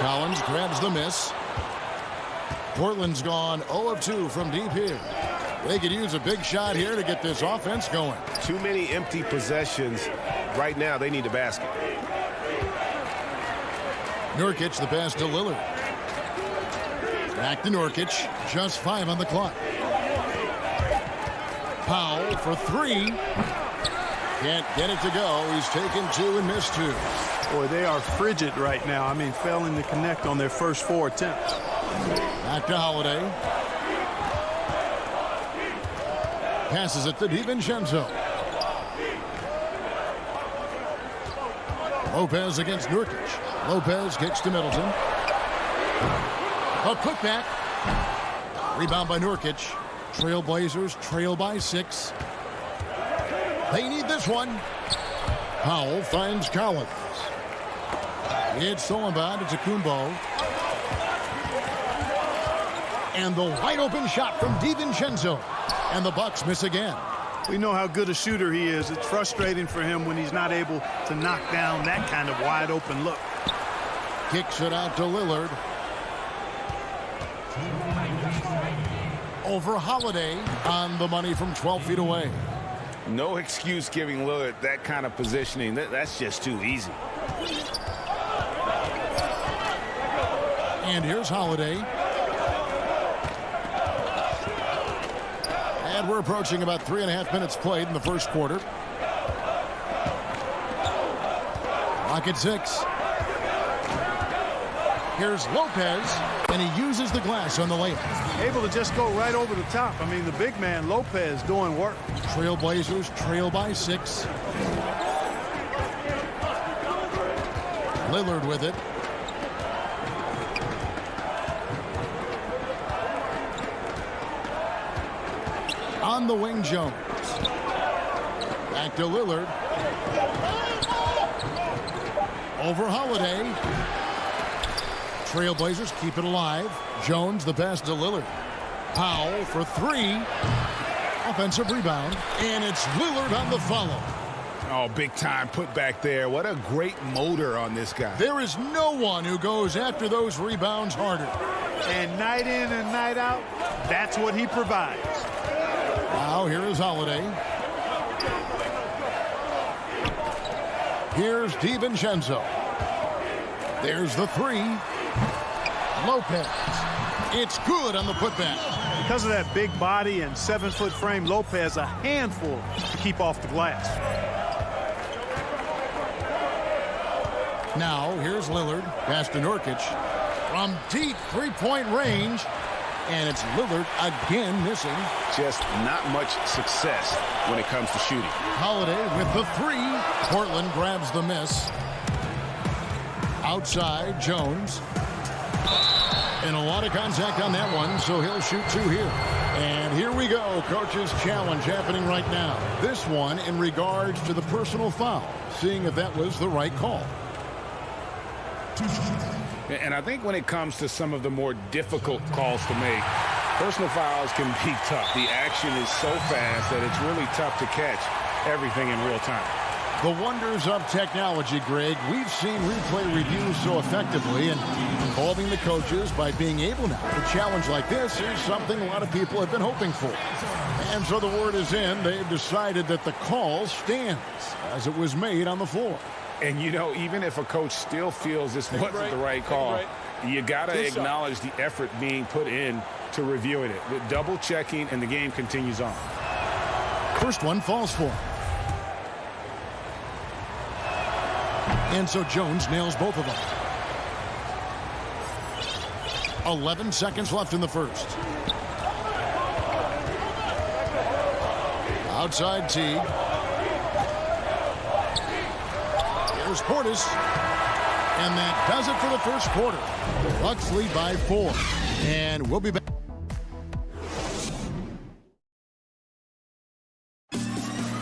Collins grabs the miss. Portland's gone 0 of 2 from deep here. They could use a big shot here to get this offense going. Too many empty possessions. Right now, they need a basket. Nurkic, the pass to Lillard. Back to Nurkic. Just 5 on the clock. Powell for 3. Can't get it to go. He's taken 2 and missed 2. Boy, they are frigid right now. I mean, failing to connect on their first 4 attempts. Back to Holiday. Passes it to DiVincenzo. Lopez against Nurkic. Lopez kicks to Middleton. A putback. Rebound by Nurkic. Trailblazers trail by 6. They need this one. Powell finds Collins. It's stolen by Antetokounmpo. And the wide open shot from DiVincenzo. And the Bucks miss again. We know how good a shooter he is. It's frustrating for him when he's not able to knock down that kind of wide open look. Kicks it out to Lillard. Over Holiday on the money from 12 feet away. No excuse giving Lillard that kind of positioning. That's just too easy. And here's Holiday. And we're approaching about 3.5 minutes played in the first quarter. Clock at 6. Here's Lopez, and he uses the glass on the layup. Able to just go right over the top. I mean, the big man, Lopez, doing work. Trailblazers trail by 6. Lillard with it. On the wing, Jones. Back to Lillard. Over Holiday. Trailblazers keep it alive. Jones, the pass to Lillard. Powell for 3. Offensive rebound. And it's Lillard on the follow. Oh, big time put back there. What a great motor on this guy. There is no one who goes after those rebounds harder. And night in and night out, that's what he provides. Now here is Holiday. Here's DiVincenzo. There's the 3. Lopez. It's good on the putback. Because of that big body and 7-foot frame, Lopez a handful to keep off the glass. Now, here's Lillard. Pass to Nurkic. From deep three-point range. And it's Lillard again missing. Just not much success when it comes to shooting. Holiday with the three. Portland grabs the miss. Outside, Jones. And a lot of contact on that one, so he'll shoot two here. And here we go. Coach's challenge happening right now. This one in regards to the personal foul. Seeing if that was the right call. And I think when it comes to some of the more difficult calls to make, personal fouls can be tough. The action is so fast that it's really tough to catch everything in real time. The wonders of technology, Greg. We've seen replay reviews so effectively, and involving the coaches by being able now to challenge like this is something a lot of people have been hoping for. And so the word is in. They've decided that the call stands as it was made on the floor. And, you know, even if a coach still feels this wasn't the right call, you got to acknowledge the effort being put in to reviewing it. With double checking, and the game continues on. First one falls for him. And so Jones nails both of them. 11 seconds left in the first. Outside Teague. Here's Portis. And that does it for the first quarter. The Bucks lead by 4. And we'll be back.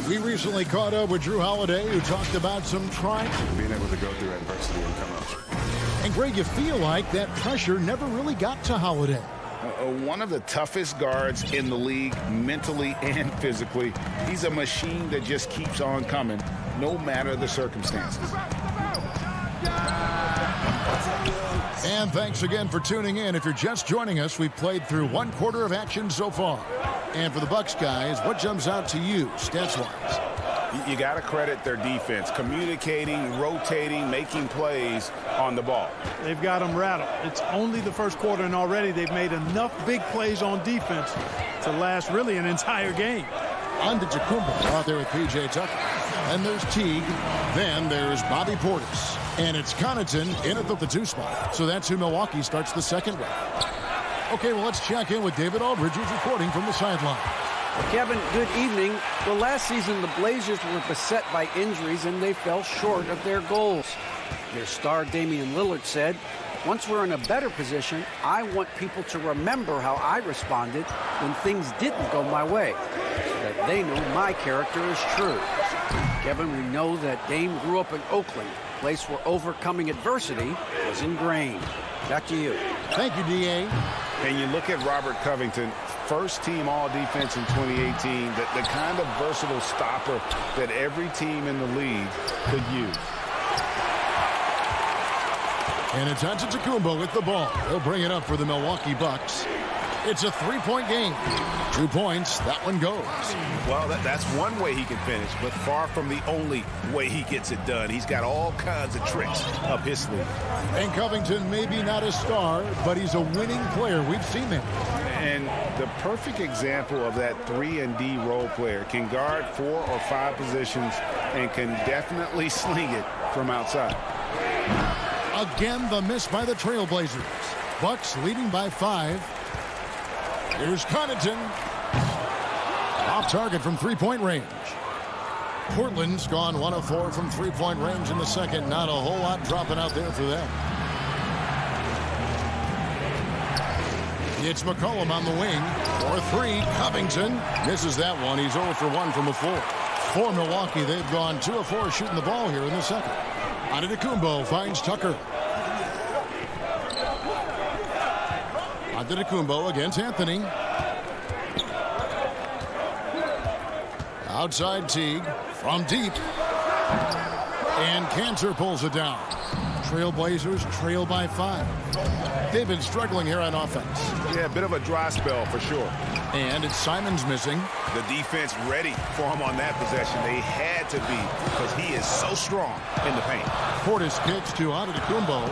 We recently caught up with Drew Holiday, who talked about some trying. Being able to go through adversity and come out. And Greg, you feel like that pressure never really got to Holiday. One of the toughest guards in the league, mentally and physically. He's a machine that just keeps on coming, no matter the circumstances. And thanks again for tuning in. If you're just joining us, we've played through one quarter of action so far. And for the Bucks guys, what jumps out to you, stats-wise? You got to credit their defense, communicating, rotating, making plays on the ball. They've got them rattled. It's only the first quarter, and already they've made enough big plays on defense to last really an entire game. Antetokounmpo out there with P.J. Tucker. And there's Teague. Then there's Bobby Portis. And it's Connaughton in at the 2 spot. So that's who Milwaukee starts the second with. Okay, well, let's check in with David Aldridge, who's reporting from the sideline. Kevin, good evening. Well, last season, the Blazers were beset by injuries, and they fell short of their goals. Their star, Damian Lillard, said, "Once we're in a better position, I want people to remember how I responded when things didn't go my way, so that they know my character is true." Kevin, we know that Dame grew up in Oakland, a place where overcoming adversity was ingrained. Back to you. Thank you, D.A. And you look at Robert Covington, first-team all-defense in 2018, the kind of versatile stopper that every team in the league could use. And it's Antetokounmpo with the ball. He'll bring it up for the Milwaukee Bucks. It's a 3-point game. 2 points. That one goes. Well, that's one way he can finish, but far from the only way he gets it done. He's got all kinds of tricks up his sleeve. And Covington may be not a star, but he's a winning player. We've seen that. And the perfect example of that 3-and-D role player can guard 4 or 5 positions and can definitely sling it from outside. Again, the miss by the Trailblazers. Bucks leading by 5. Here's Connaughton. Off target from 3-point range. Portland's gone 1 of 4 from 3-point range in the second. Not a whole lot dropping out there for them. It's McCollum on the wing. 4-3. Covington misses that one. He's 0 for 1 from the floor. For Milwaukee, they've gone 2 of 4 shooting the ball here in the second. Antetokounmpo finds Tucker. Antetokounmpo against Anthony. Outside Teague from deep. And Cantor pulls it down. Trailblazers trail by 5. They've been struggling here on offense. Yeah, a bit of a dry spell for sure. And it's Simons missing. The defense ready for him on that possession. They had to be because he is so strong in the paint. Portis kicks to Antetokounmpo.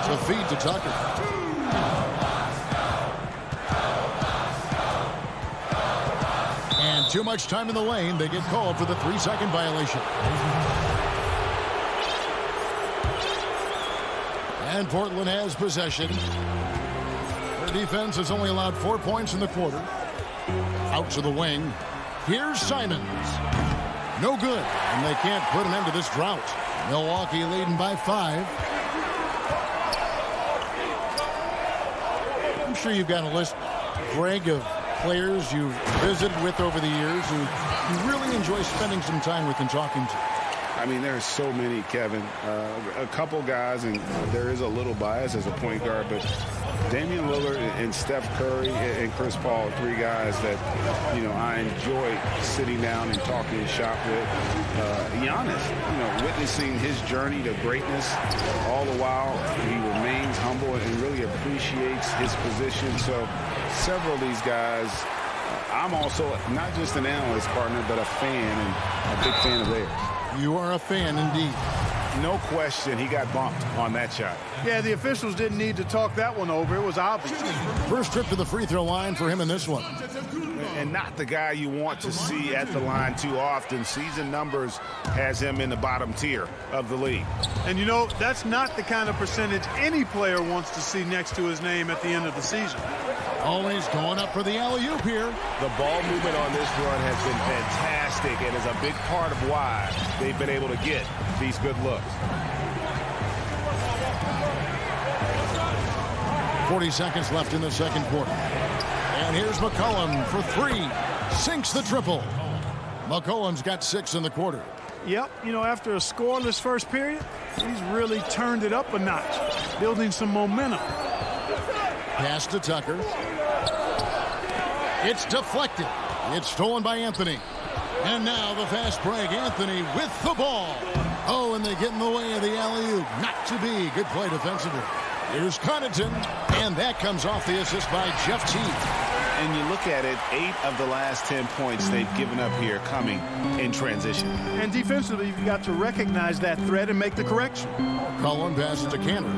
To feed to Tucker. And too much time in the lane. They get called for the 3-second violation. And Portland has possession. Their defense has only allowed 4 points in the quarter. Out to the wing. Here's Simons. No good. And they can't put an end to this drought. Milwaukee leading by 5. I'm sure you've got a list, Greg, of players you've visited with over the years who you really enjoy spending some time with and talking to. I mean, there's so many, Kevin. A couple guys, and there is a little bias as a point guard, but Damian Lillard and Steph Curry and Chris Paul, 3 guys that, I enjoy sitting down and talking shop with. Giannis, witnessing his journey to greatness, all the while he remains humble and really appreciates his position. So several of these guys, I'm also not just an analyst partner, but a fan and a big fan of theirs. You are a fan indeed. No question he got bumped on that shot. Yeah, the officials didn't need to talk that one over. It was obvious. First trip to the free throw line for him in this one. And not the guy you want to see at the line too often. Season numbers has him in the bottom tier of the league. And that's not the kind of percentage any player wants to see next to his name at the end of the season. Always going up for the alley-oop here. The ball movement on this run has been fantastic and is a big part of why they've been able to get these good looks. 40 seconds left in the second quarter. And here's McCollum for 3. Sinks the triple. McCollum's got 6 in the quarter. Yep, after a scoreless first period, he's really turned it up a notch, building some momentum. Pass to Tucker. It's deflected. It's stolen by Anthony. And now the fast break. Anthony with the ball. Oh, and they get in the way of the alley-oop. Not to be. Good play defensively. Here's Connaughton. And that comes off the assist by Jeff Teague. And you look at it, 8 of the last 10 points they've given up here coming in transition. And defensively, you've got to recognize that threat and make the correction. Cullen passes to Cantor.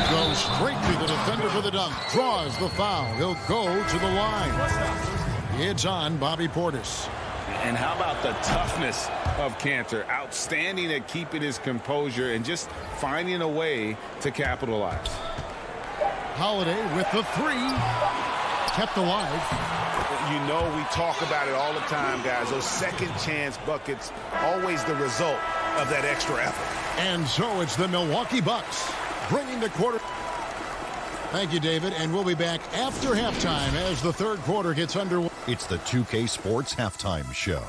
Goes straight to the defender for the dunk. Draws the foul. He'll go to the line. It's on Bobby Portis. And how about the toughness of Cantor? Outstanding at keeping his composure and just finding a way to capitalize. Holiday with the 3. Kept alive. We talk about it all the time, guys. Those second chance buckets, always the result of that extra effort. And so it's the Milwaukee Bucks bringing the quarter. Thank you, David. And we'll be back after halftime as the third quarter gets underway. It's the 2K Sports Halftime Show.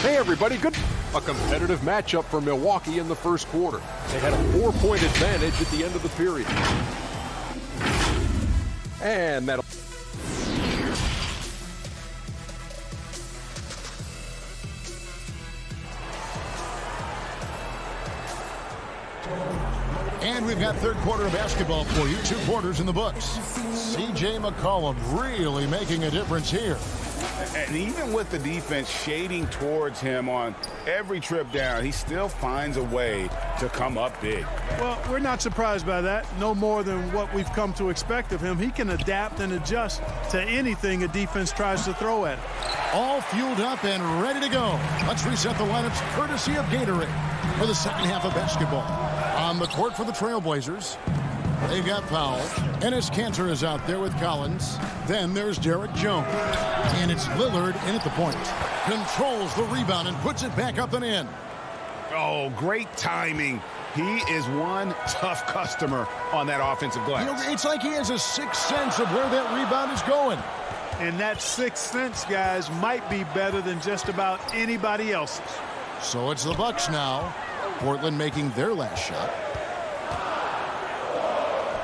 Hey, everybody. A competitive matchup for Milwaukee in the first quarter. They had a 4-point advantage at the end of the period. And that'll... And we've got third quarter of basketball for you. 2 quarters in the books. C.J. McCollum really making a difference here. And even with the defense shading towards him on every trip down, he still finds a way to come up big. Well, we're not surprised by that. No more than what we've come to expect of him. He can adapt and adjust to anything a defense tries to throw at him. All fueled up and ready to go. Let's reset the lineups courtesy of Gatorade for the second half of basketball. On the court for the Trailblazers, they've got Powell. Enes Kanter is out there with Collins. Then there's Derek Jones. And it's Lillard in at the point. Controls the rebound and puts it back up and in. Oh, great timing. He is one tough customer on that offensive glass. It's like he has a sixth sense of where that rebound is going. And that sixth sense, guys, might be better than just about anybody else's. So it's the Bucks now. Portland making their last shot.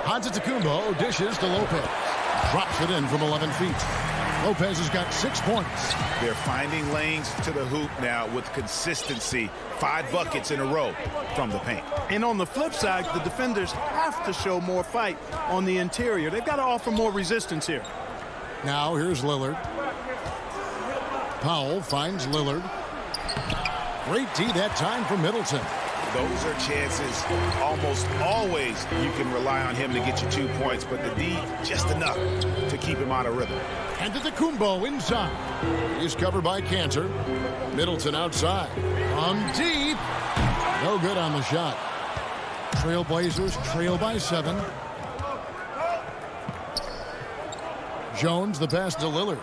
Antetokounmpo dishes to Lopez. Drops it in from 11 feet. Lopez has got 6 points. They're finding lanes to the hoop now with consistency. 5 buckets in a row from the paint. And on the flip side, the defenders have to show more fight on the interior. They've got to offer more resistance here. Now here's Lillard. Powell finds Lillard. Great D that time from Middleton. those are chances almost always you can rely on him to get you 2 points, but the D just enough to keep him out of rhythm. And to the Kumbo inside. He's covered by Cantor. Middleton outside. From deep. No good on the shot. Trailblazers trail by 7. Jones, the pass to Lillard.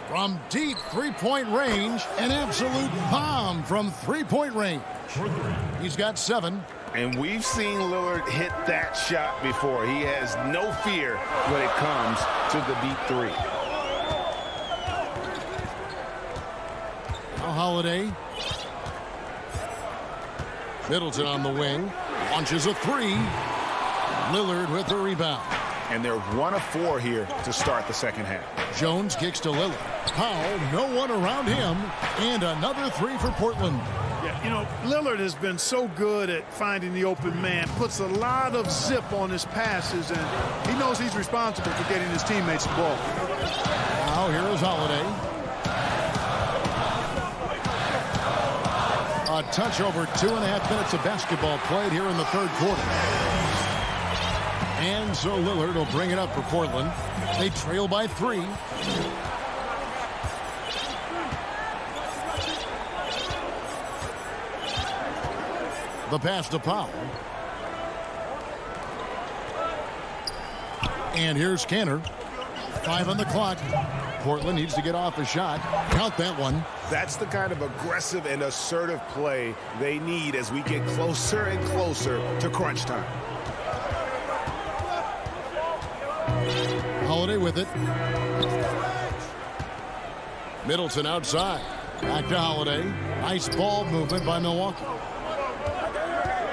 From deep three-point range, an absolute bomb from three-point range. He's got 7. And we've seen Lillard hit that shot before. He has no fear when it comes to the deep three. Now Holiday. Middleton on the wing. Launches a 3. Lillard with the rebound. And they're 1 of 4 here to start the second half. Jones kicks to Lillard. Powell, no one around him. And another 3 for Portland. Yeah, you know, Lillard has been so good at finding the open man, puts a lot of zip on his passes, and he knows he's responsible for getting his teammates the ball. Now here is Holiday. A touch over 2.5 minutes of basketball played here in the third quarter. And so Lillard will bring it up for Portland. They trail by 3. The pass to Powell. And here's Cantor. 5 on the clock. Portland needs to get off a shot. Count that one. That's the kind of aggressive and assertive play they need as we get closer and closer to crunch time. Holiday with it. Middleton outside. Back to Holiday. Nice ball movement by Milwaukee.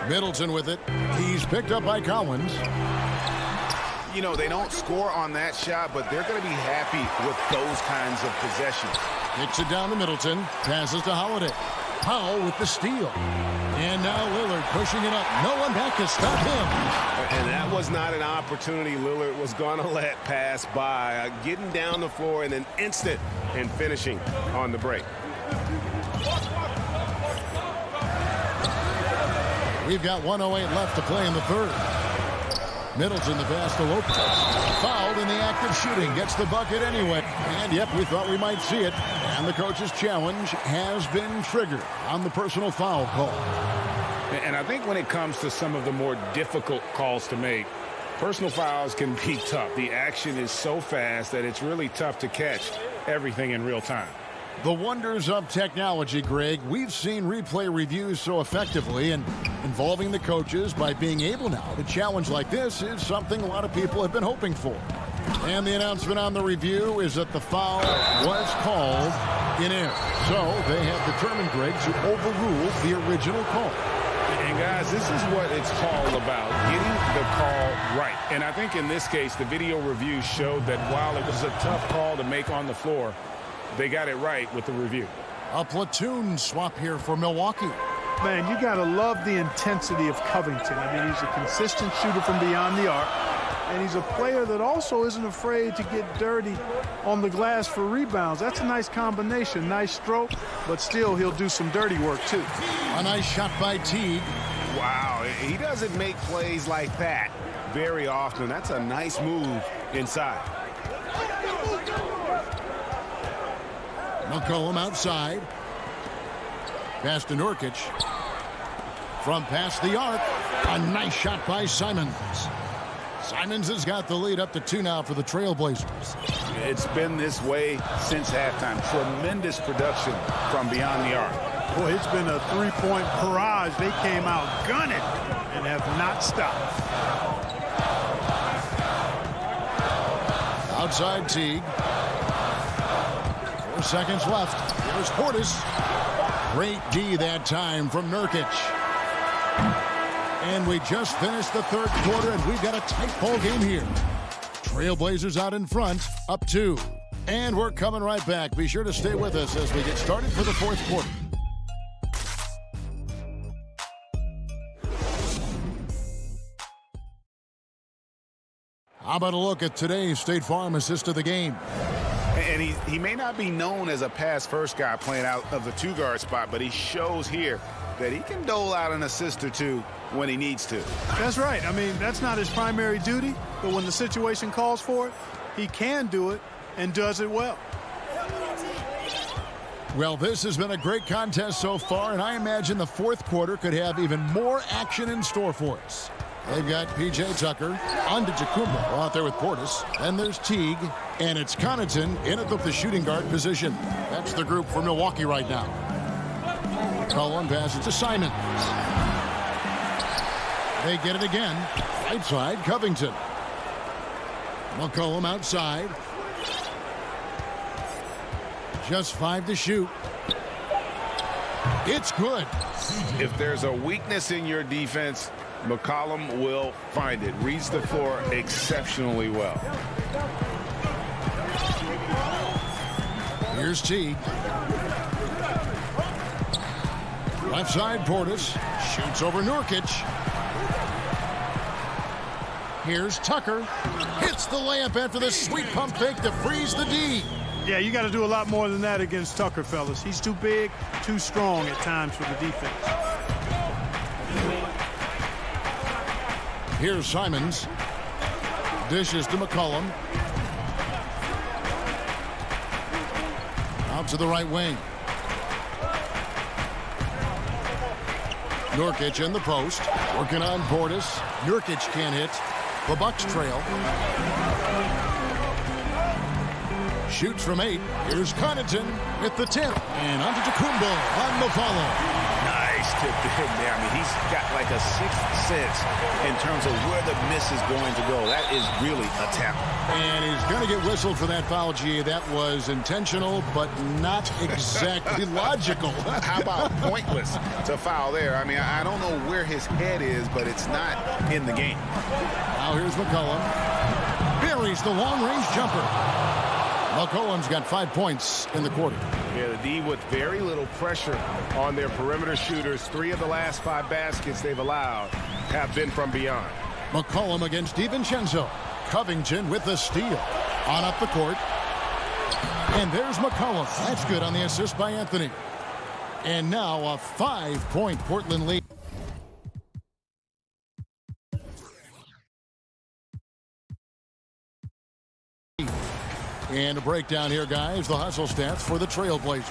Middleton with it. He's picked up by Collins. You know, they don't score on that shot, but they're going to be happy with those kinds of possessions. Kicks it down to Middleton. Passes to Holiday. Powell with the steal. And now Lillard pushing it up. No one back to stop him. And that was not an opportunity Lillard was going to let pass by. Getting down the floor in an instant and finishing on the break. We've got 1:08 left to play in the third. Middleton the pass to Lopez. Fouled in the act of shooting. Gets the bucket anyway. And yep, we thought we might see it. And the coach's challenge has been triggered on the personal foul call. And I think when it comes to some of the more difficult calls to make, personal fouls can be tough. The action is so fast that it's really tough to catch everything in real time. The wonders of technology, Greg. We've seen replay reviews so effectively, and involving the coaches by being able now to challenge like this is something a lot of people have been hoping for. And the announcement on the review is that the foul was called in error. So they have determined, Greg, to overrule the original call. And guys, this is what it's all about, getting the call right. And I think in this case, the video review showed that while it was a tough call to make on the floor, they got it right with the review. A platoon swap here for Milwaukee. Man, you got to love the intensity of Covington. I mean, he's a consistent shooter from beyond the arc, and he's a player that also isn't afraid to get dirty on the glass for rebounds. That's a nice combination, nice stroke, but still he'll do some dirty work too. A nice shot by Teague. Wow, he doesn't make plays like that very often. That's a nice move inside. McCollum outside. Pass to Nurkic. From past the arc. A nice shot by Simons. Simons has got the lead up to 2 now for the Trailblazers. It's been this way since halftime. Tremendous production from beyond the arc. Boy, it's been a three-point barrage. They came out gunning and have not stopped. Outside Teague. 4 seconds left. Here's Portis. Great D that time from Nurkic. And we just finished the third quarter, and we've got a tight ball game here. Trailblazers out in front, up 2. And we're coming right back. Be sure to stay with us as we get started for the fourth quarter. How about a look at today's State Farm assist of the game? And he may not be known as a pass-first guy playing out of the two-guard spot, but he shows here that he can dole out an assist or two when he needs to. That's right. I mean, that's not his primary duty, but when the situation calls for it, he can do it and does it well. Well, this has been a great contest so far, and I imagine the fourth quarter could have even more action in store for us. They've got P.J. Tucker, Antetokounmpo out there with Portis, and there's Teague, and it's Connaughton in at the shooting guard position. That's the group for Milwaukee right now. Cullen passes to Simons. They get it again. Right side, Covington. McCollum outside. Just 5 to shoot. It's good. If there's a weakness in your defense, McCollum will find it. Reads the floor exceptionally well. Here's Teague. Left side, Portis. Shoots over Nurkic. Here's Tucker. Hits the layup after the sweet pump fake to freeze the D. Yeah, you got to do a lot more than that against Tucker, fellas. He's too big, too strong at times for the defense. Here's Simons. Dishes to McCollum. Out to the right wing. Nurkic in the post. Working on Portis. Nurkic can't hit. The Bucks trail. Shoots from 8. Here's Connaughton with the tip. And Antetokounmpo on the follow. Nice tip in there. I mean, he's got like a sixth sense in terms of where the miss is going to go. That is really a tap. And he's going to get whistled for that foul, G. That was intentional, but not exactly logical. How about pointless to foul there? I mean, I don't know where his head is, but it's not in the game. Now here's McCollum. Buries the long-range jumper. McCollum's got 5 points in the quarter. Yeah, the D with very little pressure on their perimeter shooters. 3 of the last 5 baskets they've allowed have been from beyond. McCollum against DiVincenzo. Covington with the steal. On up the court. And there's McCollum. That's good on the assist by Anthony. And now a 5-point Portland lead. And a breakdown here, guys. The hustle stats for the Trailblazers.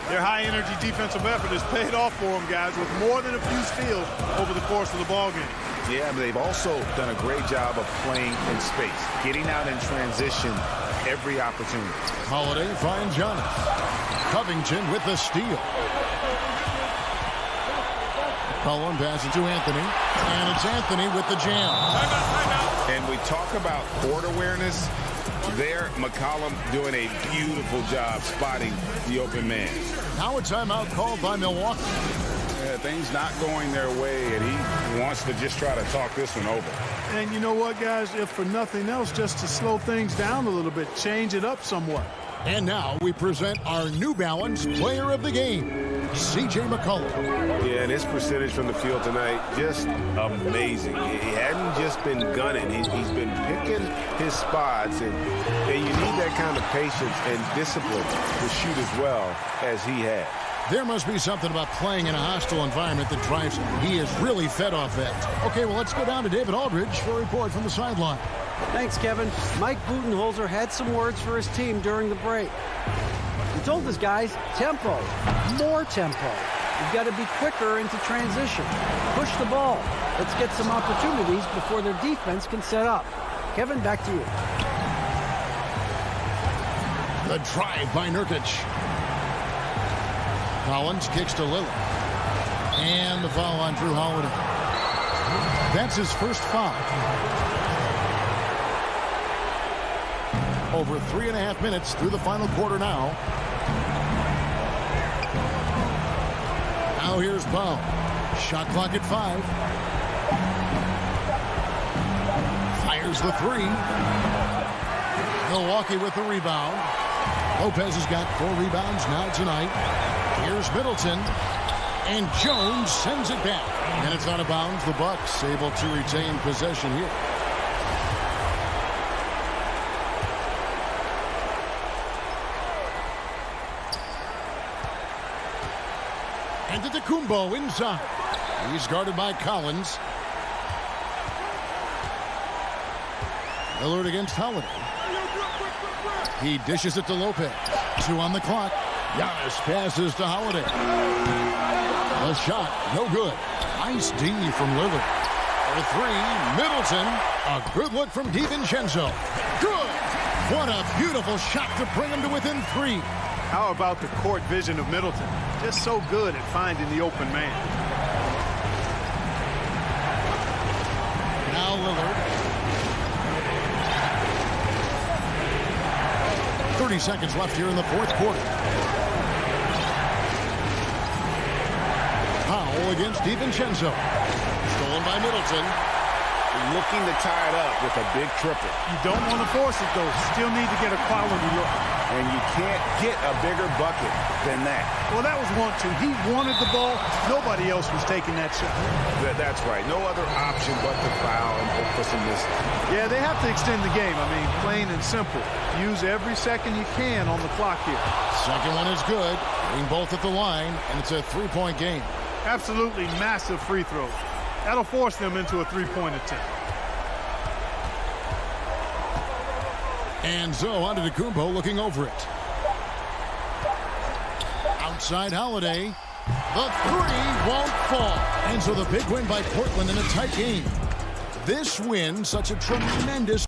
Their high-energy defensive effort has paid off for them, guys, with more than a few steals over the course of the ballgame. Yeah, but they've also done a great job of playing in space, getting out in transition every opportunity. Holiday finds Giannis. Covington with the steal. Cullen passes to Anthony. And it's Anthony with the jam. And we talk about court awareness. There, McCollum doing a beautiful job spotting the open man. Now a timeout called by Milwaukee. Things not going their way, and he wants to just try to talk this one over. And you know what, guys? If for nothing else, just to slow things down a little bit, change it up somewhat. And now we present our New Balance Player of the Game, C.J. McCollum. Yeah, and his percentage from the field tonight, just amazing. He hadn't just been gunning. He's been picking his spots, and you need that kind of patience and discipline to shoot as well as he had. There must be something about playing in a hostile environment that drives him. He is really fed off that. Okay, well, let's go down to David Aldridge for a report from the sideline. Thanks, Kevin. Mike Budenholzer had some words for his team during the break. He told his guys, tempo, more tempo. You've got to be quicker into transition. Push the ball. Let's get some opportunities before their defense can set up. Kevin, back to you. The drive by Nurkic. Collins kicks to Lillard. And the foul on Drew Holiday. That's his first foul. Over 3.5 minutes through the final quarter now. Now here's Powell. Shot clock at 5. Fires the 3. Milwaukee with the rebound. Lopez has got 4 rebounds now tonight. Here's Middleton. And Jones sends it back. And it's out of bounds. The Bucks able to retain possession here. Kumbo inside. He's guarded by Collins. Lillard against Holiday. He dishes it to Lopez. 2 on the clock. Giannis passes to Holiday. The shot, no good. Nice D from Lillard. For 3, Middleton. A good look from DiVincenzo. Good. What a beautiful shot to bring him to within 3. How about the court vision of Middleton? Just so good at finding the open man. Now Lillard. 30 seconds left here in the fourth quarter. Powell against DiVincenzo. Stolen by Middleton. Looking to tie it up with a big triple. You don't want to force it, though. Still need to get a quality look. And you can't get a bigger bucket than that. Well, that was 1-2. He wanted the ball. Nobody else was taking that shot. That's right. No other option but to foul and hope for some misses. Yeah, they have to extend the game. I mean, plain and simple. Use every second you can on the clock here. Second one is good. Hitting both at the line, and it's a 3-point game. Absolutely massive free throws. That'll force them into a 3-point attempt. And so on to Kumbo looking over it. Outside Holiday. The 3 won't fall. And so the big win by Portland in a tight game. This win, such a tremendous...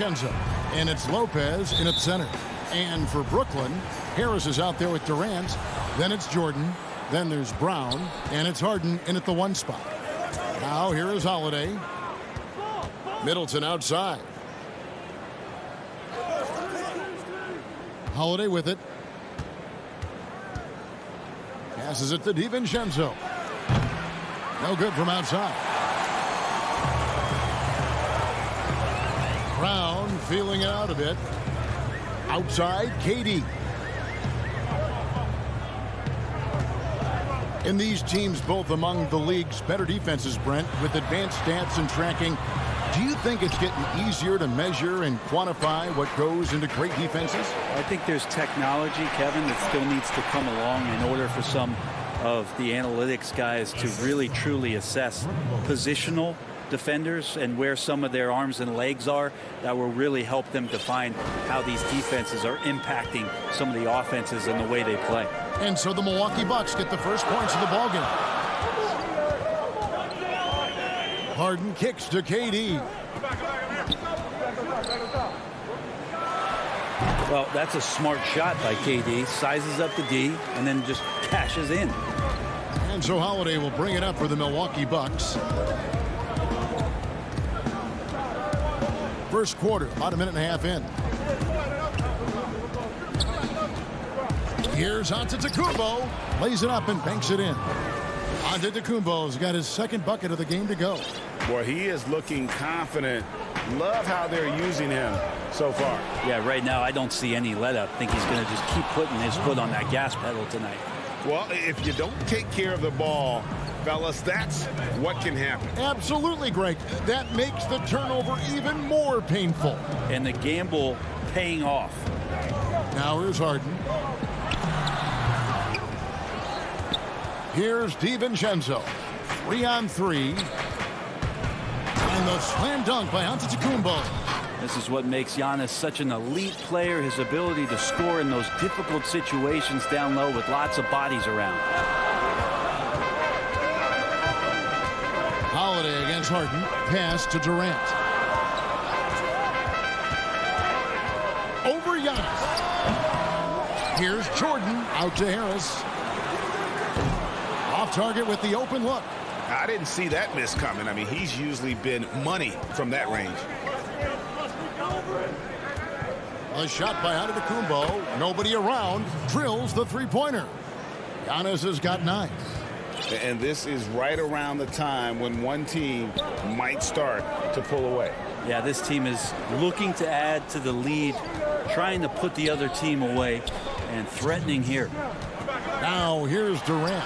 DiVincenzo. And it's Lopez in at center. And for Brooklyn, Harris is out there with Durant. Then it's Jordan. Then there's Brown. And it's Harden in at the 1 spot. Now here is Holiday. Middleton outside. Holiday with it. Passes it to DiVincenzo. No good from outside. Brown feeling it out a bit. Outside, KD. In these teams, both among the league's better defenses, Brent, with advanced stats and tracking, do you think it's getting easier to measure and quantify what goes into great defenses? I think there's technology, Kevin, that still needs to come along in order for some of the analytics guys to really truly assess positional defenders and where some of their arms and legs are. That will really help them define how these defenses are impacting some of the offenses and the way they play. And so the Milwaukee Bucks get the first points of the ballgame. Harden kicks to KD. Well, that's a smart shot by KD. Sizes up the D and then just cashes in. And so Holiday will bring it up for the Milwaukee Bucks. First quarter, about a minute and a half in. Here's Antetokounmpo. Lays it up and banks it in. Antetokounmpo's got his second bucket of the game to go. Boy, he is looking confident. Love how they're using him so far. Yeah, right now I don't see any let up. I think he's going to just keep putting his foot on that gas pedal tonight. Well, if you don't take care of the ball, fellas, that's what can happen. Absolutely, Greg. That makes the turnover even more painful. And the gamble paying off. Now here's Harden. Here's DiVincenzo. 3-on-3. And the slam dunk by Antetokounmpo. This is what makes Giannis such an elite player, his ability to score in those difficult situations down low with lots of bodies around. Holiday against Harden. Pass to Durant. Over Giannis. Here's Jordan out to Harris. Off target with the open look. I didn't see that miss coming. I mean, he's usually been money from that range. A shot by Antetokounmpo. Nobody around. Drills the three-pointer. Giannis has got 9. And this is right around the time when one team might start to pull away. Yeah, this team is looking to add to the lead, trying to put the other team away, and threatening here. Now here's Durant.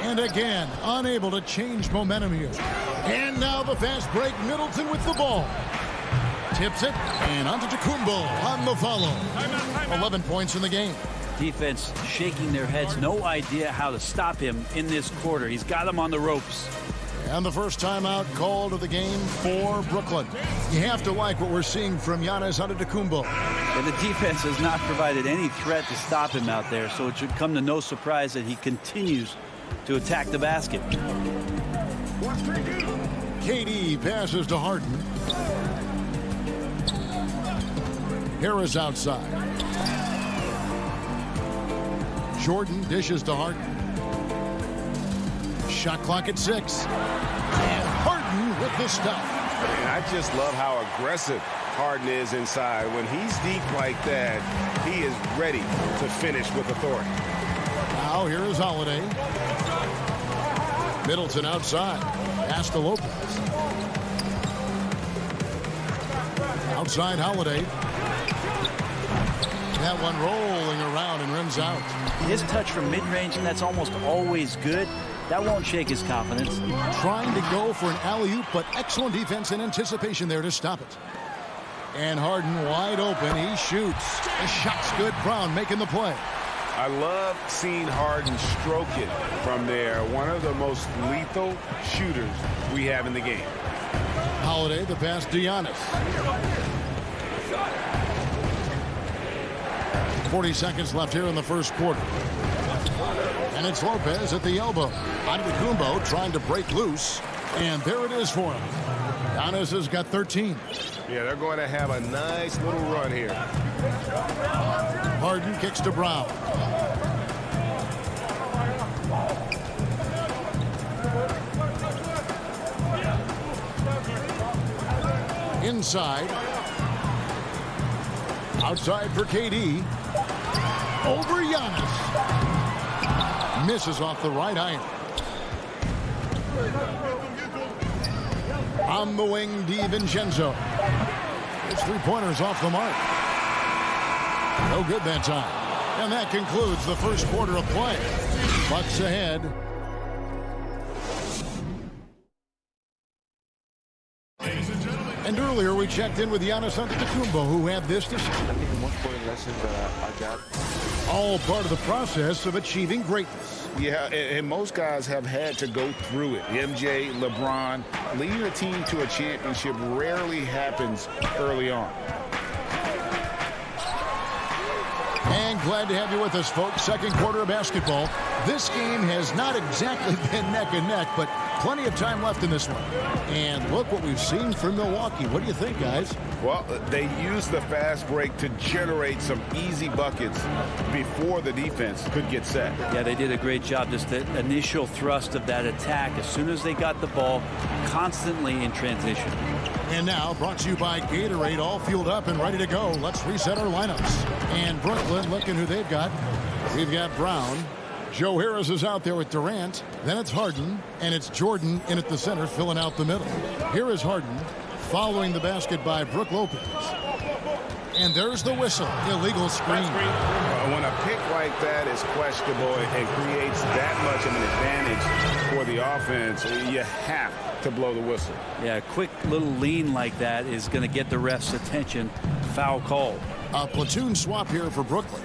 And again, unable to change momentum here. And now the fast break. Middleton with the ball. Tips it, and Antetokounmpo on the follow. 11 points in the game. Defense shaking their heads. No idea how to stop him in this quarter. He's got him on the ropes. And the first timeout called of the game for Brooklyn. You have to like what we're seeing from Giannis Antetokounmpo. And the defense has not provided any threat to stop him out there, so it should come to no surprise that he continues to attack the basket. KD passes to Harden. Harris outside. Jordan dishes to Harden. Shot clock at 6. And Harden with the stuff. And I just love how aggressive Harden is inside. When he's deep like that, he is ready to finish with authority. Now here is Holiday. Middleton outside. Pass to Lopez. Outside Holiday. That one rolling around and rims out. His touch from mid-range, and that's almost always good. That won't shake his confidence. Trying to go for an alley-oop, but excellent defense and anticipation there to stop it. And Harden wide open. He shoots. The shot's good. Brown making the play. I love seeing Harden stroke it from there. One of the most lethal shooters we have in the game. Holiday, the pass to Giannis. 40 seconds left here in the first quarter. And it's Lopez at the elbow. Antetokounmpo trying to break loose. And there it is for him. Giannis has got 13. Yeah, they're going to have a nice little run here. Harden kicks to Brown. Inside. Outside for KD. Over Giannis. Misses off the right iron. On the wing, DiVincenzo. His three-pointers off the mark. No good that time. And that concludes the first quarter of play. Bucks ahead. And earlier we checked in with Giannis Antetokounmpo, who had this to say. I think the most important lesson that I got. All part of the process of achieving greatness. Yeah, and most guys have had to go through it. MJ, LeBron, leading a team to a championship rarely happens early on. And glad to have you with us, folks. Second quarter of basketball. This game has not exactly been neck and neck, but plenty of time left in this one. And look what we've seen from Milwaukee. What do you think, guys? Well, they used the fast break to generate some easy buckets before the defense could get set. Yeah, they did a great job. Just the initial thrust of that attack, as soon as they got the ball, constantly in transition. And now, brought to you by Gatorade, all fueled up and ready to go. Let's reset our lineups. And Brooklyn, looking who they've got. We've got Brown. Joe Harris is out there with Durant. Then it's Harden, and it's Jordan in at the center, filling out the middle. Here is Harden, following the basket by Brook Lopez. And there's the whistle. Illegal screen. When a pick like that is questionable and creates that much of an advantage for the offense, you have to blow the whistle. Yeah, a quick little lean like that is going to get the ref's attention. Foul call. A platoon swap here for Brooklyn.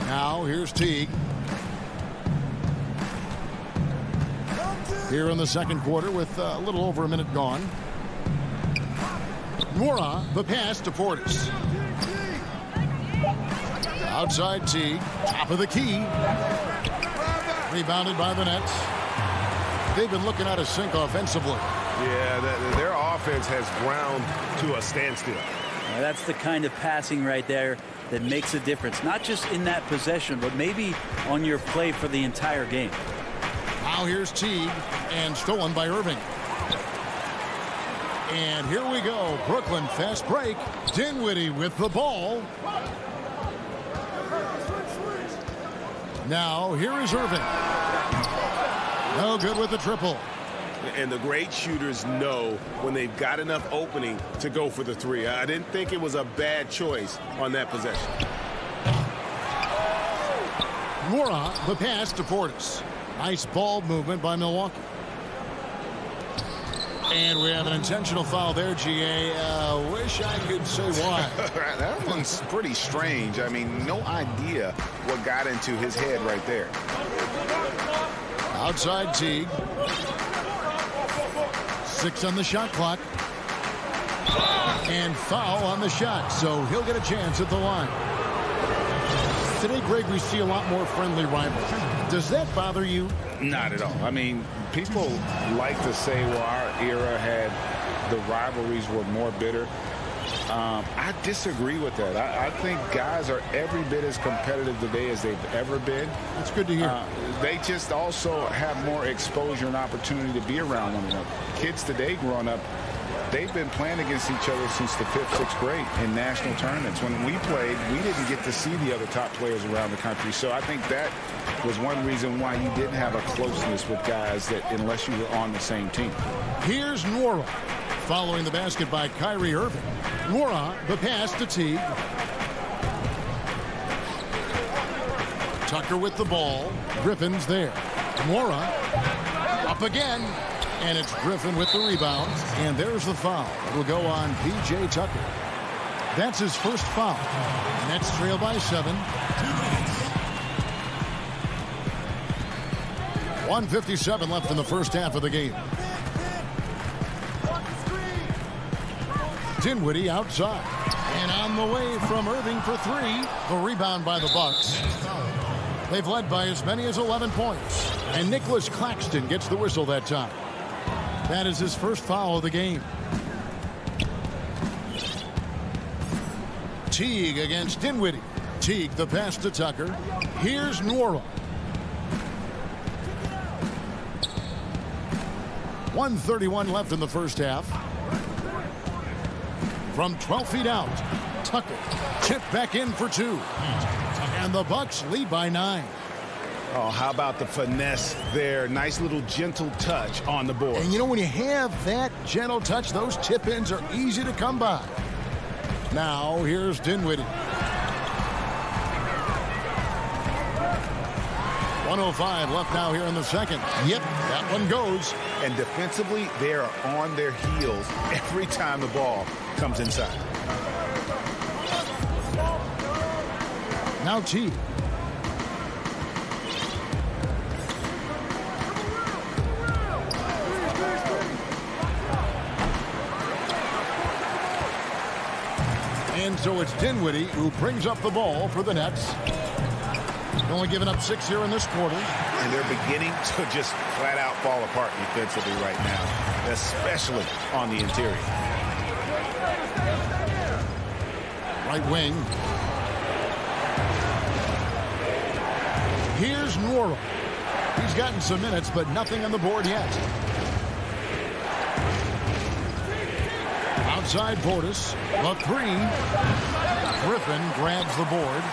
Now here's Teague. Here in the second quarter with a little over a minute gone. Nwora, the pass to Portis. Outside Teague, top of the key. Rebounded by the Nets. They've been looking out of sync offensively. Yeah, their offense has ground to a standstill. Now, that's the kind of passing right there that makes a difference. Not just in that possession, but maybe on your play for the entire game. Now here's Teague, and stolen by Irving. And here we go. Brooklyn fast break. Dinwiddie with the ball. Now here is Irving. No good with the triple. And the great shooters know when they've got enough opening to go for the three. I didn't think it was a bad choice on that possession. Nwora, the pass to Portis. Nice ball movement by Milwaukee. And we have an intentional foul there, GA. Wish I could say why. That one's pretty strange. I mean, no idea what got into his head right there. Outside Teague. 6 on the shot clock. And foul on the shot, so he'll get a chance at the line. Today, Greg, we see a lot more friendly rivals. Does that bother you? Not at all. I mean, people like to say, well, our era had the rivalries were more bitter. I disagree with that. I think guys are every bit as competitive today as they've ever been. It's good to hear. They just also have more exposure and opportunity to be around one another. Kids today growing up, they've been playing against each other since the 5th, 6th grade in national tournaments. When we played, we didn't get to see the other top players around the country. So I think that was one reason why you didn't have a closeness with guys that unless you were on the same team. Here's Nwora, following the basket by Kyrie Irving. Nwora, the pass to Teague. Tucker with the ball. Griffin's there. Nwora up again. And it's Griffin with the rebound. And there's the foul. It'll go on P.J. Tucker. That's his first foul. Nets trail by 7. 1:57 left in the first half of the game. Dinwiddie outside. And on the way from Irving for 3. The rebound by the Bucks. They've led by as many as 11 points. And Nicholas Claxton gets the whistle that time. That is his first foul of the game. Teague against Dinwiddie. Teague the pass to Tucker. Here's Nwora. 1:31 left in the first half. From 12 feet out, Tucker tipped back in for 2. And the Bucks lead by 9. Oh, how about the finesse there? Nice little gentle touch on the board. And you know, when you have that gentle touch, those tip-ins are easy to come by. Now, here's Dinwiddie. 1:05 left now here in the second. Yep, that one goes. And defensively, they are on their heels every time the ball comes inside. Now Teague. And so it's Dinwiddie who brings up the ball for the Nets. Only giving up 6 here in this quarter. And they're beginning to just flat out fall apart defensively right now, especially on the interior. Right wing. Here's Nwora. He's gotten some minutes, but nothing on the board yet. Outside Portis. The 3. Griffin grabs the board.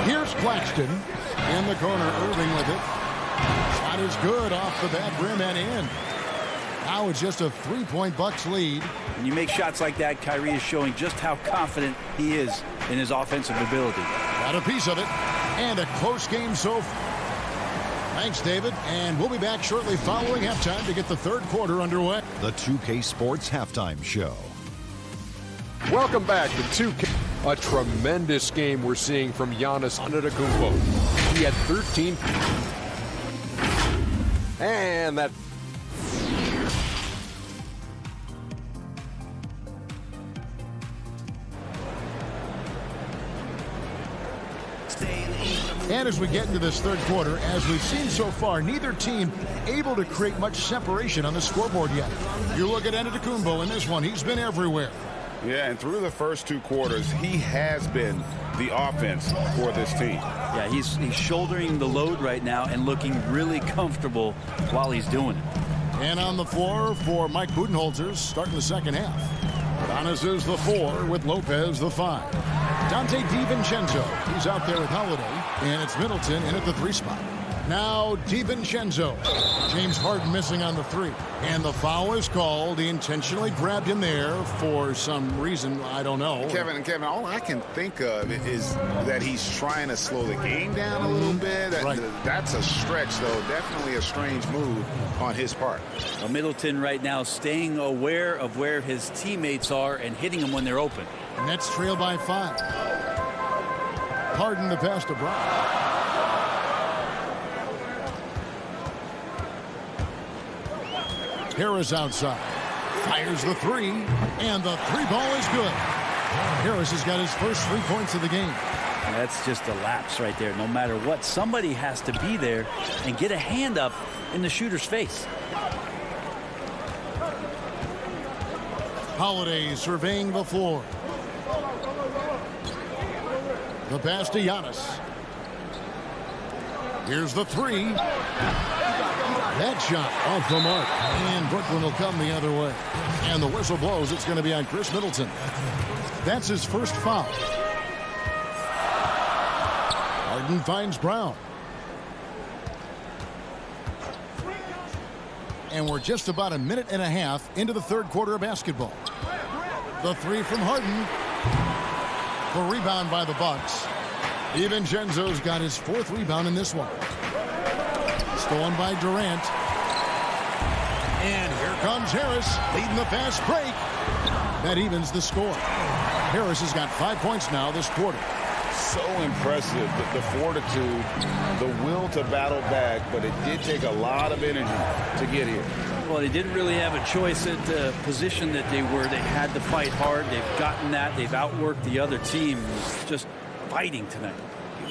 Here's Claxton. In the corner, Irving with it. Shot is good off the bad rim and in. Now it's just a 3-point Bucks lead. When you make shots like that, Kyrie is showing just how confident he is in his offensive ability. Got a piece of it. And a close game so far. Thanks, David. And we'll be back shortly following halftime to get the third quarter underway. The 2K Sports Halftime Show. Welcome back to 2K. A tremendous game we're seeing from Giannis Antetokounmpo. He had 13. And that. And as we get into this third quarter, as we've seen so far, neither team able to create much separation on the scoreboard yet. You look at Antetokounmpo in this one, he's been everywhere. Yeah, and through the first 2 quarters, he has been the offense for this team. Yeah, he's shouldering the load right now and looking really comfortable while he's doing it. And on the floor for Mike Budenholzer, starting the second half. Giannis is the 4 with Lopez the 5. Dante DiVincenzo, he's out there with Holiday, and it's Middleton in at the 3 spot. Now DiVincenzo. James Harden missing on the 3. And the foul is called. He intentionally grabbed him there for some reason, I don't know. Kevin, all I can think of is that he's trying to slow the game down a little bit. That's a stretch, though. Definitely a strange move on his part. Well, Middleton right now staying aware of where his teammates are and hitting them when they're open. Nets trail by 5. Harden the pass to Brown. Harris outside. Fires the 3. And the 3 ball is good. Harris has got his first 3 points of the game. That's just a lapse right there. No matter what, somebody has to be there and get a hand up in the shooter's face. Holiday surveying the floor. The pass to Giannis. Here's the 3. That shot off the mark. And Brooklyn will come the other way. And the whistle blows. It's going to be on Chris Middleton. That's his first foul. Harden finds Brown. And we're just about a minute and a half into the third quarter of basketball. The 3 from Harden. The rebound by the Bucks. DiVincenzo's got his 4th rebound in this one. Stolen by Durant. And here comes Harris leading the fast break. That evens the score. Harris has got 5 points now this quarter. So impressive, the fortitude, the will to battle back, but it did take a lot of energy to get here. Well, they didn't really have a choice at the position that they were. They had to fight hard. They've gotten that. They've outworked the other team. Just fighting tonight.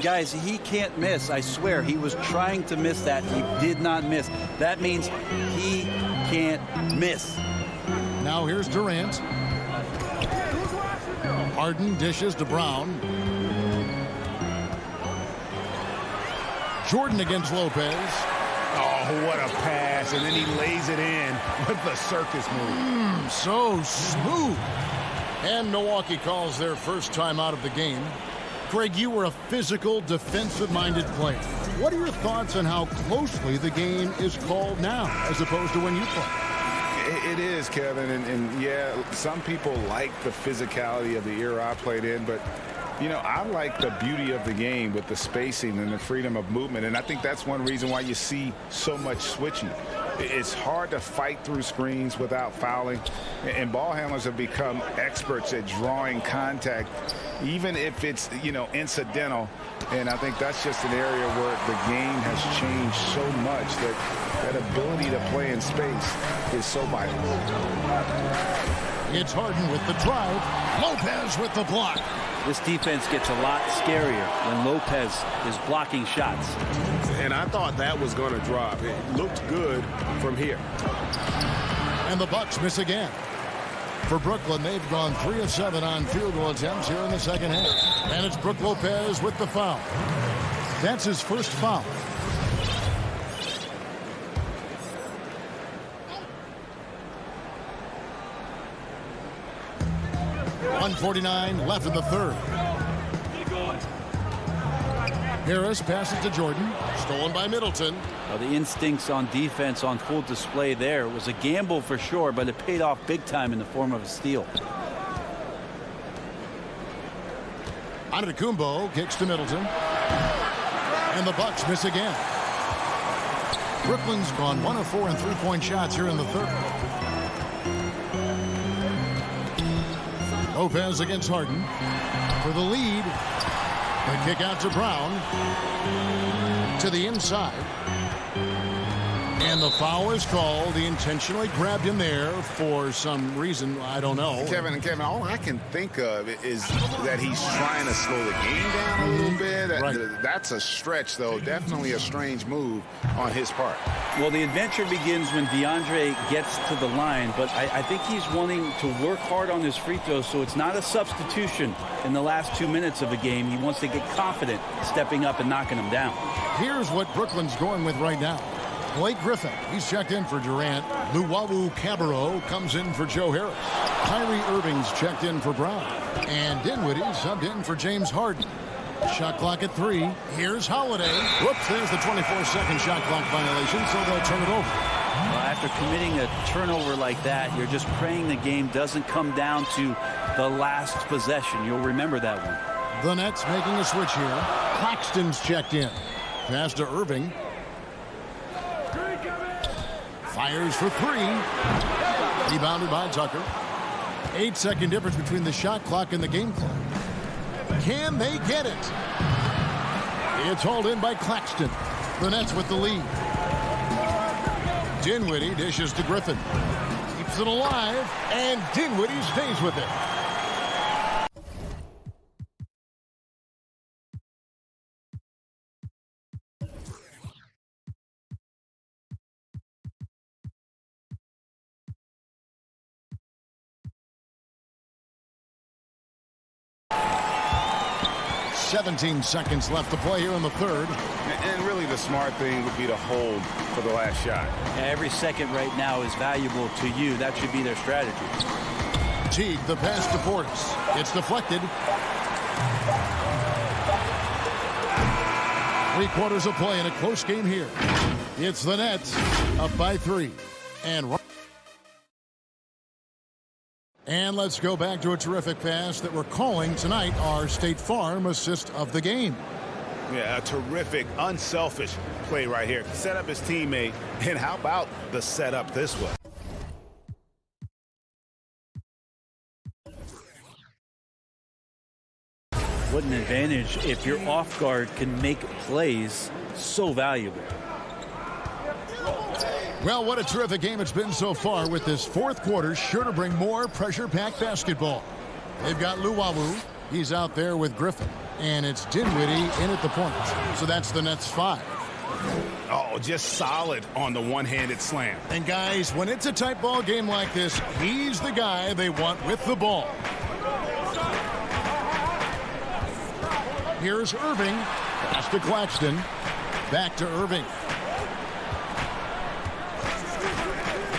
Guys, he can't miss. I swear, he was trying to miss that. He did not miss. That means he can't miss. Now here's Durant. Harden dishes to Brown. Jordan against Lopez. Oh, what a pass. And then he lays it in with the circus move. So smooth. And Milwaukee calls their first time out of the game. Greg, you were a physical, defensive-minded player. What are your thoughts on how closely the game is called now as opposed to when you played? It is, Kevin. And yeah, some people like the physicality of the era I played in, but you know, I like the beauty of the game with the spacing and the freedom of movement, and I think that's one reason why you see so much switching. It's hard to fight through screens without fouling, and ball handlers have become experts at drawing contact, even if it's, you know, incidental. And I think that's just an area where the game has changed so much that ability to play in space is so vital. It's Harden with the drive. Lopez with the block. This defense gets a lot scarier when Lopez is blocking shots. And I thought that was going to drop. It looked good from here. And the Bucks miss again. For Brooklyn, they've gone 3 of 7 on field goal attempts here in the second half. And it's Brook Lopez with the foul. That's his first foul. .149 left in the third. Harris passes to Jordan. Stolen by Middleton. Well, the instincts on defense on full display there. It was a gamble for sure, but it paid off big time in the form of a steal. Antetokounmpo kicks to Middleton. And the Bucks miss again. Brooklyn's gone 1 of 4 in three-point shots here in the third. Lopez against Harden for the lead. The kick out to Brown to the inside. And the foul is called. He intentionally grabbed him there for some reason. I don't know. Kevin, all I can think of is that he's trying to slow the game down a little bit. Right. That's a stretch, though. Definitely a strange move on his part. Well, the adventure begins when DeAndre gets to the line, but I think he's wanting to work hard on his free throws, so it's not a substitution in the last 2 minutes of a game. He wants to get confident stepping up and knocking them down. Here's what Brooklyn's going with right now. Blake Griffin, he's checked in for Durant. Luwawu Cabarrot comes in for Joe Harris. Kyrie Irving's checked in for Brown. And Dinwiddie subbed in for James Harden. Shot clock at 3. Here's Holiday. Whoops, there's the 24-second shot clock violation, so they'll turn it over. Well, after committing a turnover like that, you're just praying the game doesn't come down to the last possession. You'll remember that one. The Nets making a switch here. Claxton's checked in. Pass to Irving. Fires for 3. Rebounded by Tucker. 8-second difference between the shot clock and the game clock. Can they get it? It's hauled in by Claxton. The Nets with the lead. Dinwiddie dishes to Griffin. Keeps it alive, and Dinwiddie stays with it. .17 seconds left to play here in the third. And really the smart thing would be to hold for the last shot. Yeah, every second right now is valuable to you. That should be their strategy. Teague, the pass to Portis. It's deflected. 3 quarters of play in a close game here. It's the Nets up by 3. And let's go back to a terrific pass that we're calling tonight our State Farm assist of the game. Yeah, a terrific, unselfish play right here. Set up his teammate, and how about the setup this way? What an advantage if your off guard can make plays so valuable. Well, what a terrific game it's been so far, with this fourth quarter sure to bring more pressure-packed basketball. They've got Luwawu. He's out there with Griffin. And it's Dinwiddie in at the point. So that's the Nets 5. Oh, just solid on the one-handed slam. And guys, when it's a tight ball game like this, he's the guy they want with the ball. Here's Irving. Pass to Claxton. Back to Irving.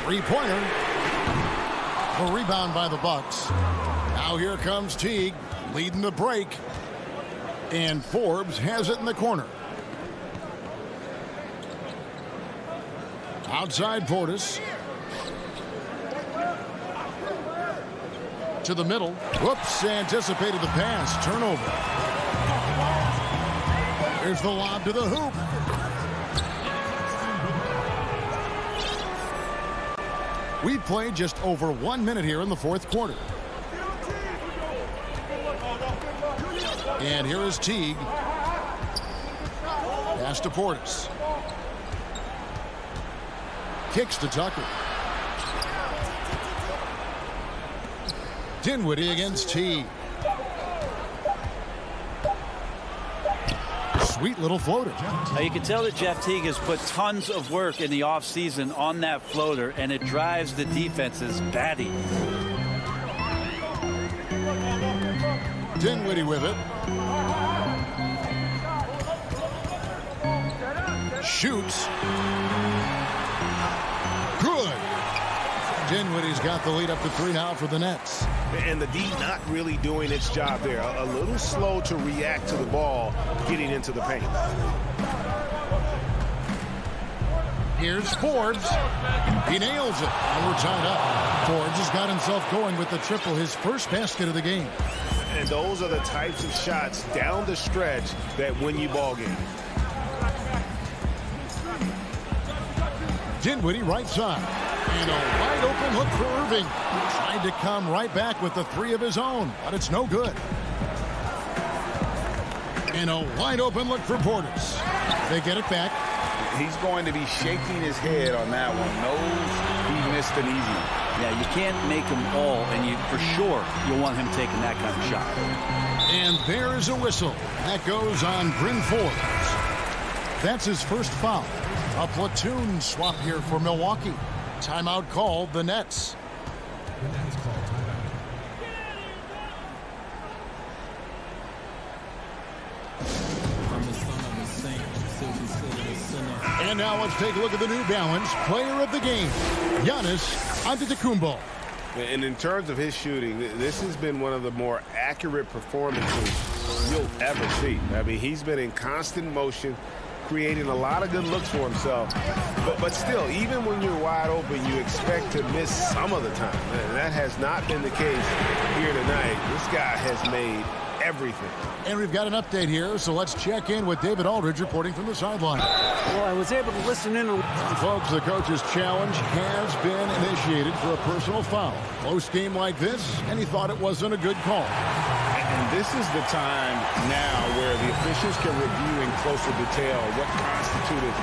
Three-pointer. A rebound by the Bucks. Now here comes Teague leading the break. And Forbes has it in the corner. Outside Portis. To the middle. Whoops, anticipated the pass. Turnover. Here's the lob to the hoop. We've played just over 1 minute here in the fourth quarter. And here is Teague. Pass to Portis. Kicks to Tucker. Dinwiddie against Teague. Sweet little floater. Now you can tell that Jeff Teague has put tons of work in the offseason on that floater, and it drives the defenses batty. Dinwiddie with it. Shoots. Good. Dinwiddie's got the lead up to 3 now for the Nets. And the D not really doing its job there. A little slow to react to the ball getting into the paint. Here's Forbes. He nails it. And we're tied up. Forbes has got himself going with the triple, his first basket of the game. And those are the types of shots down the stretch that win you ball games. Dinwiddie right side. And a wide open look for Irving. Tried to come right back with the 3 of his own, but it's no good. And a wide open look for Portis. They get it back. He's going to be shaking his head on that one. Knows he missed an easy one. Yeah, you can't make them all, and you for sure you'll want him taking that kind of shot. And there's a whistle. That goes on Bryn Forbes. That's his first foul. A platoon swap here for Milwaukee. Timeout called the Nets. And now let's take a look at the New Balance player of the game, Giannis Antetokounmpo. And in terms of his shooting, this has been one of the more accurate performances you'll ever see. I mean, he's been in constant motion, creating a lot of good looks for himself. But still, even when you're wide open, you expect to miss some of the time. And that has not been the case here tonight. This guy has made everything. And we've got an update here, so let's check in with David Aldridge reporting from the sideline. Well, I was able to listen in. Folks, the coach's challenge has been initiated for a personal foul. Close game like this, and he thought it wasn't a good call. And this is the time now where the officials can review in closer detail what constituted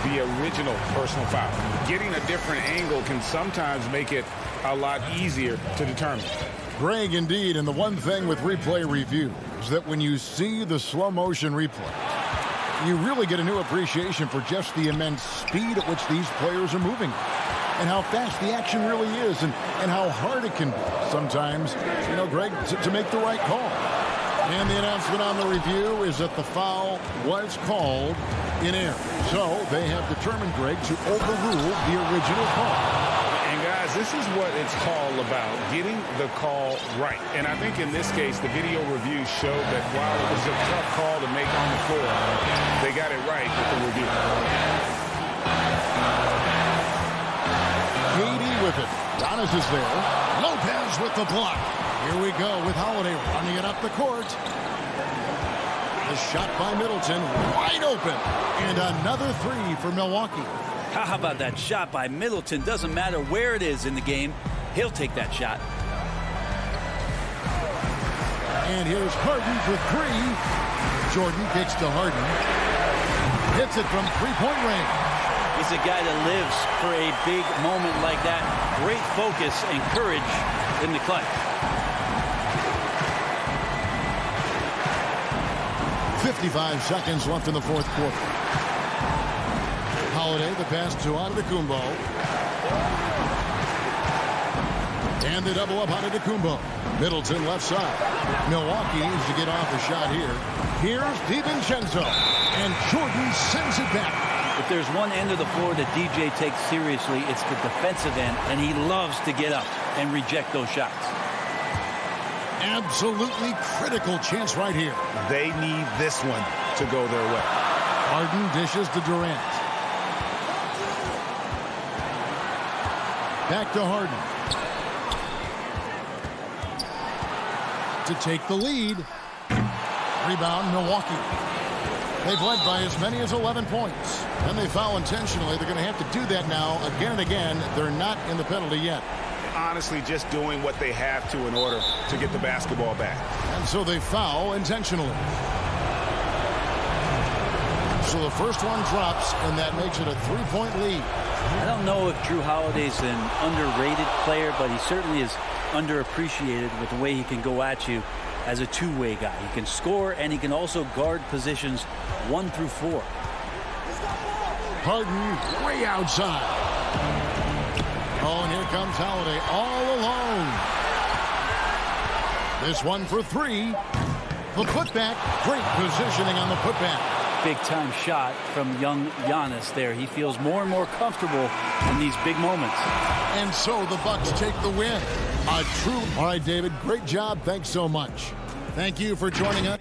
the original personal foul. Getting a different angle can sometimes make it a lot easier to determine. Greg, indeed, and the one thing with replay review is that when you see the slow motion replay, you really get a new appreciation for just the immense speed at which these players are moving and how fast the action really is and how hard it can be sometimes, you know, Greg, to make the right call. And the announcement on the review is that the foul was called in error. So they have determined, Greg, to overrule the original call. And guys, this is what it's all about, getting the call right. And I think in this case, the video review showed that while it was a tough call to make on the floor, they got it right with the review. Katie with it. Giannis is there. Lopez with the block. Here we go with Holiday running it up the court. The shot by Middleton, wide open. And another 3 for Milwaukee. How about that shot by Middleton? Doesn't matter where it is in the game, he'll take that shot. And here's Harden for 3. Jordan kicks to Harden. Hits it from three-point range. He's a guy that lives for a big moment like that. Great focus and courage in the clutch. 55 seconds left in the fourth quarter. Holiday, the pass to Antetokounmpo. And they double up on Antetokounmpo. Middleton left side. Milwaukee needs to get off the shot here. Here's DiVincenzo. And Jordan sends it back. If there's one end of the floor that DJ takes seriously, it's the defensive end, and he loves to get up and reject those shots. Absolutely critical chance right here. They need this one to go their way. Harden dishes to Durant. Back to Harden. To take the lead. Rebound, Milwaukee. They've led by as many as 11 points. And they foul intentionally. They're going to have to do that now again and again. They're not in the penalty yet. Honestly, just doing what they have to in order to get the basketball back. And so they foul intentionally. So the first one drops, and that makes it a 3-point lead. I don't know if Drew Holiday's an underrated player, but he certainly is underappreciated with the way he can go at you as a two-way guy. He can score, and he can also guard positions 1 through 4. Harden way outside. Oh, and here comes Holiday all alone. This one for 3. The putback. Great positioning on the putback. Big-time shot from young Giannis there. He feels more and more comfortable in these big moments. And so the Bucks take the win. A true... All right, David, great job. Thanks so much. Thank you for joining us.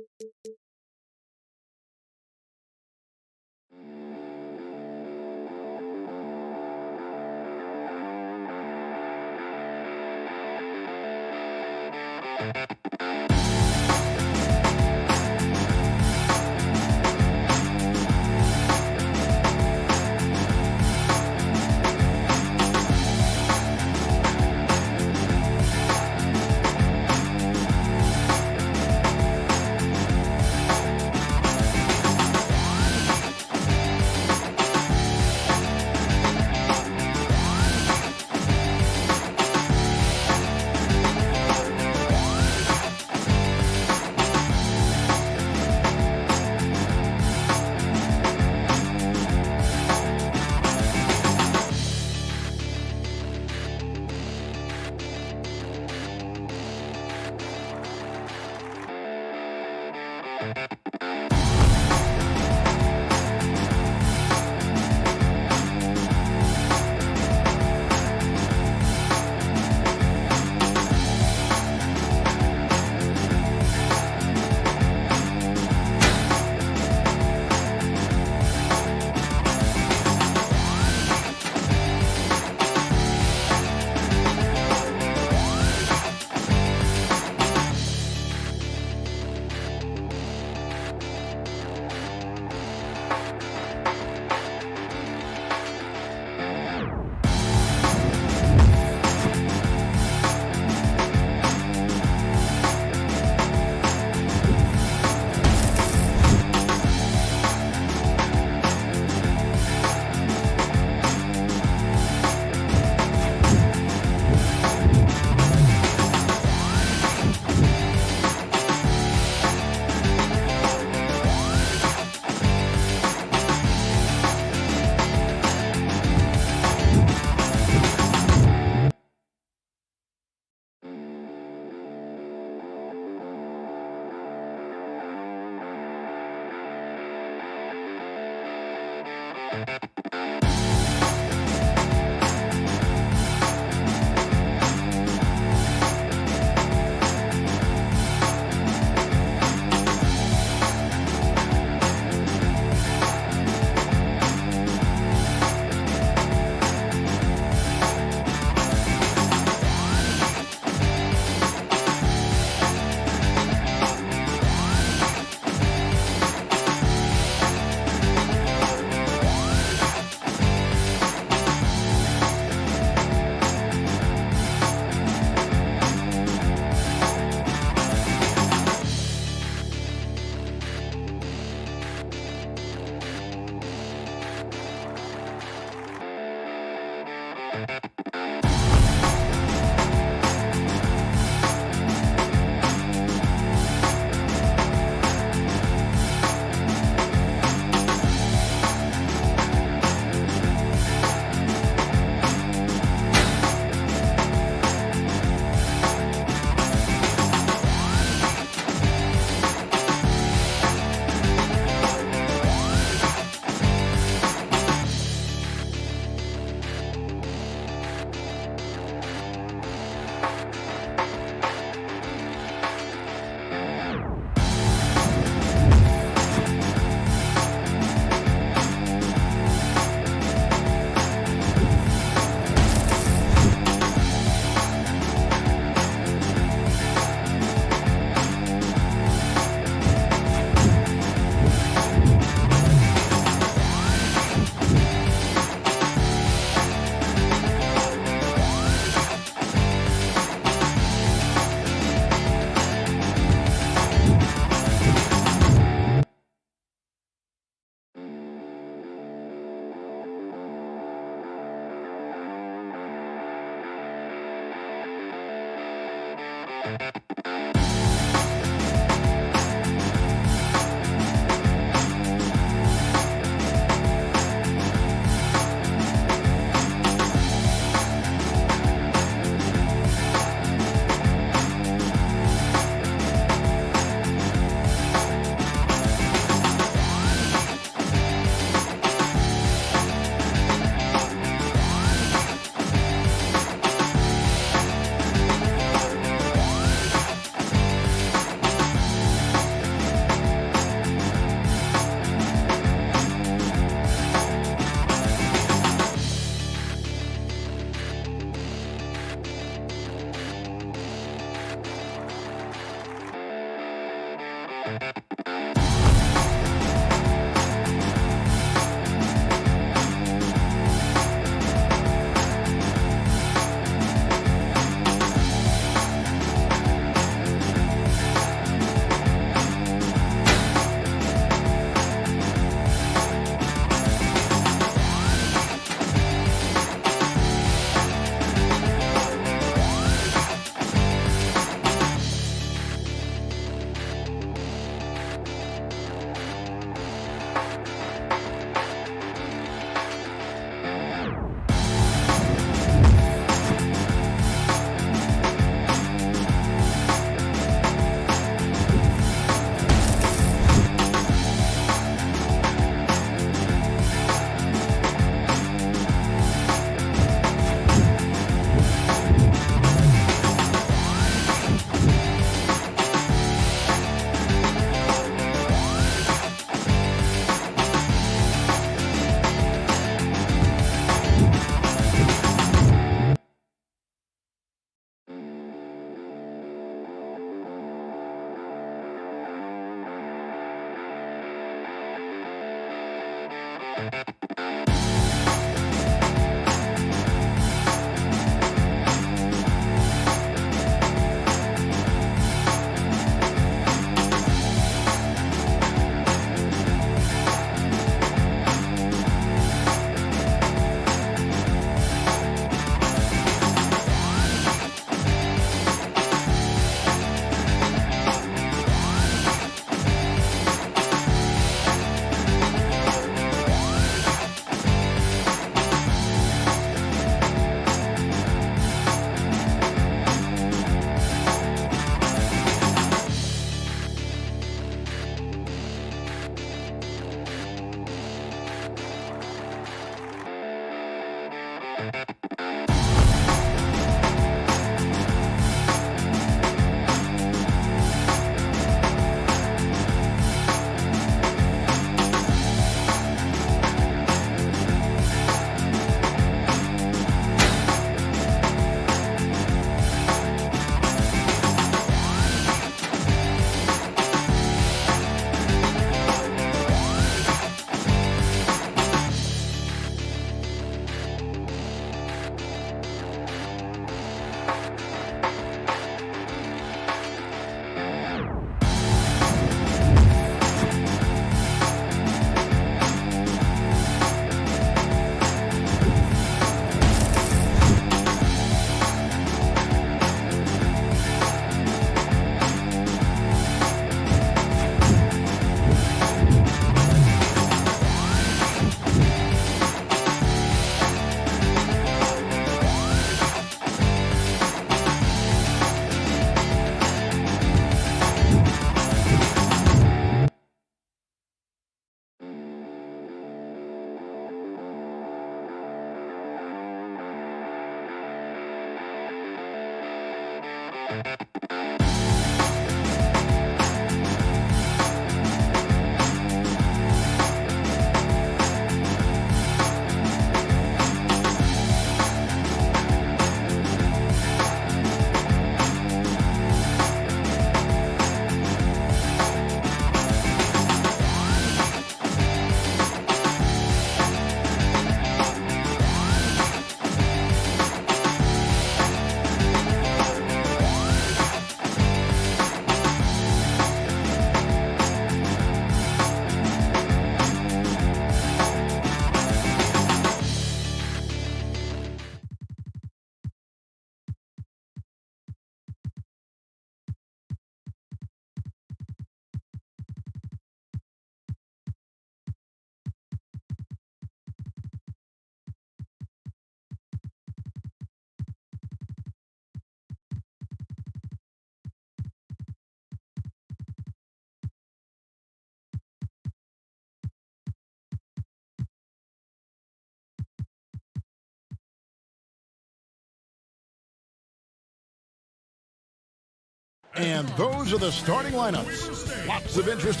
And those are the starting lineups. Lots of interest.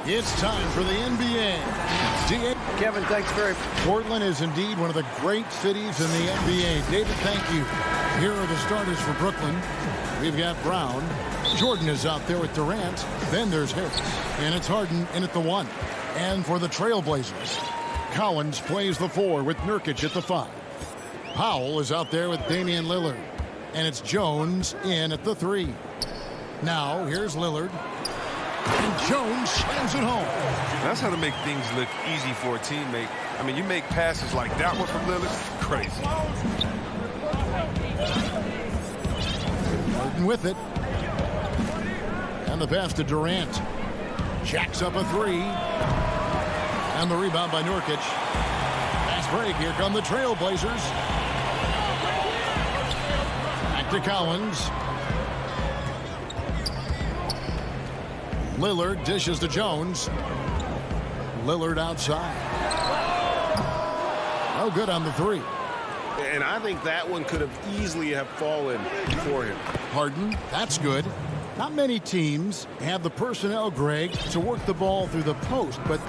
It's time for the NBA. Kevin, thanks very much. Portland is indeed one of the great cities in the NBA. David, thank you. Here are the starters for Brooklyn. We've got Brown. Jordan is out there with Durant. Then there's Harris. And it's Harden in at the 1. And for the Trailblazers, Collins plays the 4 with Nurkic at the 5. Powell is out there with Damian Lillard. And it's Jones in at the 3. Now, here's Lillard. And Jones slams it home. That's how to make things look easy for a teammate. I mean, you make passes like that one from Lillard, crazy. Harden with it. And the pass to Durant. Jacks up a 3. And the rebound by Nurkic. Fast break. Here come the Trailblazers. Back to Collins. Lillard dishes to Jones. Lillard outside. No good on the 3. And I think that one could have easily have fallen for him. Harden, that's good. Not many teams have the personnel, Greg, to work the ball through the post, but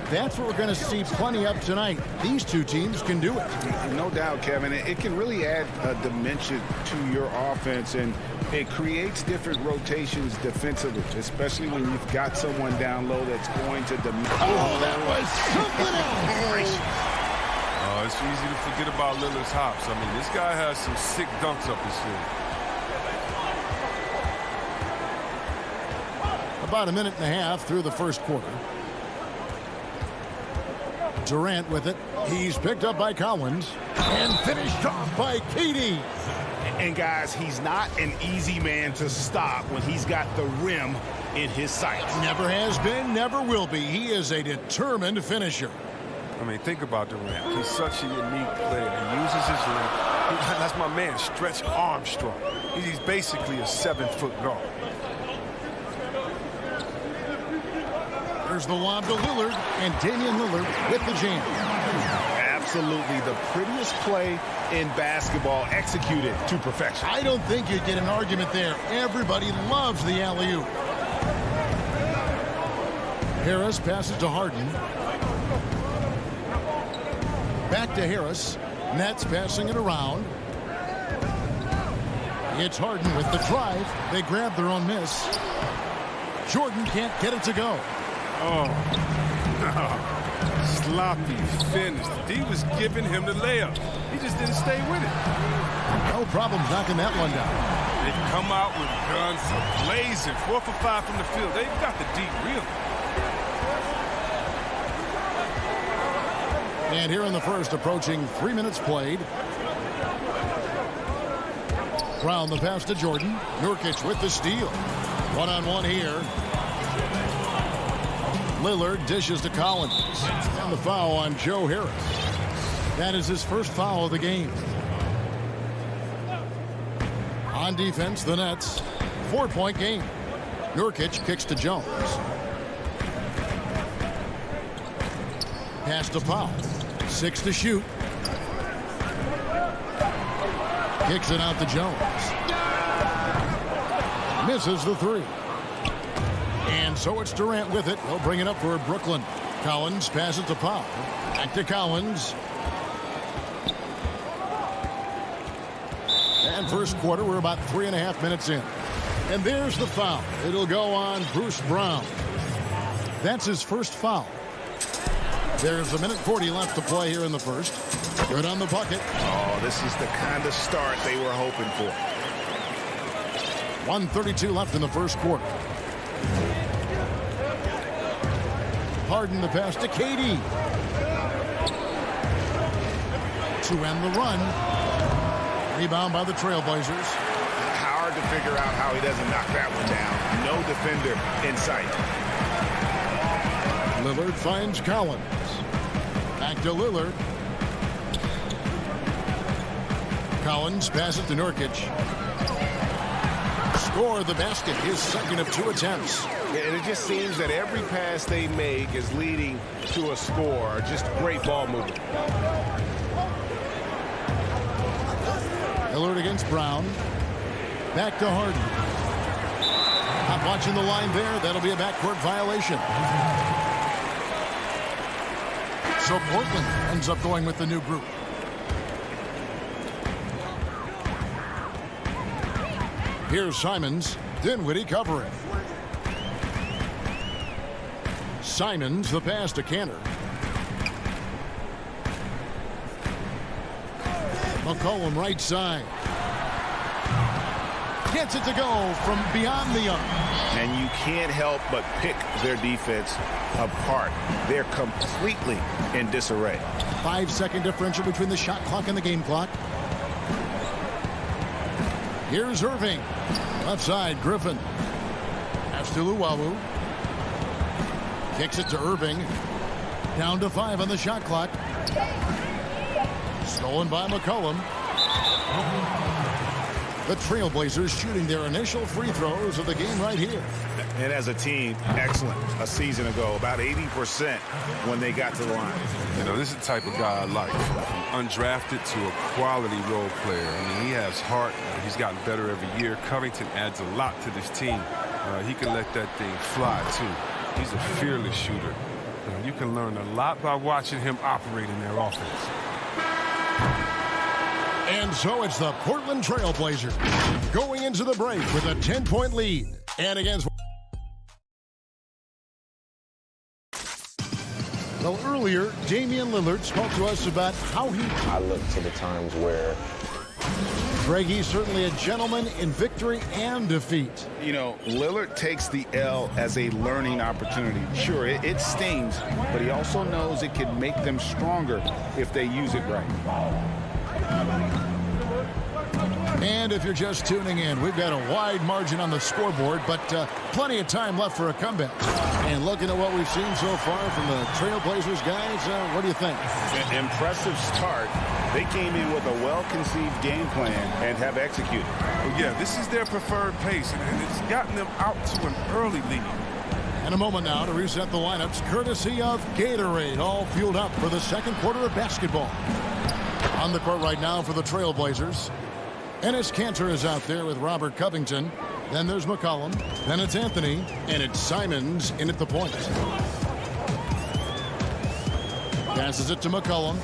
that's what we're going to see plenty of tonight. These two teams can do it. No doubt, Kevin. It can really add a dimension to your offense, and it creates different rotations defensively, especially when you've got someone down low that's going to Oh, that was something else. Oh, it's easy to forget about Lillard's hops. I mean, this guy has some sick dunks up his sleeve. About a minute and a half through the first quarter. Durant with it. He's picked up by Collins and finished off by KD. And guys, he's not an easy man to stop when he's got the rim in his sights. Never has been, never will be. He is a determined finisher. I mean, think about Durant. He's such a unique player. He uses his length. That's my man, Stretch Armstrong. He's basically a 7-foot guard. There's the lob to Lillard, and Damian Lillard with the jam. Absolutely the prettiest play in basketball, executed to perfection. I don't think you'd get an argument there. Everybody loves the alley-oop. Harris passes to Harden. Back to Harris. Nets passing it around. It's Harden with the drive. They grab their own miss. Jordan can't get it to go. Oh, no. Sloppy finish. D was giving him the layup. He just didn't stay with it. No problem knocking that one down. They come out with guns blazing. 4 for 5 from the field. They've got the deep reel. And here in the first, approaching 3 minutes played. Brown the pass to Jordan. Nurkic with the steal. One-on-one here. Lillard dishes to Collins. And the foul on Joe Harris. That is his first foul of the game. On defense, the Nets. 4-point game. Nurkic kicks to Jones. Pass to Powell. 6 to shoot. Kicks it out to Jones. Misses the 3. And so it's Durant with it. He'll bring it up for Brooklyn. Collins passes to Powell. Back to Collins. And first quarter, we're about 3.5 minutes in. And there's the foul. It'll go on Bruce Brown. That's his first foul. There's 1:40 left to play here in the first. Good on the bucket. Oh, this is the kind of start they were hoping for. 1:32 left in the first quarter. Harden the pass to KD. To end the run. Rebound by the Trailblazers. Hard to figure out how he doesn't knock that one down. No defender in sight. Lillard finds Collins. Back to Lillard. Collins passes to Nurkic. Score the basket, his second of 2 attempts. And it just seems that every pass they make is leading to a score. Just great ball movement. Lillard against Brown. Back to Harden. Not watching the line there. That'll be a backcourt violation. So Portland ends up going with the new group. Here's Simons. Dinwiddie covering. Simons, the pass to Cantor. McCollum right side. Gets it to go from beyond the arc. And you can't help but pick their defense apart. They're completely in disarray. 5-second differential between the shot clock and the game clock. Here's Irving. Left side, Griffin. Pass to Luwawu. Kicks it to Irving. Down to 5 on the shot clock. Stolen by McCollum. The Trailblazers shooting their initial free throws of the game right here. And as a team, excellent. A season ago, about 80% when they got to the line. You know, this is the type of guy I like. From undrafted to a quality role player. I mean, he has heart. He's gotten better every year. Covington adds a lot to this team. He can let that thing fly, too. He's a fearless shooter. You can learn a lot by watching him operate in their offense. And so it's the Portland Trailblazers going into the break with a 10-point lead. And against... Well, earlier, Damian Lillard spoke to us about how he... I look to the times where... Greg, he's certainly a gentleman in victory and defeat. You know, Lillard takes the L as a learning opportunity. Sure, it stings, but he also knows it can make them stronger if they use it right. And if you're just tuning in, we've got a wide margin on the scoreboard, but plenty of time left for a comeback. And looking at what we've seen so far from the Trailblazers guys, what do you think? An impressive start. They came in with a well-conceived game plan and have executed. Well, yeah, this is their preferred pace, and it's gotten them out to an early lead. And a moment now to reset the lineups, courtesy of Gatorade, all fueled up for the second quarter of basketball. On the court right now for the Trailblazers, Enes Kanter is out there with Robert Covington. Then there's McCollum. Then it's Anthony. And it's Simons in at the point. Passes it to McCollum.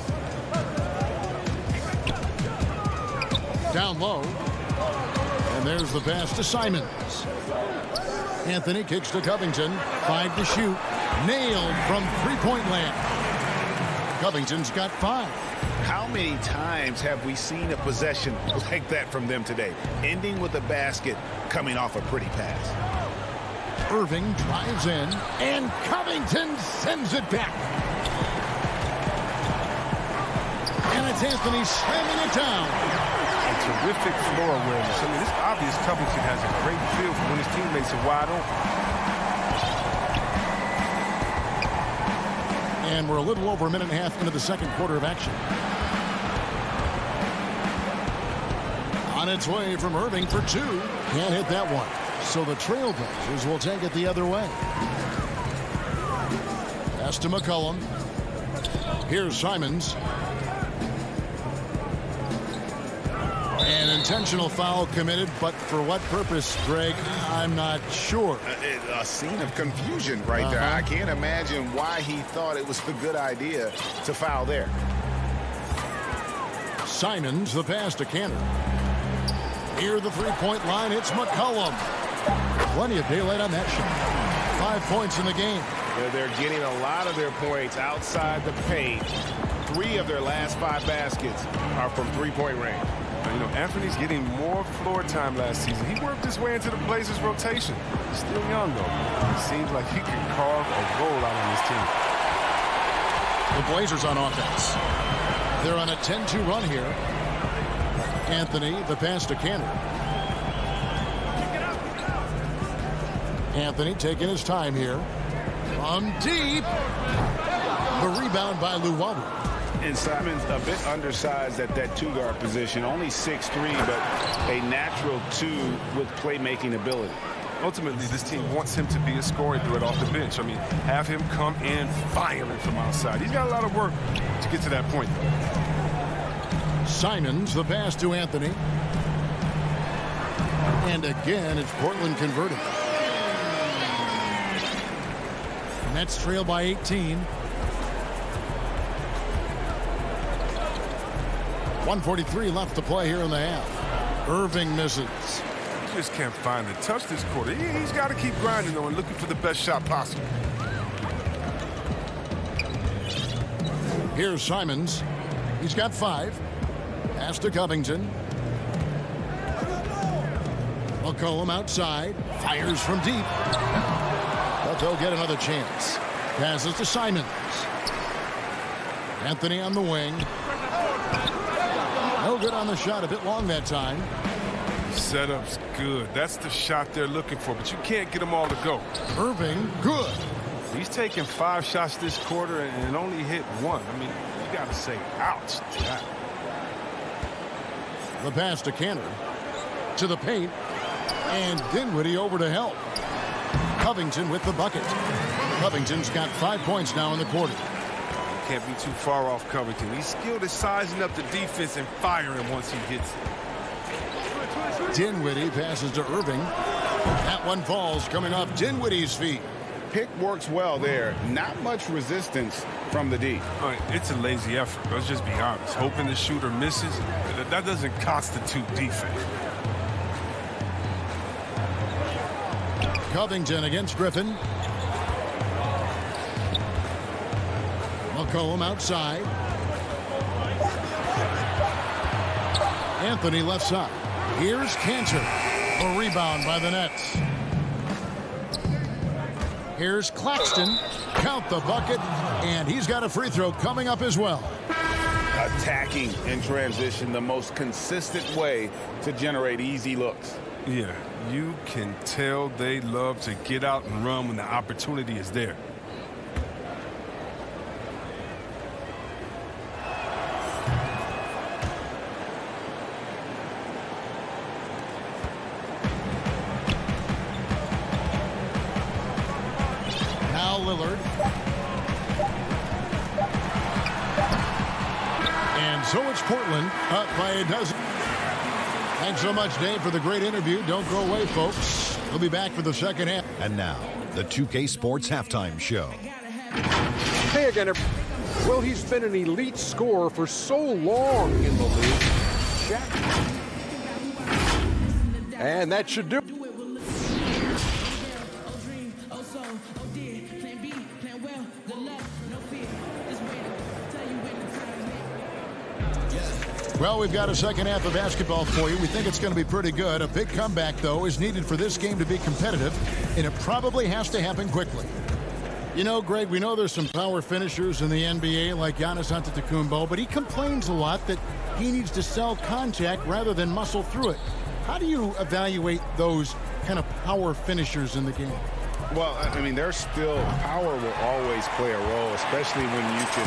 Down low. And there's the pass to Simons. Anthony kicks to Covington. 5 to shoot. Nailed from three-point land. Covington's got 5. How many times have we seen a possession like that from them today? Ending with a basket, coming off a pretty pass. Irving drives in, and Covington sends it back. And it's Anthony slamming it down. A terrific floor awareness. I mean, it's obvious Covington has a great feel for when his teammates are wide open. And we're a little over a minute and a half into the second quarter of action. On its way from Irving for 2. Can't hit that one. So the Trailblazers will take it the other way. Pass to McCollum. Here's Simons. An intentional foul committed, but for what purpose, Greg? I'm not sure. A scene of confusion right there. I can't imagine why he thought it was a good idea to foul there. Simons, the pass to Cantor. Near the three-point line, it's McCollum. Plenty of daylight on that shot. 5 points in the game. They're getting a lot of their points outside the paint. 3 of their last 5 baskets are from three-point range. You know, Anthony's getting more floor time last season. He worked his way into the Blazers' rotation. He's still young, though. It seems like he can carve a goal out on his team. The Blazers on offense. They're on a 10-2 run here. Anthony, the pass to Cantor. Anthony taking his time here. From deep. The rebound by Luwawu. And Simons a bit undersized at that 2-guard position. Only 6'3", but a natural 2 with playmaking ability. Ultimately, this team wants him to be a scoring threat off the bench. I mean, have him come in firing from outside. He's got a lot of work to get to that point. Simons, the pass to Anthony. And again, it's Portland converting. Nets trail by 18. 1:43 left to play here in the half. Irving misses. He just can't find the touch this quarter. He's got to keep grinding, though, and looking for the best shot possible. Here's Simons. He's got 5. Pass to Covington. McCollum outside. Fires from deep. But they'll get another chance. Passes to Simons. Anthony on the wing. No good on the shot. A bit long that time. Setup's good. That's the shot they're looking for, but you can't get them all to go. Irving, good. He's taken 5 shots this quarter and only hit 1. I mean, you got to say, ouch to that. The pass to Cantor. To the paint. And Dinwiddie over to help. Covington with the bucket. Covington's got 5 points now in the quarter. Can't be too far off Covington. He's skilled at sizing up the defense and firing once he hits it. Dinwiddie passes to Irving. That one falls coming off Dinwiddie's feet. Pick works well there. Not much resistance from the D. It's a lazy effort. Let's just be honest. Hoping the shooter misses, that doesn't constitute defense. Covington against Griffin. McCollum outside. Anthony left side. Here's Cantor. A rebound by the Nets. Here's Claxton. Count the bucket. And he's got a free throw coming up as well. Attacking in transition, the most consistent way to generate easy looks. Yeah, you can tell they love to get out and run when the opportunity is there. Now Lillard. And so it's Portland up by a dozen. Thanks so much, Dave, for the great interview. Don't go away, folks. We'll be back for the second half. And now, the 2K Sports Halftime Show. Hey again, well, he's been an elite scorer for so long in the league. Shaq. And that should do it. Well, we've got a second half of basketball for you. We think it's going to be pretty good. A big comeback, though, is needed for this game to be competitive, and it probably has to happen quickly. You know, Greg, we know there's some power finishers in the NBA like Giannis Antetokounmpo, but he complains a lot that he needs to sell contact rather than muscle through it. How do you evaluate those kind of power finishers in the game? Well, I mean, there's still power will always play a role, especially when you can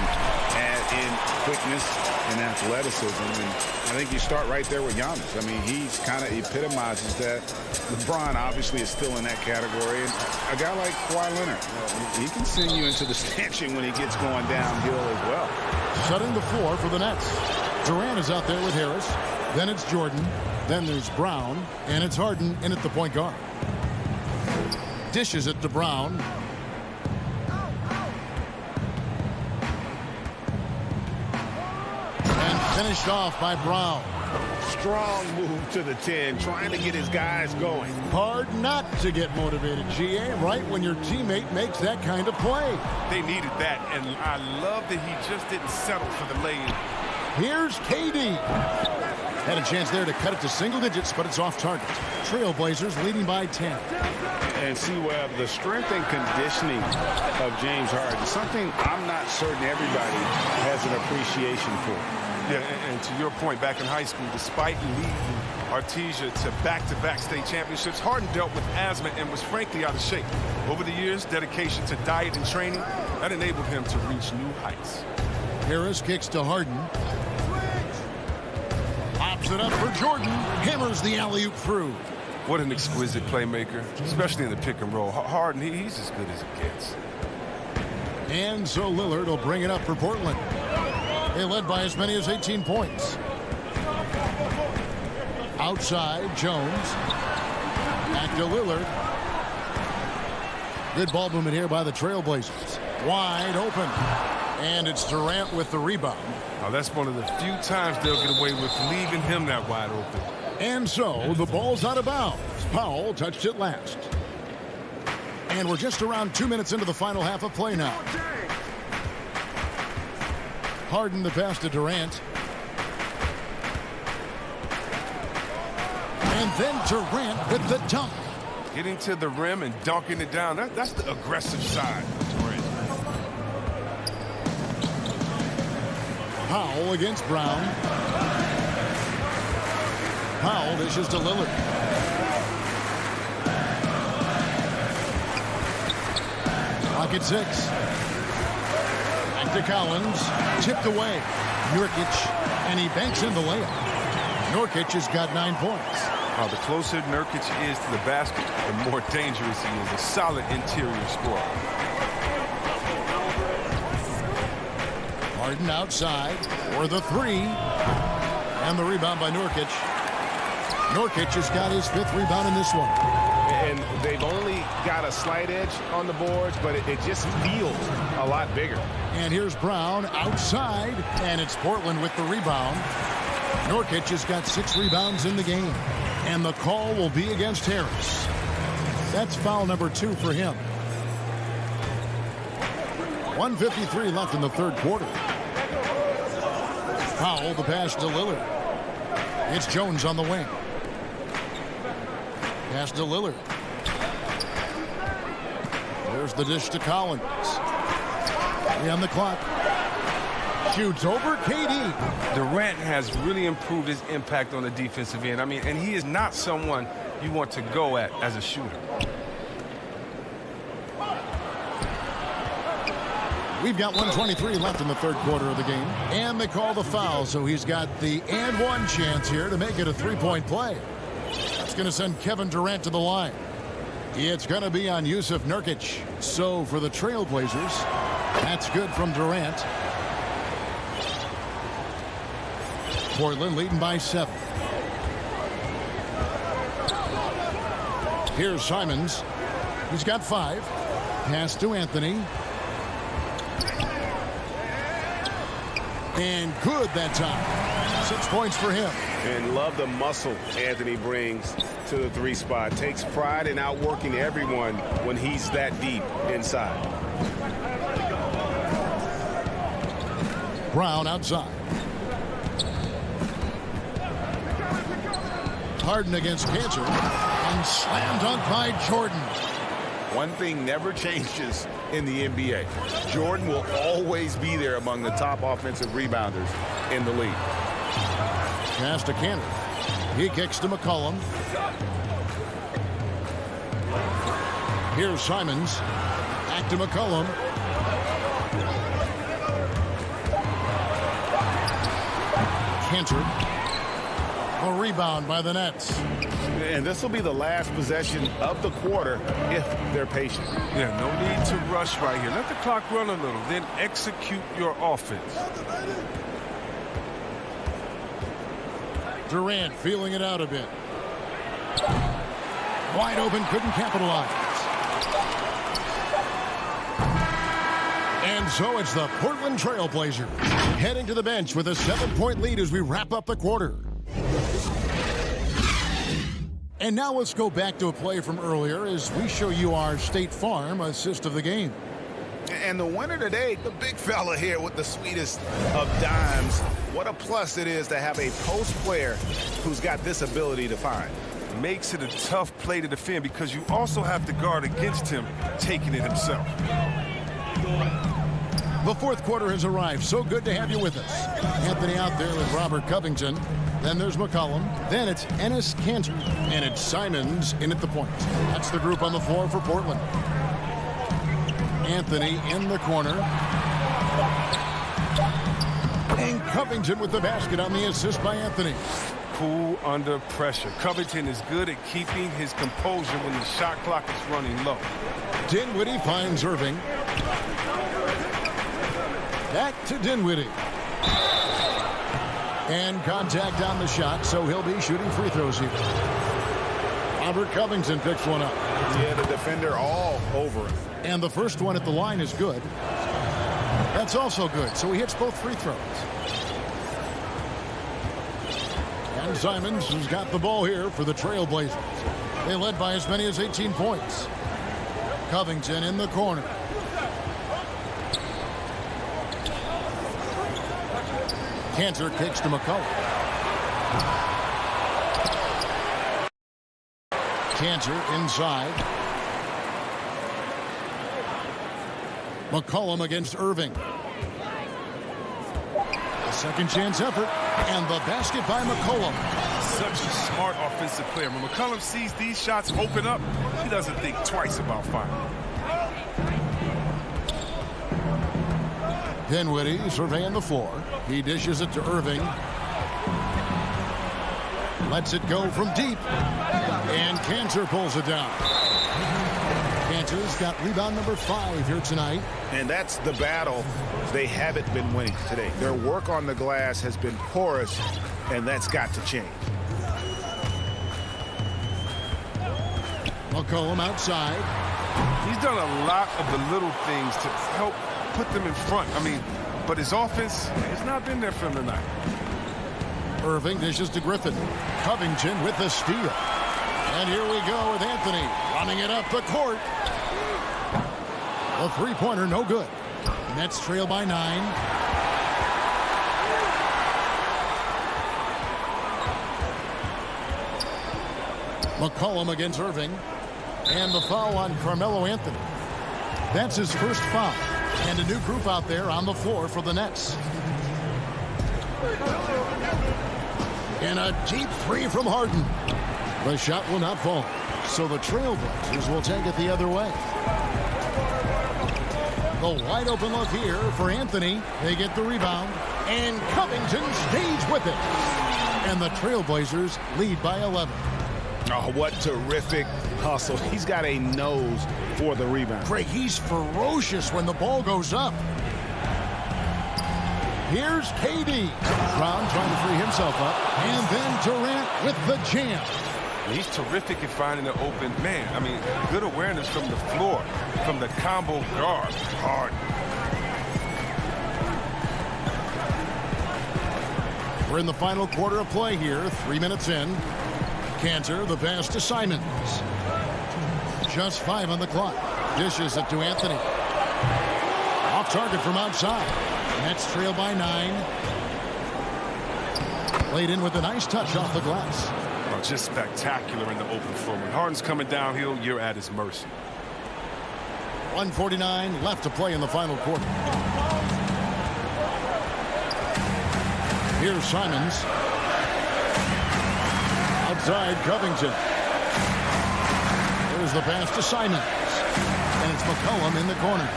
add in quickness and athleticism. And I think you start right there with Giannis. I mean, he's kind of epitomizes that. LeBron obviously is still in that category. And a guy like Kawhi Leonard, he can send you into the stanchion when he gets going downhill as well. Shutting the floor for the Nets. Durant is out there with Harris. Then it's Jordan. Then there's Brown. And it's Harden in at the point guard. Dishes it to Brown. And finished off by Brown. Strong move to the 10, trying to get his guys going. Hard not to get motivated, GA, right when your teammate makes that kind of play. They needed that, and I love that he just didn't settle for the lay-in. Here's KD. Had a chance there to cut it to single digits, but it's off target. Trailblazers leading by 10. And see, Webb, the strength and conditioning of James Harden is something I'm not certain everybody has an appreciation for. Yeah, and to your point, back in high school, despite leading Artesia to back-to-back state championships, Harden dealt with asthma and was frankly out of shape. Over the years, dedication to diet and training, that enabled him to reach new heights. Harris kicks to Harden. Pops it up for Jordan. Hammers the alley-oop through. What an exquisite playmaker, especially in the pick and roll. Harden, he's as good as it gets. And so Lillard will bring it up for Portland. They led by as many as 18 points. Outside, Jones. Back to Lillard. Good ball movement here by the Trailblazers. Wide open. And it's Durant with the rebound. Now, that's one of the few times they'll get away with leaving him that wide open. And so the ball's out of bounds. Powell touched it last. And we're just around 2 minutes into the final half of play now. Harden the pass to Durant. And then Durant with the dunk. Getting to the rim and dunking it down. That's the aggressive side of Durant. Powell against Brown. Powell dishes to Lillard. Clock at 6. Back to Collins. Tipped away. Nurkic. And he banks in the layup. Nurkic has got 9 points. The closer Nurkic is to the basket, the more dangerous he is. A solid interior scorer. Harden outside for the 3. And the rebound by Nurkic. Nurkic has got his 5th rebound in this one. And they've only got a slight edge on the boards, but it just feels a lot bigger. And here's Brown outside, and it's Portland with the rebound. Nurkic has got 6 rebounds in the game. And the call will be against Harris. That's foul number 2 for him. 1:53 left in the third quarter. Powell the pass to Lillard. It's Jones on the wing. Pass to Lillard. There's the dish to Collins. 3 on the clock. Shoots over KD. Durant has really improved his impact on the defensive end. And he is not someone you want to go at as a shooter. We've got 1:23 left in the third quarter of the game. And they call the foul, so he's got the and one chance here to make it a 3-point play. That's going to send Kevin Durant to the line. It's going to be on Yusuf Nurkic. So for the Trailblazers, that's good from Durant. Portland leading by 7. Here's Simons. He's got 5. Pass to Anthony. And good that time. 6 points for him. And love the muscle Anthony brings to the 3 spot. Takes pride in outworking everyone when he's that deep inside. Brown outside. Harden against Cantor. And slam dunk by Jordan. One thing never changes in the NBA. Jordan will always be there among the top offensive rebounders in the league. Pass to Cantor. He kicks to McCollum. Here's Simons. Back to McCollum. Cantor. A rebound by the Nets. And this will be the last possession of the quarter if they're patient. Yeah, no need to rush right here. Let the clock run a little, then execute your offense. Durant feeling it out a bit. Wide open, couldn't capitalize. And so it's the Portland Trailblazers heading to the bench with a 7-point lead as we wrap up the quarter. And now let's go back to a play from earlier as we show you our State Farm assist of the game. And the winner today, the big fella here with the sweetest of dimes. What a plus it is to have a post player who's got this ability to find. Makes it a tough play to defend because you also have to guard against him taking it himself. The fourth quarter has arrived. So good to have you with us. Anthony out there with Robert Covington. Then there's McCollum. Then it's Enes Kanter. And it's Simons in at the point. That's the group on the floor for Portland. Anthony in the corner. And Covington with the basket on the assist by Anthony. Cool under pressure. Covington is good at keeping his composure when the shot clock is running low. Dinwiddie finds Irving. Back to Dinwiddie. And contact on the shot, so he'll be shooting free throws here. Robert Covington picks one up. Yeah, the defender all over him. And the first one at the line is good. That's also good, so he hits both free throws. And Simons has got the ball here for the Trailblazers. They led by as many as 18 points. Covington in the corner. Cantor kicks to McCullough. Cantor inside. McCollum against Irving. A second chance effort. And the basket by McCollum. Such a smart offensive player. When McCollum sees these shots open up, he doesn't think twice about firing. Dinwiddie surveying the floor. He dishes it to Irving. Lets it go from deep. And Cantor pulls it down. Cantor's got rebound number 5 here tonight. And that's the battle they haven't been winning today. Their work on the glass has been porous, and that's got to change. McCollum outside. He's done a lot of the little things to help put them in front. I mean, but his offense has not been there for him tonight. Irving dishes to Griffin. Covington with the steal. And here we go with Anthony running it up the court. A three-pointer, no good. Nets trail by 9. McCollum against Irving. And the foul on Carmelo Anthony. That's his first foul. And a new group out there on the floor for the Nets. And a deep three from Harden. The shot will not fall. So the Trailblazers will take it the other way. The wide open look here for Anthony. They get the rebound. And Covington stays with it. And the Trailblazers lead by 11. Oh, what terrific hustle. He's got a nose for the rebound. Craig, he's ferocious when the ball goes up. Here's KD. Brown trying to free himself up. And then Durant with the jam. He's terrific at finding an open man. I mean, good awareness from the floor, from the combo guard. Hard. We're in the final quarter of play here. 3 minutes in. Cantor, the pass to Simons. Just 5 on the clock. Dishes it to Anthony. Off target from outside. Nets trail by 9. Played in with a nice touch off the glass. Oh, just spectacular in the open floor. When Harden's coming downhill, you're at his mercy. 1:49 left to play in the final quarter. Here's Simons. Outside Covington. There's the pass to Simons. And it's McCollum in the corner.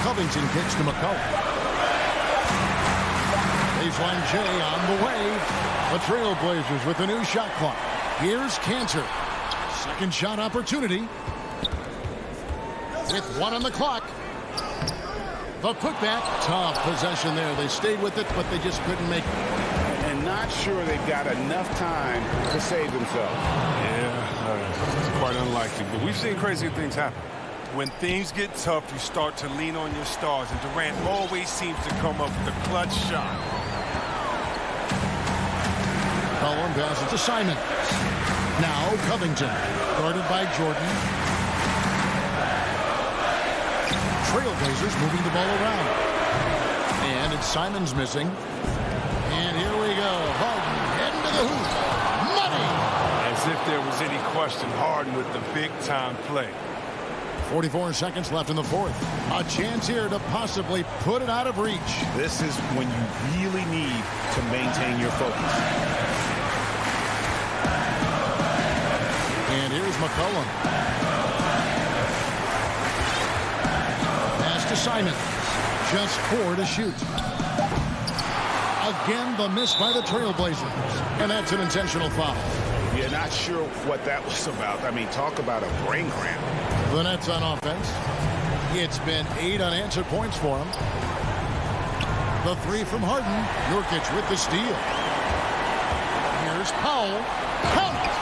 Covington kicks to McCollum. Baseline J on the way. The Trailblazers with a new shot clock. Here's Cantor. Second shot opportunity. With 1 on the clock. The putback. Tough possession there. They stayed with it, but they just couldn't make it. And not sure they've got enough time to save themselves. Yeah, it's quite unlikely. But we've seen crazy things happen. When things get tough, you start to lean on your stars. And Durant always seems to come up with a clutch shot. Cullen passes to Simons. Now Covington. Guarded by Jordan. Trailblazers moving the ball around. And it's Simons missing. And here we go. Harden heading to the hoop. Money! As if there was any question, Harden with the big-time play. 44 seconds left in the fourth. A chance here to possibly put it out of reach. This is when you really need to maintain your focus. And here's McCollum. Pass to Simons. Just 4 to shoot. Again, the miss by the Trailblazers. And that's an intentional foul. You're not sure what that was about. I mean, talk about a brain cramp. The Nets on offense. It's been 8 unanswered points for them. The three from Harden. Nurkic with the steal. Here's Powell. Count it.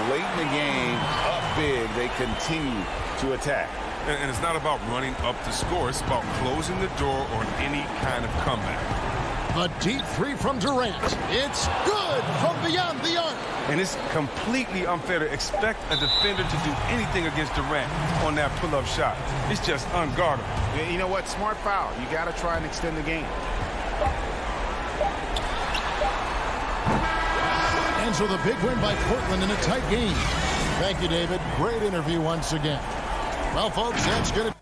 Late in the game, up big, they continue to attack. And it's not about running up the score. It's about closing the door on any kind of comeback. The deep three from Durant. It's good from beyond the arc. And it's completely unfair to expect a defender to do anything against Durant on that pull-up shot. It's just unguardable. You know what? Smart foul. You got to try and extend the game. And so the big win by Portland in a tight game. Thank you, David. Great interview once again. Well, folks, that's going to...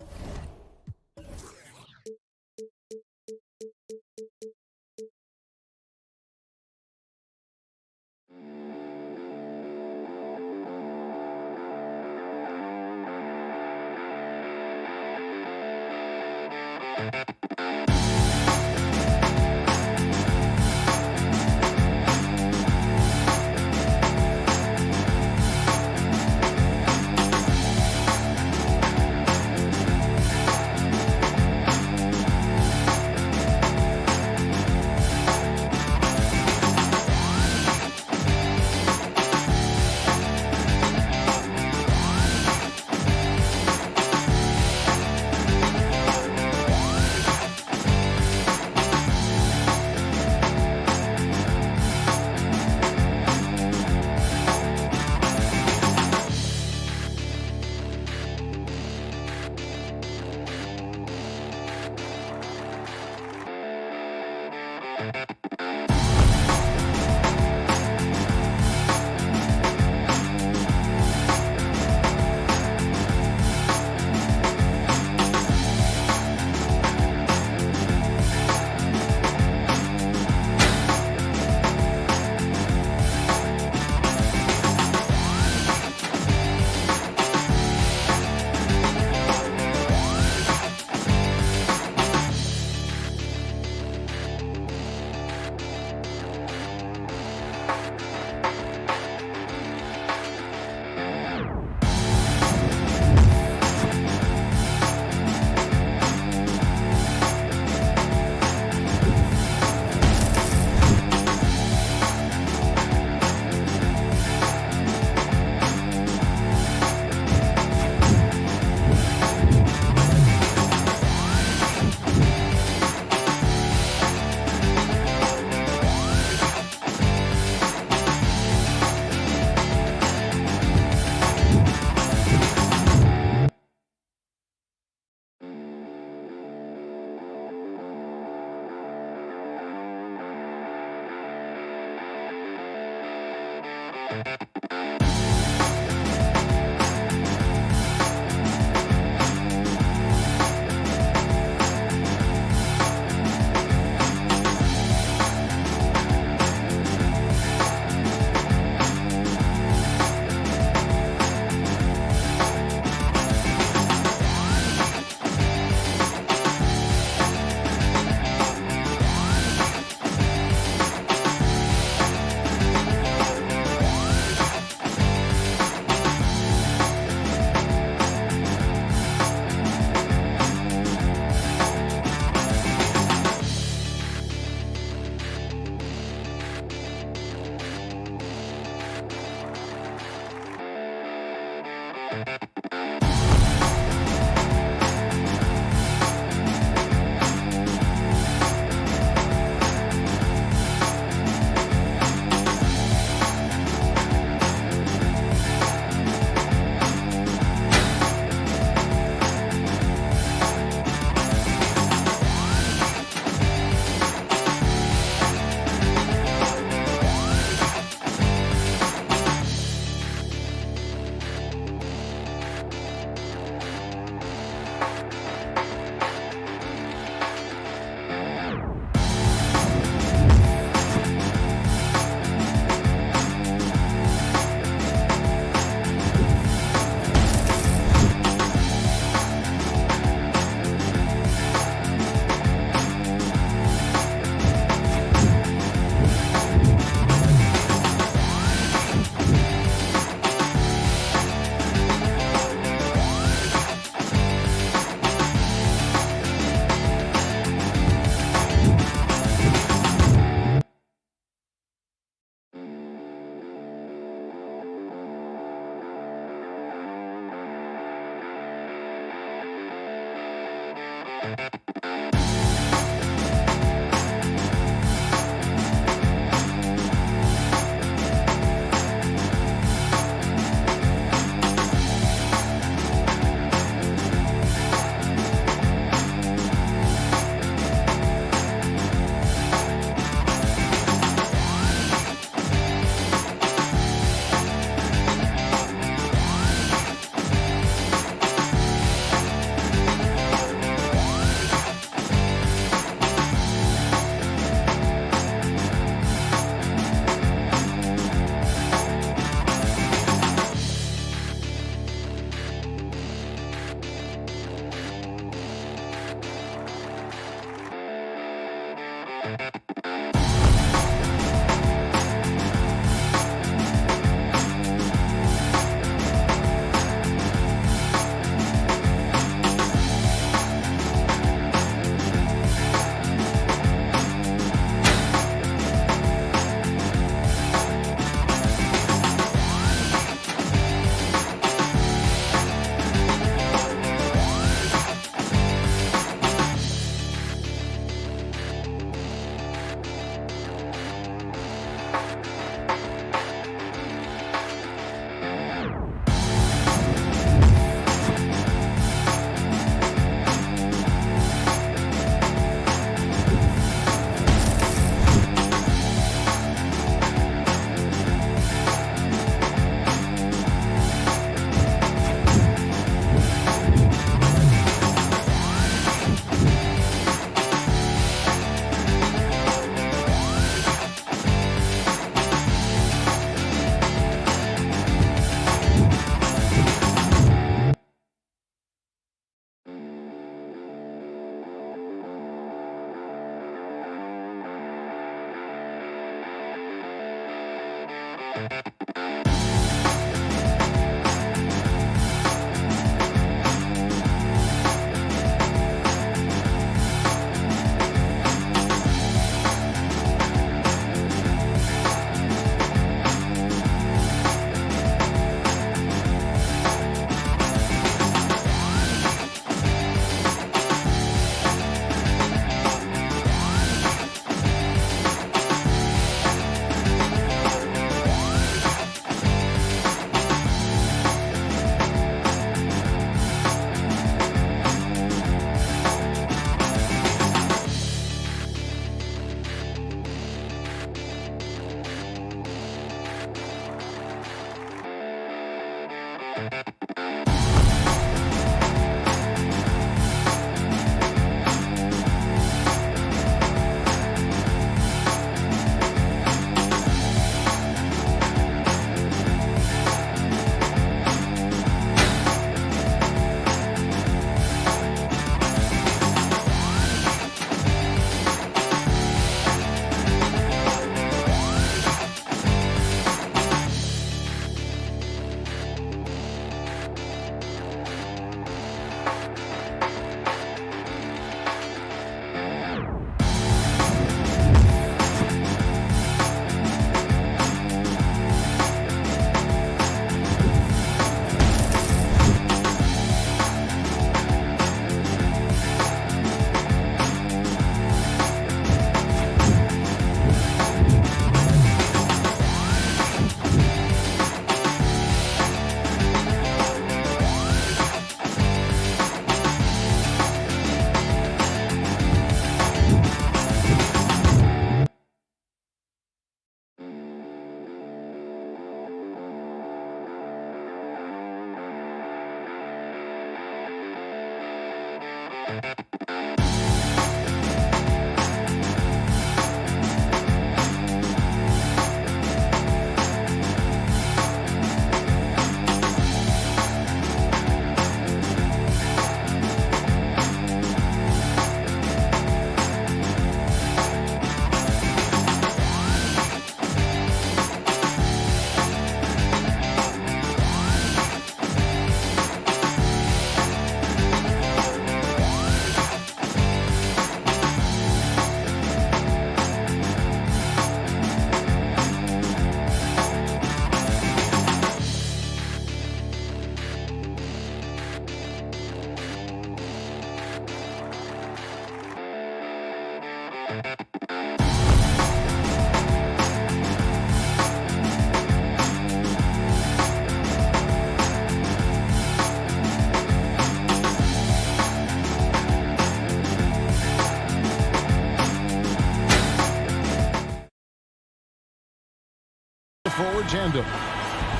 forward tandem.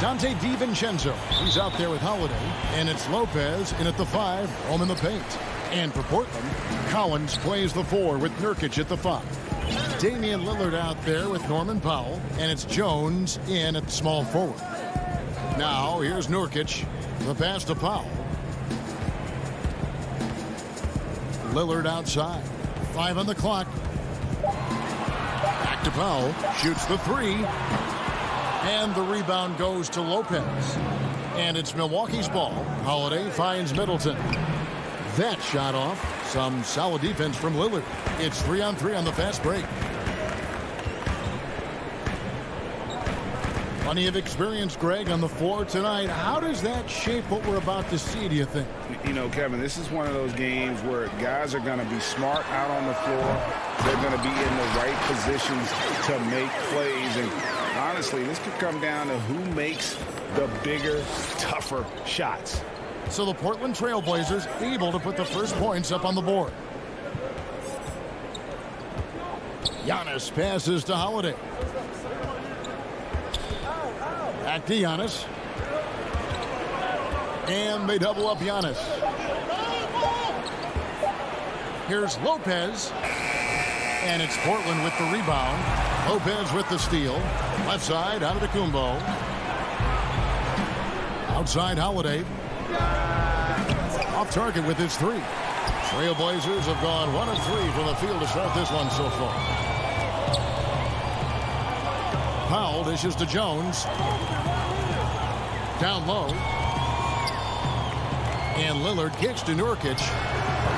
Dante DiVincenzo, he's out there with Holiday. And it's Lopez in at the 5, home in the paint. And for Portland, Collins plays the 4 with Nurkic at the 5. Damian Lillard out there with Norman Powell. And it's Jones in at the small forward. Now, here's Nurkic. The pass to Powell. Lillard outside. 5 on the clock. Back to Powell. Shoots the 3. And the rebound goes to Lopez. And it's Milwaukee's ball. Holiday finds Middleton. That shot off. Some solid defense from Lillard. It's 3-on-3 on the fast break. Plenty of experience, Greg, on the floor tonight. How does that shape what we're about to see, do you think? You know, Kevin, this is one of those games where guys are going to be smart out on the floor. They're going to be in the right positions to make plays. And honestly, this could come down to who makes the bigger, tougher shots. So the Portland Trailblazers able to put the first points up on the board. Giannis passes to Holiday. Back to Giannis. And they double up Giannis. Here's Lopez. And it's Portland with the rebound. Lopez with the steal. Left side, Antetokounmpo. Outside, Holiday. Off target with his 3. Trailblazers have gone 1 of 3 from the field to start this one so far. Powell dishes to Jones. Down low. And Lillard kicks to Nurkic.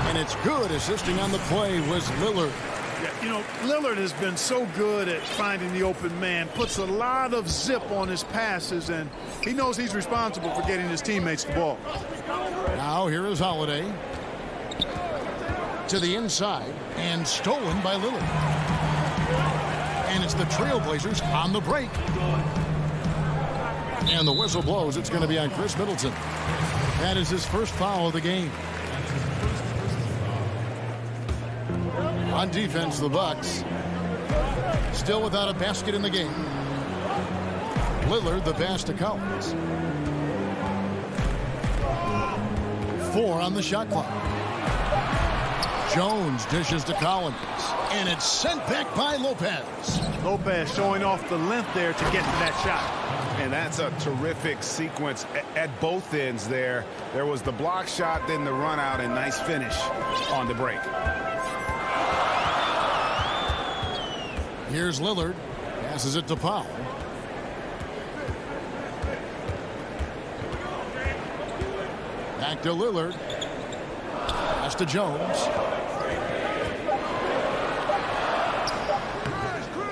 And it's good. Assisting on the play was Lillard. Yeah, you know, Lillard has been so good at finding the open man. Puts a lot of zip on his passes, and he knows he's responsible for getting his teammates the ball. Now here is Holiday. To the inside. And stolen by Lillard. And it's the Trailblazers on the break. And the whistle blows. It's going to be on Chris Middleton. That is his first foul of the game. On defense, the Bucks still without a basket in the game. Lillard, the pass to Collins. 4 on the shot clock. Jones dishes to Collins. And it's sent back by Lopez. Lopez showing off the length there to get to that shot. And that's a terrific sequence at both ends there. There was the block shot, then the run out, and nice finish on the break. Here's Lillard. Passes it to Powell. Back to Lillard. Pass to Jones.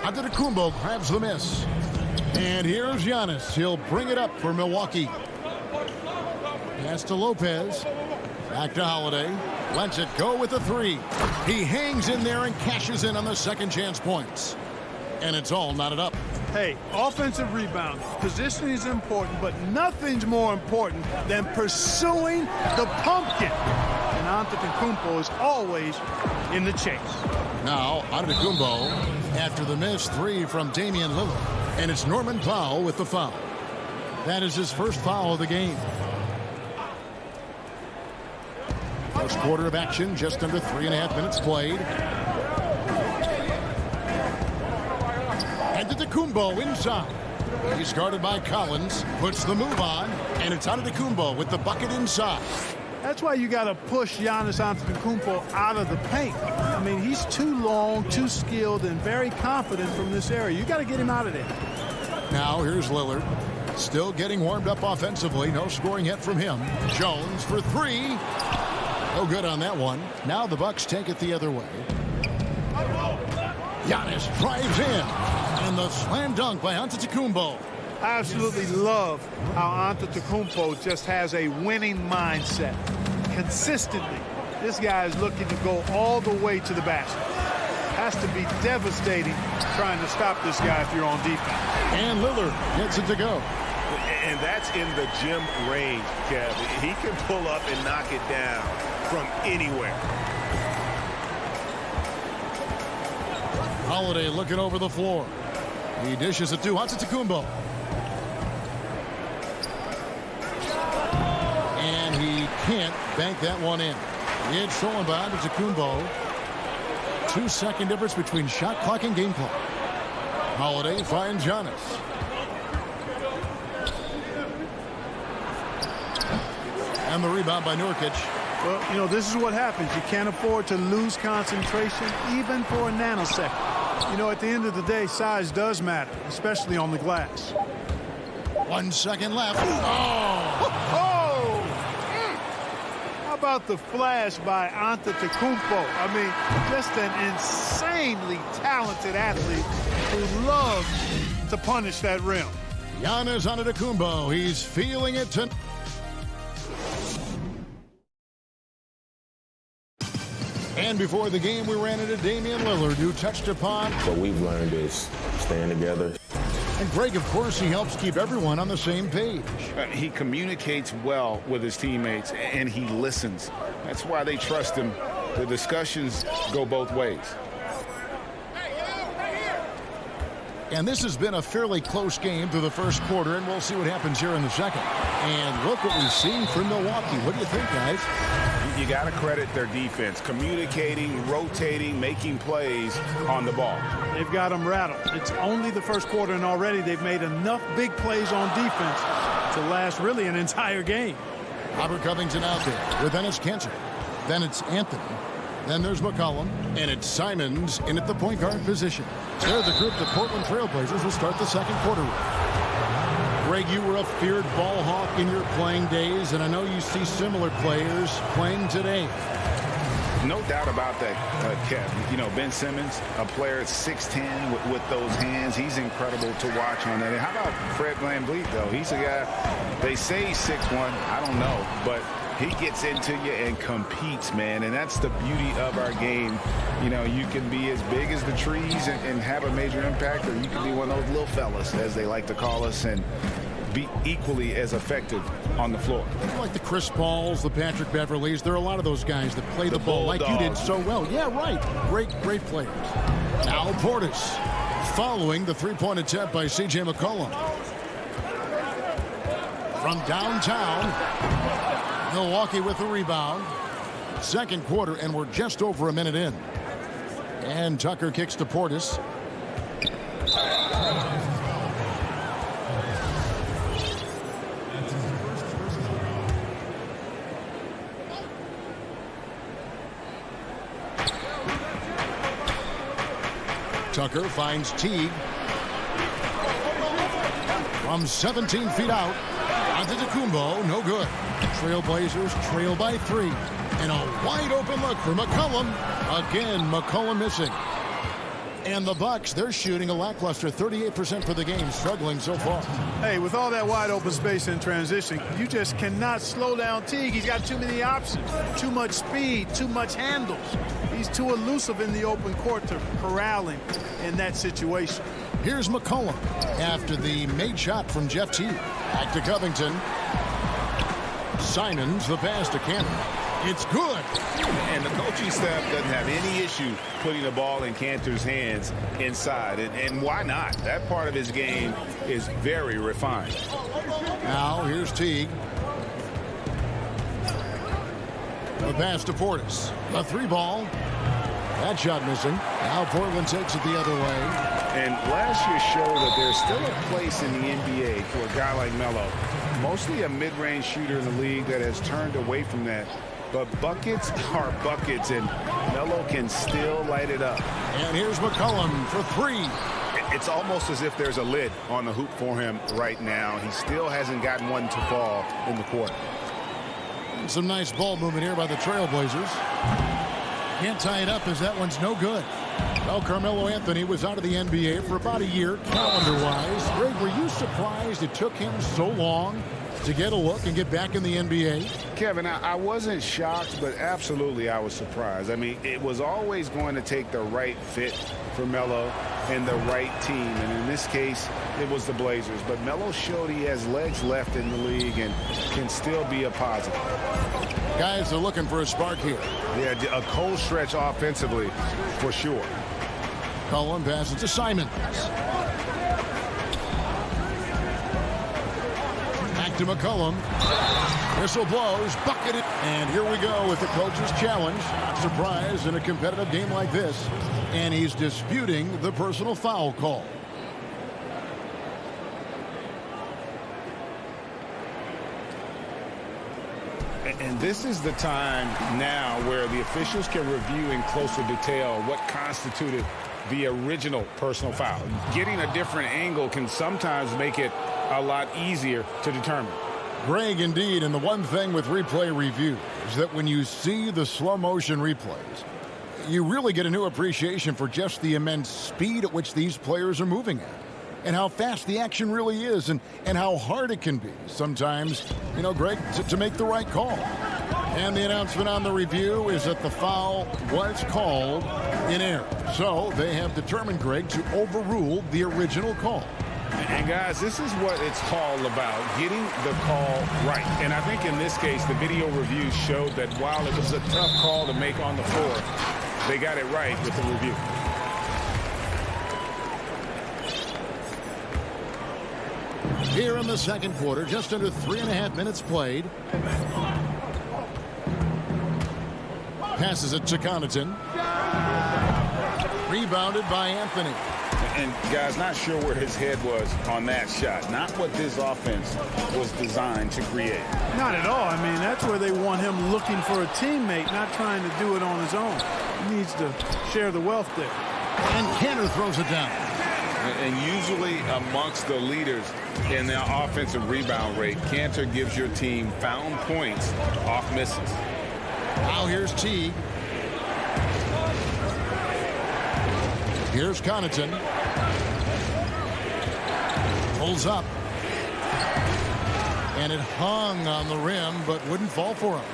Antetokounmpo grabs the miss. And here's Giannis. He'll bring it up for Milwaukee. Pass to Lopez. Back to Holiday. Lets it go with the 3. He hangs in there and cashes in on the second chance points. And it's all knotted up. Hey, offensive rebound. Positioning is important, but nothing's more important than pursuing the pumpkin. And Antetokounmpo is always in the chase. Now, Antetokounmpo after the missed 3 from Damian Lillard. And it's Norman Powell with the foul. That is his first foul of the game. First quarter of action, just under 3.5 minutes played. Antetokounmpo inside. He's guarded by Collins. Puts the move on. And it's Antetokounmpo with the bucket inside. That's why you got to push Giannis Antetokounmpo out of the paint. I mean, he's too long, too skilled, and very confident from this area. You got to get him out of there. Now here's Lillard. Still getting warmed up offensively. No scoring yet from him. Jones for 3. No good on that one. Now the Bucks take it the other way. Giannis drives in. And the slam dunk by Antetokounmpo. I absolutely love how Antetokounmpo just has a winning mindset. Consistently, this guy is looking to go all the way to the basket. Has to be devastating trying to stop this guy if you're on defense. And Lillard gets it to go. And that's in the gym range, Kev. He can pull up and knock it down from anywhere. Holiday looking over the floor. He dishes it to Antetokounmpo. can't bank that one in. It's stolen by Antetokounmpo. 2-second difference between shot clock and game clock. Holiday finds Giannis. And the rebound by Nurkic. Well, you know, this is what happens. You can't afford to lose concentration even for a nanosecond. You know, at the end of the day, size does matter, especially on the glass. 1 second left. Oh! How about the flash by Antetokounmpo? I mean, just an insanely talented athlete who loves to punish that rim. Giannis Antetokounmpo, he's feeling it tonight. And before the game, we ran into Damian Lillard, who touched upon. What we've learned is staying together. And Greg, of course, he helps keep everyone on the same page. He communicates well with his teammates, and he listens. That's why they trust him. The discussions go both ways. And this has been a fairly close game through the first quarter, and we'll see what happens here in the second. And look what we've seen from Milwaukee. What do you think, guys? You got to credit their defense, communicating, rotating, making plays on the ball. They've got them rattled. It's only the first quarter, and already they've made enough big plays on defense to last really an entire game. Robert Covington out there with Enes Kanter. Then it's Anthony. Then there's McCollum, and it's Simons in at the point guard position. They're the group the Portland Trailblazers will start the second quarter with. Greg, you were a feared ball hawk in your playing days, and I know you see similar players playing today. No doubt about that, Kev. You know, Ben Simmons, a player at 6'10" with those hands. He's incredible to watch on that. And how about Fred VanVleet, though? He's a guy, they say he's 6'1". I don't know, but he gets into you and competes, man, and that's the beauty of our game. You know, you can be as big as the trees and have a major impact, or you can be one of those little fellas, as they like to call us, and be equally as effective on the floor. Like the Chris Pauls, the Patrick Beverleys, there are a lot of those guys that play the ball like you did so well. Yeah, right. Great players. Now Portis following the three-point attempt by C.J. McCollum. From downtown, Milwaukee with the rebound. Second quarter, and we're just over a minute in. And Tucker kicks to Portis. Tucker finds Teague. From 17 feet out. Antetokounmpo, no good. Trailblazers trail by 3. And a wide open look for McCollum. Again, McCollum missing. And the Bucks, they're shooting a lackluster 38% for the game, struggling so far. Hey, with all that wide open space in transition, you just cannot slow down Teague. He's got too many options, too much speed, too much handles. He's too elusive in the open court to corral him in that situation. Here's McCollum after the made shot from Jeff Teague. Back to Covington. Simons, the pass to Kanter. It's good. And the coaching staff doesn't have any issue putting the ball in Kanter's hands inside. And why not? That part of his game is very refined. Now here's Teague. The pass to Portis. The three ball. That shot missing. Now Portland takes it the other way. And last year showed that there's still a place in the NBA for a guy like Melo. Mostly a mid-range shooter in the league that has turned away from that. But buckets are buckets, and Melo can still light it up. And here's McCollum for 3. It's almost as if there's a lid on the hoop for him right now. He still hasn't gotten one to fall in the quarter. Some nice ball movement here by the Trailblazers. Can't tie it up as that one's no good. Well, Carmelo Anthony was out of the NBA for about a year, calendar-wise. Greg, were you surprised it took him so long to get a look and get back in the NBA? Kevin, I wasn't shocked, but absolutely I was surprised. I mean, it was always going to take the right fit for Melo and the right team. And in this case, it was the Blazers. But Melo showed he has legs left in the league and can still be a positive. Guys are looking for a spark here. Yeah, a cold stretch offensively for sure. Cullen passes to Simons. Back Back to McCollum. Whistle blows, bucketed. And here we go with the coach's challenge. Not surprised in a competitive game like this. And he's disputing the personal foul call. And this is the time now where the officials can review in closer detail what constituted the original personal foul. Getting a different angle can sometimes make it a lot easier to determine. Greg, indeed, and the one thing with replay review is that when you see the slow motion replays, you really get a new appreciation for just the immense speed at which these players are moving at, and how fast the action really is, and how hard it can be sometimes, Greg, to make the right call. And the announcement on the review is that the foul was called in error. So they have determined, Greg, to overrule the original call. And guys, this is what it's all about, getting the call right. And I think in this case, the video review showed that while it was a tough call to make on the floor, they got it right with the review. Here in the second quarter, just under 3.5 minutes played. Passes it to Connaughton. Rebounded by Anthony. And guys, not sure where his head was on that shot. Not what this offense was designed to create. Not at all. I mean, that's where they want him looking for a teammate, not trying to do it on his own. He needs to share the wealth there. And Cantor throws it down. And usually amongst the leaders in the offensive rebound rate, Cantor gives your team found points off misses. Now here's Teague. Here's Connaughton. Pulls up. And it hung on the rim, but wouldn't fall for him.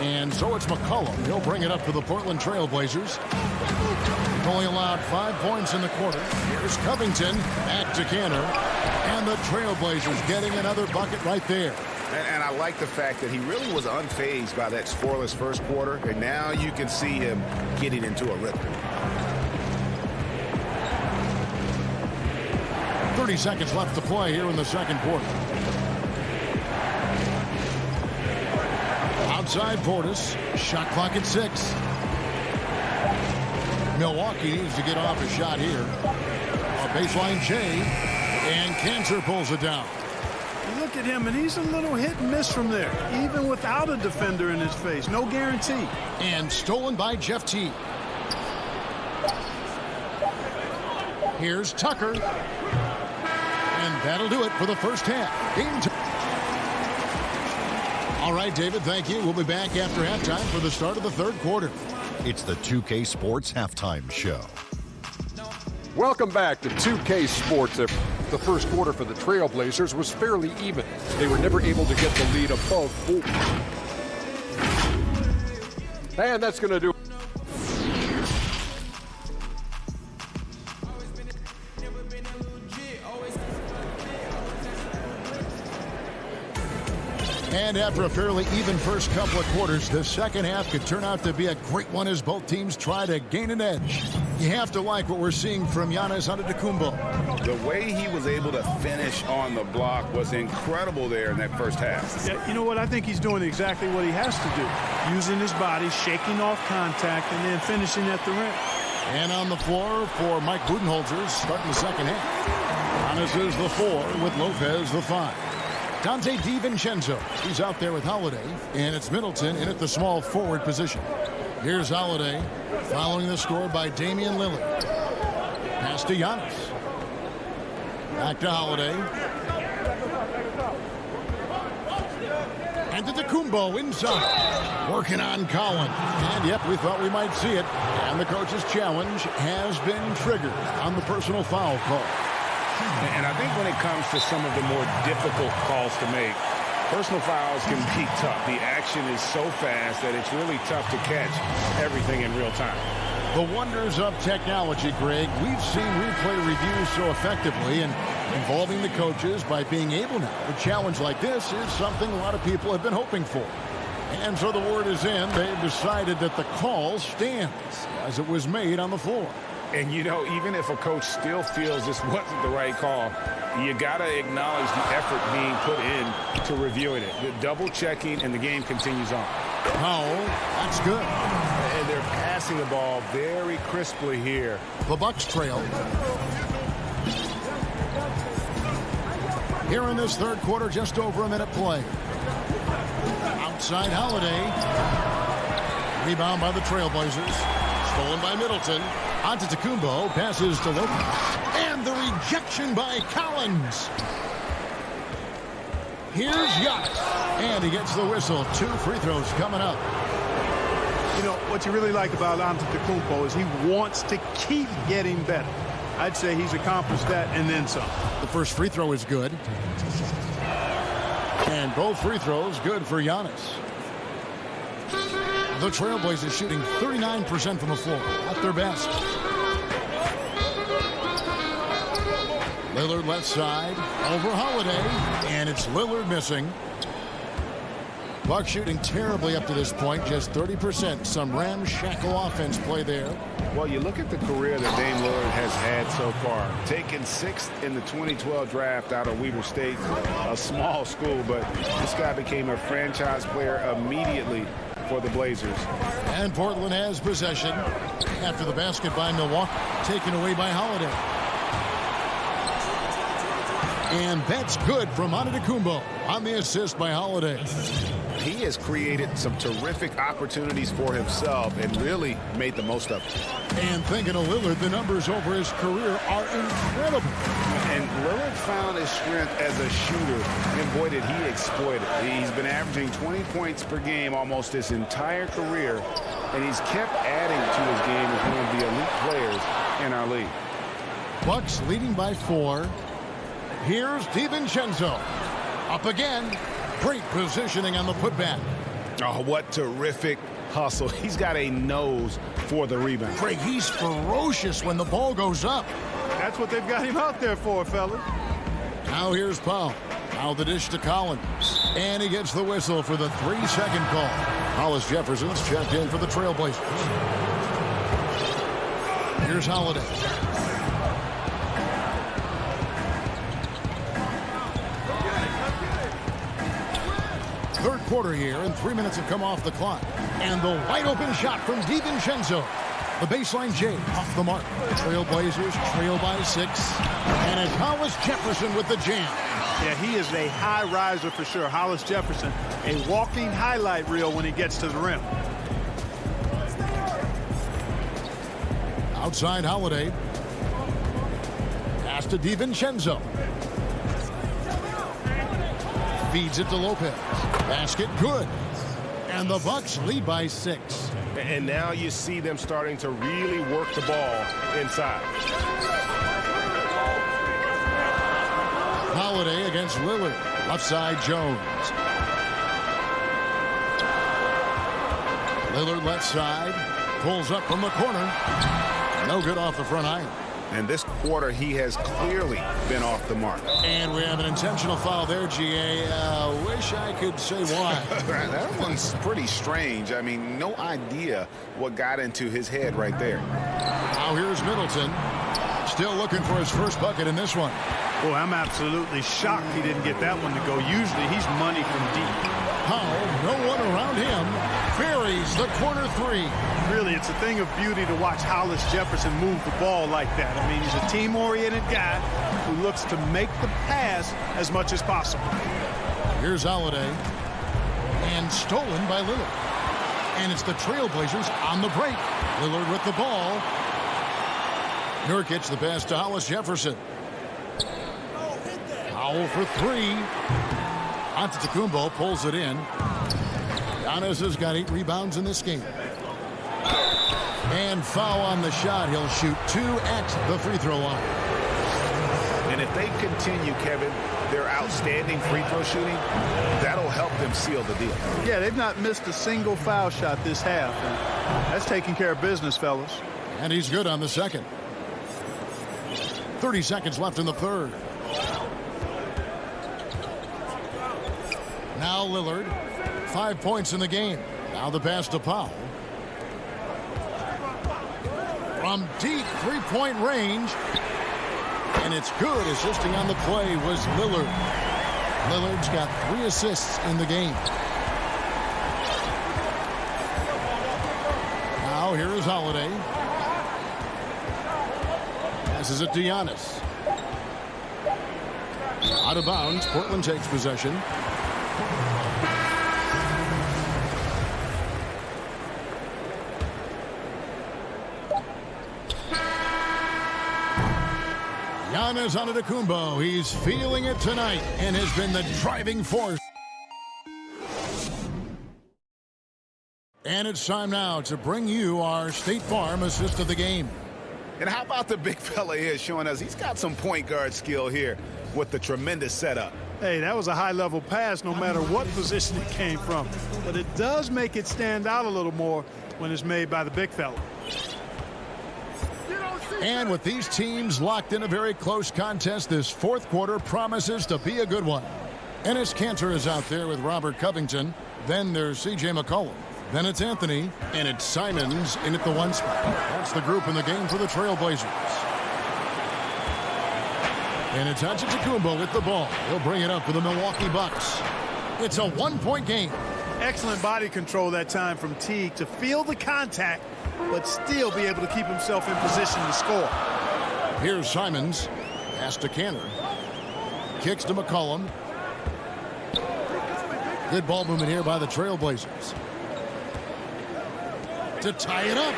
And so it's McCollum. He'll bring it up to the Portland Trail Blazers. Only allowed 5 points in the quarter. Here's Covington. Back to Cantor. And the Trail Blazers getting another bucket right there. And I like the fact that he really was unfazed by that scoreless first quarter. And now you can see him getting into a rhythm. 30 seconds left to play here in the second quarter. Outside Portis. Shot clock at 6. Milwaukee needs to get off a shot here. A baseline Jay. And Cantor pulls it down. You look at him, and he's a little hit and miss from there, even without a defender in his face. No guarantee. And stolen by Jeff Teague. Here's Tucker. And that'll do it for the first half. All right, David, thank you. We'll be back after halftime for the start of the third quarter. It's the 2K Sports Halftime Show. Welcome back to 2K Sports. The first quarter for the Trailblazers was fairly even. They were never able to get the lead above 4. And that's going to do it. And after a fairly even first couple of quarters, the second half could turn out to be a great one as both teams try to gain an edge. You have to like what we're seeing from Giannis Antetokounmpo. The way he was able to finish on the block was incredible there in that first half. Yeah, you know what? I think he's doing exactly what he has to do. Using his body, shaking off contact, and then finishing at the rim. And on the floor for Mike Budenholzer starting the second half. Giannis is the 4 with Lopez the 5. Dante DiVincenzo, he's out there with Holiday, and it's Middleton in at the small forward position. Here's Holiday, following the score by Damian Lillard. Pass to Giannis. Back to Holiday. And to Antetokounmpo inside. Working on Collins. And yep, we thought we might see it. And the coach's challenge has been triggered on the personal foul call. And I think when it comes to some of the more difficult calls to make, personal fouls can be tough. The action is so fast that it's really tough to catch everything in real time. The wonders of technology, Greg. We've seen replay reviews so effectively, and involving the coaches by being able now to challenge like this is something a lot of people have been hoping for. And so the word is in. They've decided that the call stands as it was made on the floor. And, you know, even if a coach still feels this wasn't the right call, you got to acknowledge the effort being put in to reviewing it. The double checking, and the game continues on. Powell, that's good. And they're passing the ball very crisply here. The Bucks trail. Here in this third quarter, just over a minute play. Outside Holiday. Rebound by the Trailblazers. Stolen by Middleton. Antetokounmpo passes to Lopez. And the rejection by Collins. Here's Giannis. And he gets the whistle. 2 free throws coming up. You know, what you really like about Antetokounmpo is he wants to keep getting better. I'd say he's accomplished that and then some. The first free throw is good. And both free throws good for Giannis. The Trailblazers shooting 39% from the floor. At their best. Lillard left side. Over Holiday. And it's Lillard missing. Bucks shooting terribly up to this point. Just 30%. Some ramshackle offense play there. Well, you look at the career that Dame Lillard has had so far. Taken 6th in the 2012 draft out of Weber State, a small school, but this guy became a franchise player immediately for the Blazers. And Portland has possession after the basket by Milwaukee, taken away by Holiday. And that's good from Antetokounmpo on the assist by Holiday. He has created some terrific opportunities for himself and really made the most of it. And thinking of Lillard, the numbers over his career are incredible. And Lillard found his strength as a shooter, and boy, did he exploit it. He's been averaging 20 points per game almost his entire career, and he's kept adding to his game as one of the elite players in our league. Bucks leading by 4. Here's DiVincenzo. Up again. Great positioning on the putback. Oh, what terrific hustle. He's got a nose for the rebound. Craig, he's ferocious when the ball goes up. That's what they've got him out there for, fellas. Now here's Powell. Now the dish to Collins. And he gets the whistle for the 3-second call. Hollis Jefferson's checked in for the Trailblazers. Here's Holiday. Third quarter here, and 3 minutes have come off the clock. And the wide open shot from DiVincenzo. The baseline J off the mark. The Trailblazers trail by 6. And it's Hollis Jefferson with the jam. Yeah, he is a high riser for sure. Hollis Jefferson, a walking highlight reel when he gets to the rim. Outside Holiday. Pass to DiVincenzo. Feeds it to Lopez. Basket good. And the Bucks lead by 6. And now you see them starting to really work the ball inside. Holiday against Lillard. Left side Jones. Lillard left side. Pulls up from the corner. No good off the front iron. And this quarter, he has clearly been off the mark. And we have an intentional foul there, GA. Wish I could say why. That one's pretty strange. I mean, no idea what got into his head right there. Now here's Middleton. Still looking for his first bucket in this one. Boy, I'm absolutely shocked he didn't get that one to go. Usually he's money from deep. Powell, no one around him, buries the corner 3. Really, it's a thing of beauty to watch Hollis Jefferson move the ball like that. I mean, he's a team-oriented guy who looks to make the pass as much as possible. Here's Holiday. And stolen by Lillard. And it's the Trailblazers on the break. Lillard with the ball. Nurkic the pass to Hollis Jefferson. Powell for 3. Antetokounmpo pulls it in. Giannis has got 8 rebounds in this game. And foul on the shot. He'll shoot 2 at the free throw line. And if they continue, Kevin, their outstanding free throw shooting, that'll help them seal the deal. Yeah, they've not missed a single foul shot this half. And that's taking care of business, fellas. And he's good on the second. 30 seconds left in the third. Now Lillard, 5 points in the game. Now the pass to Powell. From deep three-point range. And it's good. Assisting on the play was Lillard. Lillard's got 3 assists in the game. Now here is Holiday. Passes it to Giannis. Out of bounds. Portland takes possession. Giannis Antetokounmpo. He's feeling it tonight and has been the driving force. And it's time now to bring you our State Farm assist of the game. And how about the big fella here showing us he's got some point guard skill here with the tremendous setup. Hey, that was a high-level pass no matter what position it came from. But it does make it stand out a little more when it's made by the big fella. And with these teams locked in a very close contest, this fourth quarter promises to be a good one. Enes Kanter is out there with Robert Covington. Then there's C.J. McCollum. Then it's Anthony. And it's Simons in at the 1 spot. That's the group in the game for the Trailblazers. And it's Antetokounmpo with the ball. He'll bring it up for the Milwaukee Bucks. It's a 1-point game. Excellent body control that time from Teague to feel the contact, but still be able to keep himself in position to score. Here's Simons. Pass to Kanter. Kicks to McCollum. Good ball movement here by the Trailblazers. To tie it up.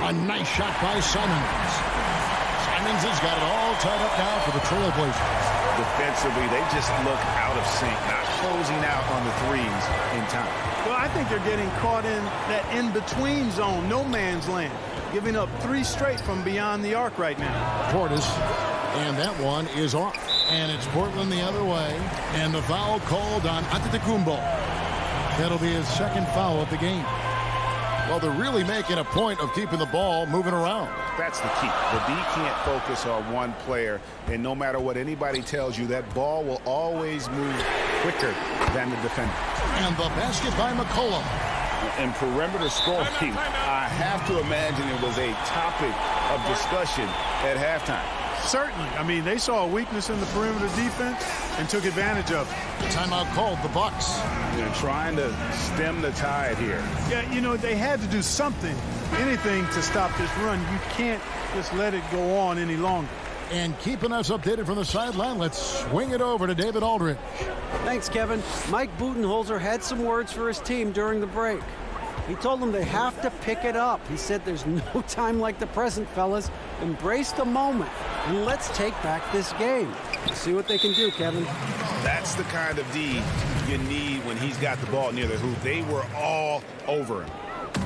A nice shot by Simons. Simons has got it all tied up now for the Trailblazers. Defensively, they just look out of sync, not closing out on the threes in time. Well, I think they're getting caught in that in-between zone, no man's land, giving up 3 straight from beyond the arc right now. Portis, and that one is off. And it's Portland the other way, and the foul called on Antetokounmpo. That'll be his 2nd foul of the game. Well, they're really making a point of keeping the ball moving around. That's the key. The D can't focus on one player, and no matter what anybody tells you, that ball will always move quicker than the defender. And the basket by McCollum. In perimeter scoring, I have to imagine it was a topic of discussion at halftime. Certainly. I mean, they saw a weakness in the perimeter defense and took advantage of it. Timeout called, the Bucks. They're trying to stem the tide here. Yeah, you know, they had to do something, anything to stop this run. You can't just let it go on any longer. And keeping us updated from the sideline, let's swing it over to David Aldridge. Thanks, Kevin. Mike Budenholzer had some words for his team during the break. He told them they have to pick it up. He said there's no time like the present, fellas. Embrace the moment, and let's take back this game. See what they can do, Kevin. That's the kind of D you need when he's got the ball near the hoop. They were all over him.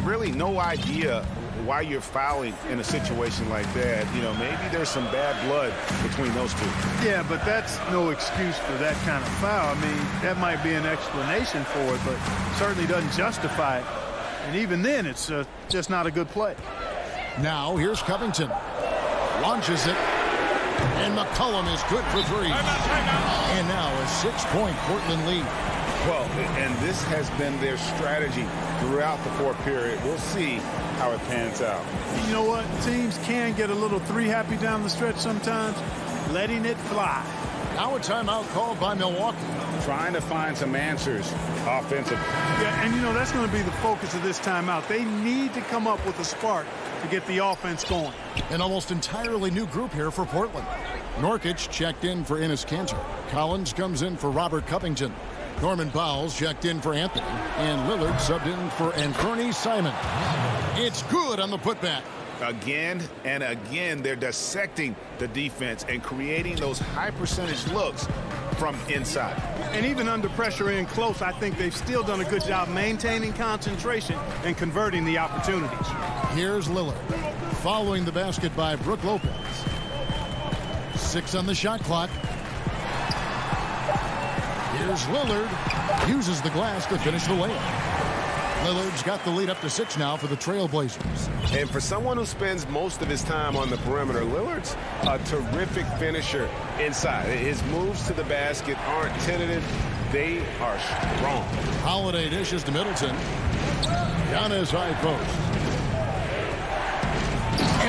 Really no idea why you're fouling in a situation like that. You know, maybe there's some bad blood between those two. Yeah, but that's no excuse for that kind of foul. I mean, that might be an explanation for it, but certainly doesn't justify it. And even then, it's just not a good play. Now, here's Covington. Launches it. And McCollum is good for 3. And now a 6-point Portland lead. Well, and this has been their strategy throughout the fourth period. We'll see how it pans out. You know what? Teams can get a little 3-happy down the stretch sometimes, letting it fly. Now a timeout called by Milwaukee. Trying to find some answers offensively. Yeah, and you know, that's going to be the focus of this timeout. They need to come up with a spark to get the offense going. An almost entirely new group here for Portland. Nurkic checked in for Enes Kanter. Collins comes in for Robert Covington. Norman Bowles checked in for Anthony. And Lillard subbed in for Anthony Simons. It's good on the putback. Again and again, they're dissecting the defense and creating those high percentage looks from inside. And even under pressure in close, I think they've still done a good job maintaining concentration and converting the opportunities. Here's Lillard following the basket by Brook Lopez. 6 on the shot clock. Here's Lillard. Uses the glass to finish the layup. Lillard's got the lead up to 6 now for the Trailblazers. And for someone who spends most of his time on the perimeter, Lillard's a terrific finisher inside. His moves to the basket aren't tentative. They are strong. Holiday dishes to Middleton. Giannis high post.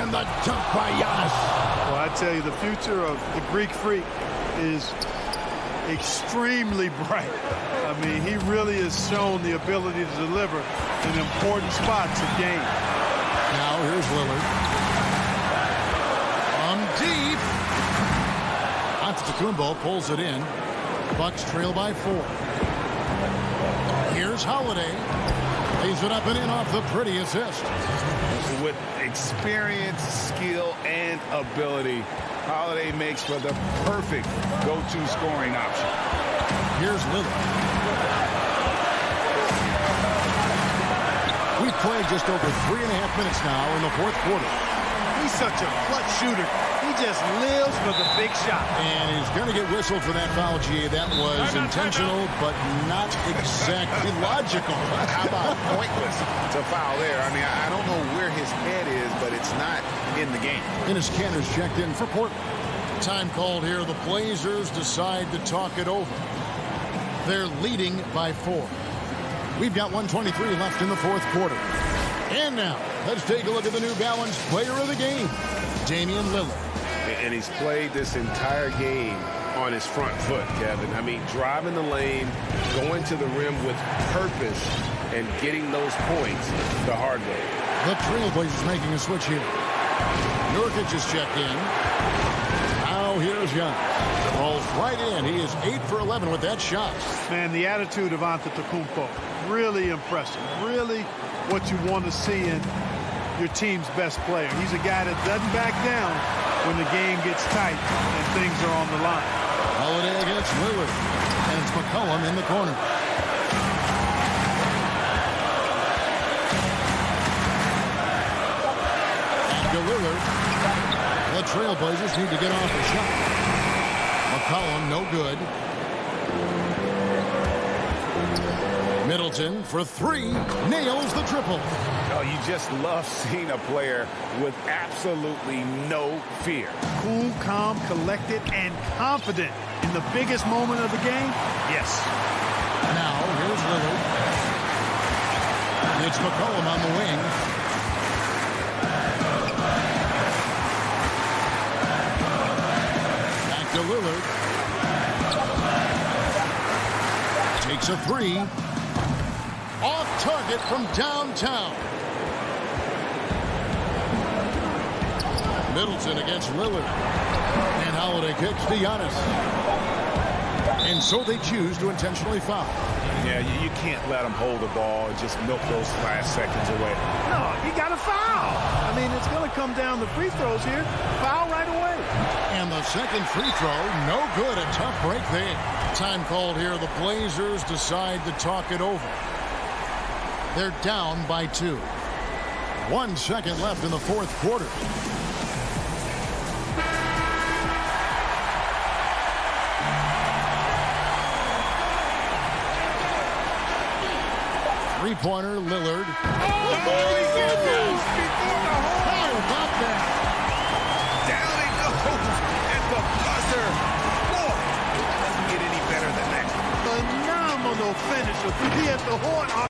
And the dunk by Giannis. Well, I tell you, the future of the Greek Freak is extremely bright. I mean, he really has shown the ability to deliver in important spots of game. Now here's Lillard. From deep. Antetokounmpo pulls it in. Bucks trail by 4. Here's Holiday. Lays it up and in off the pretty assist. With experience, skill, and ability, Holiday makes for the perfect go-to scoring option. Here's Lillard. We've played just over 3.5 minutes now in the fourth quarter. He's such a clutch shooter. He just lives for the big shot. And he's going to get whistled for that foul, G. That was intentional, but not exactly logical. How about pointless to foul there? I mean, I don't know where his head is, but it's not in the game. Enes Kanter's checked in for Portland. Time called here. The Blazers decide to talk it over. They're leading by 4. We've got 1:23 left in the fourth quarter. And now, let's take a look at the New Balance player of the game, Damian Lillard. And he's played this entire game on his front foot, Kevin. I mean, driving the lane, going to the rim with purpose, and getting those points the hard way. The Trailblazers making a switch here. Nurkic is checked in. Now here's Giannis. Falls right in. He is 8 for 11 with that shot. Man, the attitude of Antetokounmpo, really impressive. Really what you want to see in your team's best player. He's a guy that doesn't back down when the game gets tight and things are on the line. Holiday against Lillard. And it's McCollum in the corner. After Lillard, the Trailblazers need to get off the shot. McCollum, no good. Middleton for 3, nails the triple. Oh, you just love seeing a player with absolutely no fear. Cool, calm, collected, and confident in the biggest moment of the game? Yes. Now, here's Lillard. It's McCollum on the wing. Back to Lillard. Takes a 3. Off target from downtown. Middleton against Lillard. And Holiday kicks to Giannis. And so they choose to intentionally foul. Yeah, you can't let them hold the ball and just milk those last seconds away. No, you got to foul. I mean, it's going to come down to free throws here. Foul right away. And the second free throw, no good. A tough break there. Time called here. The Blazers decide to talk it over. They're down by 2. 1 second left in the fourth quarter. Three-pointer, Lillard. Oh, my goodness! How about that? Down it goes at the buzzer. Boy, it doesn't get any better than that. Phenomenal finisher. He hit the horn.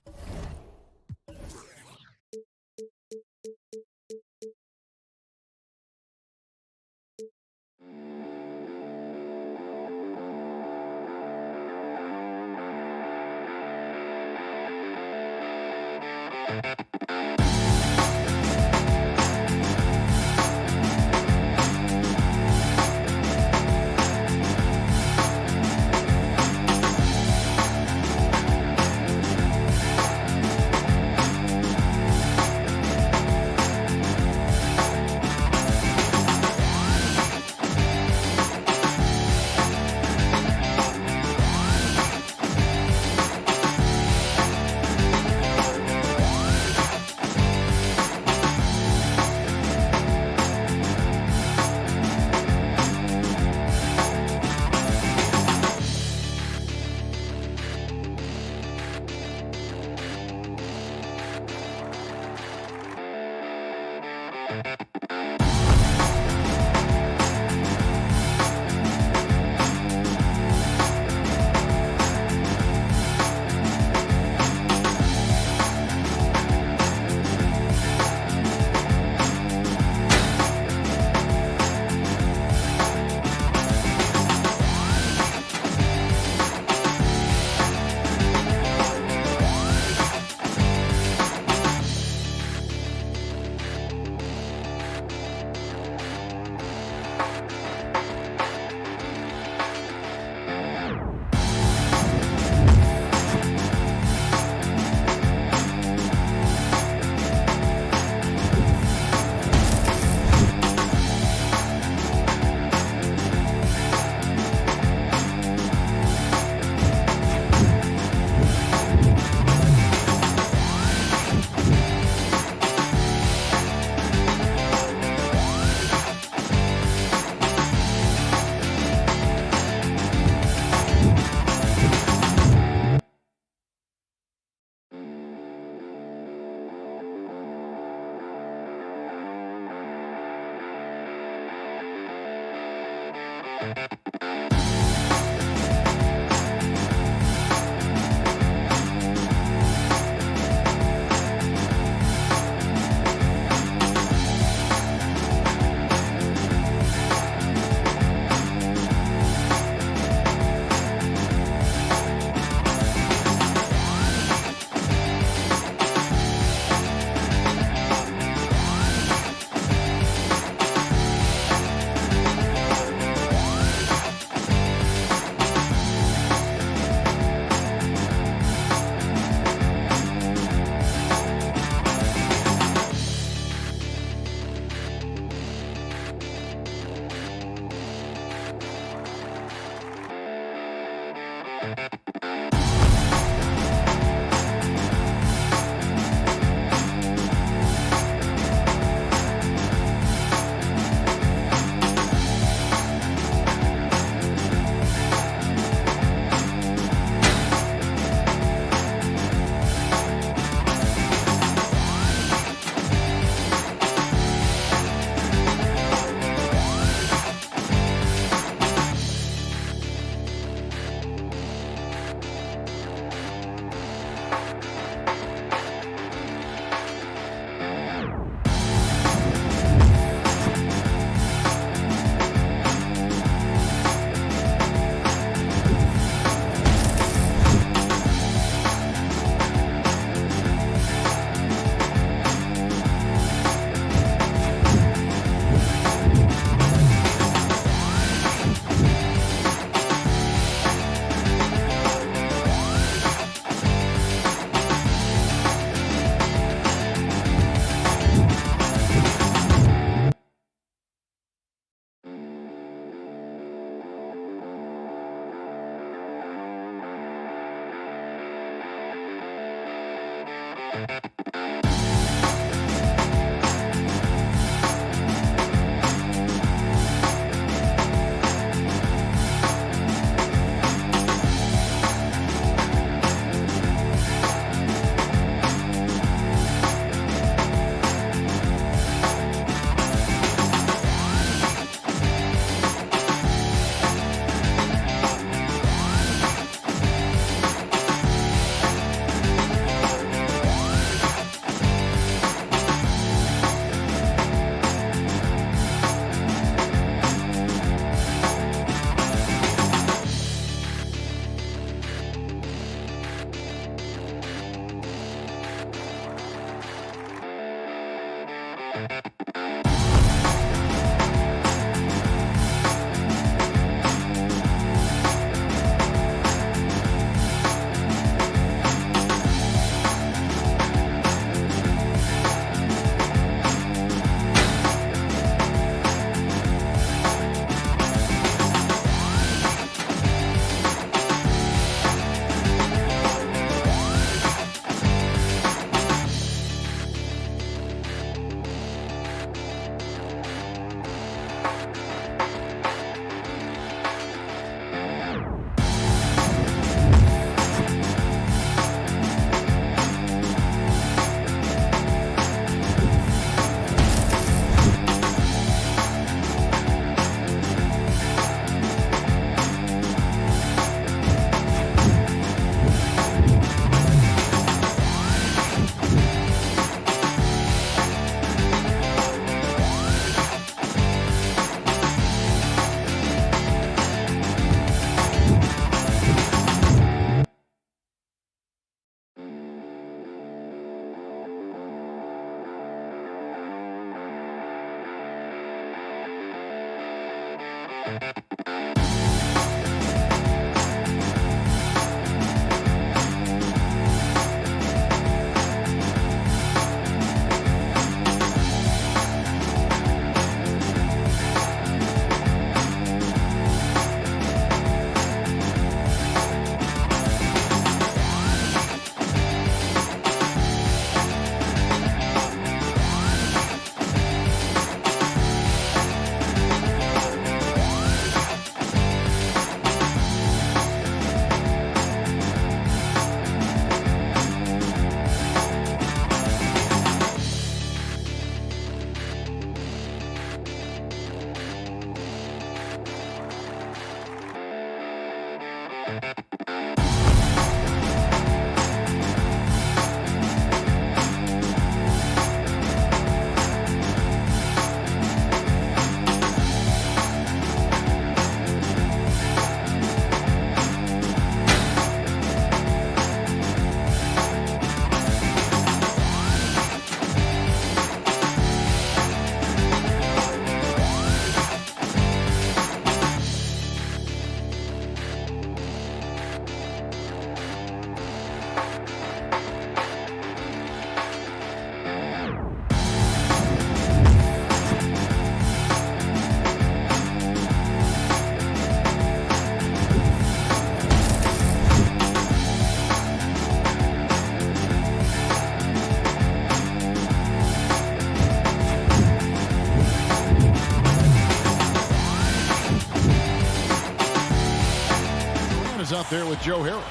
Lopez out there with Joe Harris.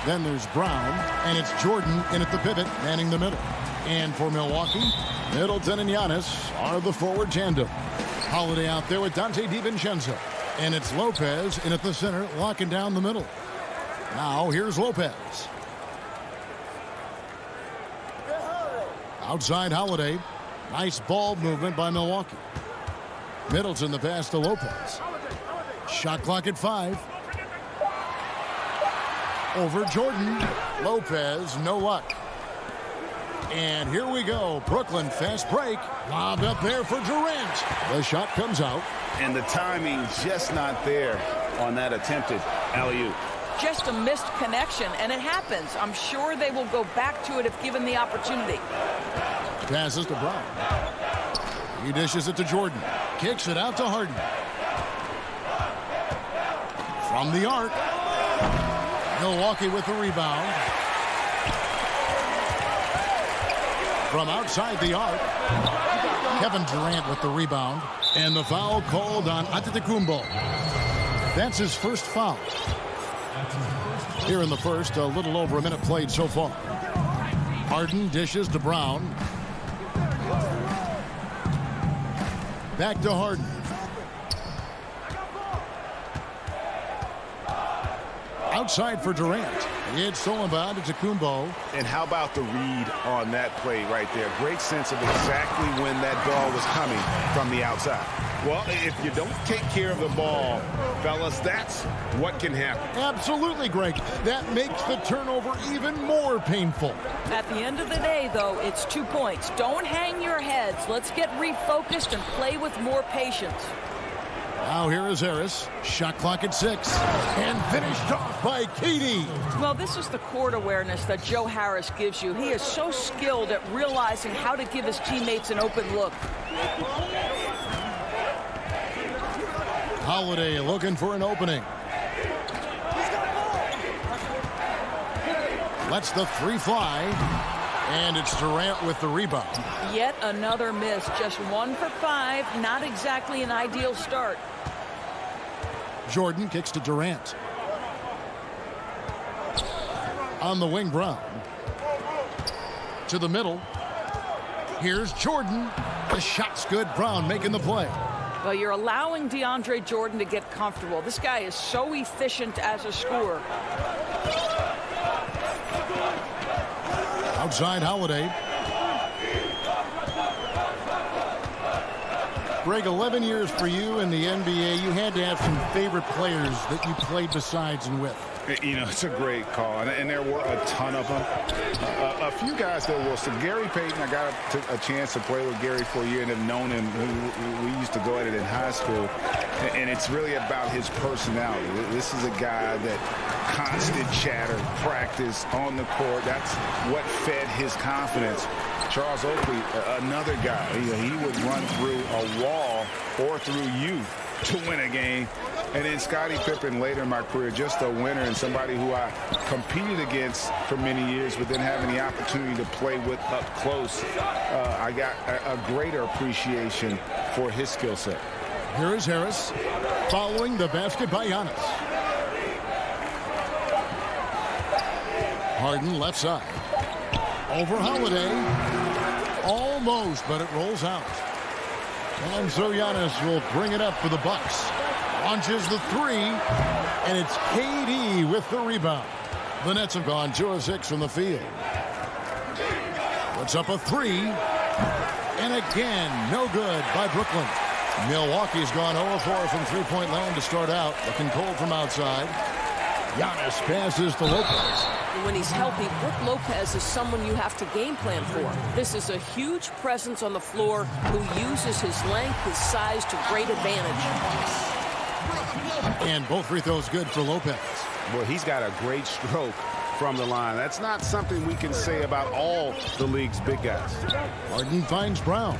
Then there's Brown, and it's Jordan in at the pivot, manning the middle. And for Milwaukee, Middleton and Giannis are the forward tandem. Holiday out there with Dante DiVincenzo. And it's Lopez in at the center, locking down the middle. Now here's Lopez. Outside Holiday. Nice ball movement by Milwaukee. Middleton the pass to Lopez. Shot clock at 5. Over Jordan. Lopez, no luck. And here we go. Brooklyn, fast break. Lobbed up there for Durant. The shot comes out. And the timing just not there on that attempted alley-oop. Just a missed connection, and it happens. I'm sure they will go back to it if given the opportunity. Passes to Brown. He dishes it to Jordan. Kicks it out to Harden. From the arc. Milwaukee with the rebound. From outside the arc. Kevin Durant with the rebound. And the foul called on Antetokounmpo. That's his first foul. Here in the first, a little over a minute played so far. Harden dishes to Brown. Back to Harden. Outside for Durant. It's stolen by Antetokounmpo. And how about the read on that play right there? Great sense of exactly when that ball was coming from the outside. Well, if you don't take care of the ball, fellas, that's what can happen. Absolutely, Greg. That makes the turnover even more painful. At the end of the day, though, it's 2 points. Don't hang your heads. Let's get refocused and play with more patience. Now here is Harris. Shot clock at 6. And finished off by KD. Well, this is the court awareness that Joe Harris gives you. He is so skilled at realizing how to give his teammates an open look. Holiday looking for an opening. Lets the 3 fly. And it's Durant with the rebound. Yet another miss. Just 1 for 5. Not exactly an ideal start. Jordan kicks to Durant. On the wing, Brown. To the middle. Here's Jordan. The shot's good. Brown making the play. Well, you're allowing DeAndre Jordan to get comfortable. This guy is so efficient as a scorer. Outside Holiday. Greg, 11 years for you in the NBA. You had to have some favorite players that you played besides and with. You know, it's a great call, and there were a ton of them. A few guys there were. So Gary Payton, I got a chance to play with Gary for a year and have known him. We used to go at it in high school, and it's really about his personality. This is a guy that constant chatter, practice on the court. That's what fed his confidence. Charles Oakley, another guy. He would run through a wall or through you to win a game. And then Scottie Pippen later in my career, just a winner and somebody who I competed against for many years, but then having the opportunity to play with up close, I got a greater appreciation for his skill set. Here is Harris following the basket by Giannis. Harden left side. Over Holiday. Almost, but it rolls out. And so Giannis will bring it up for the Bucks. Launches the 3, and it's KD with the rebound. The Nets have gone 2 of 6 from the field. Puts up a 3, and again, no good by Brooklyn. Milwaukee's gone 0 of 4 from three-point land to start out. Looking cold from outside. Giannis passes to Lopez. When he's healthy, Brook Lopez is someone you have to game plan for. This is a huge presence on the floor who uses his length, his size to great advantage. And both free throws good for Lopez. Well, he's got a great stroke from the line. That's not something we can say about all the league's big guys. Harden finds Brown.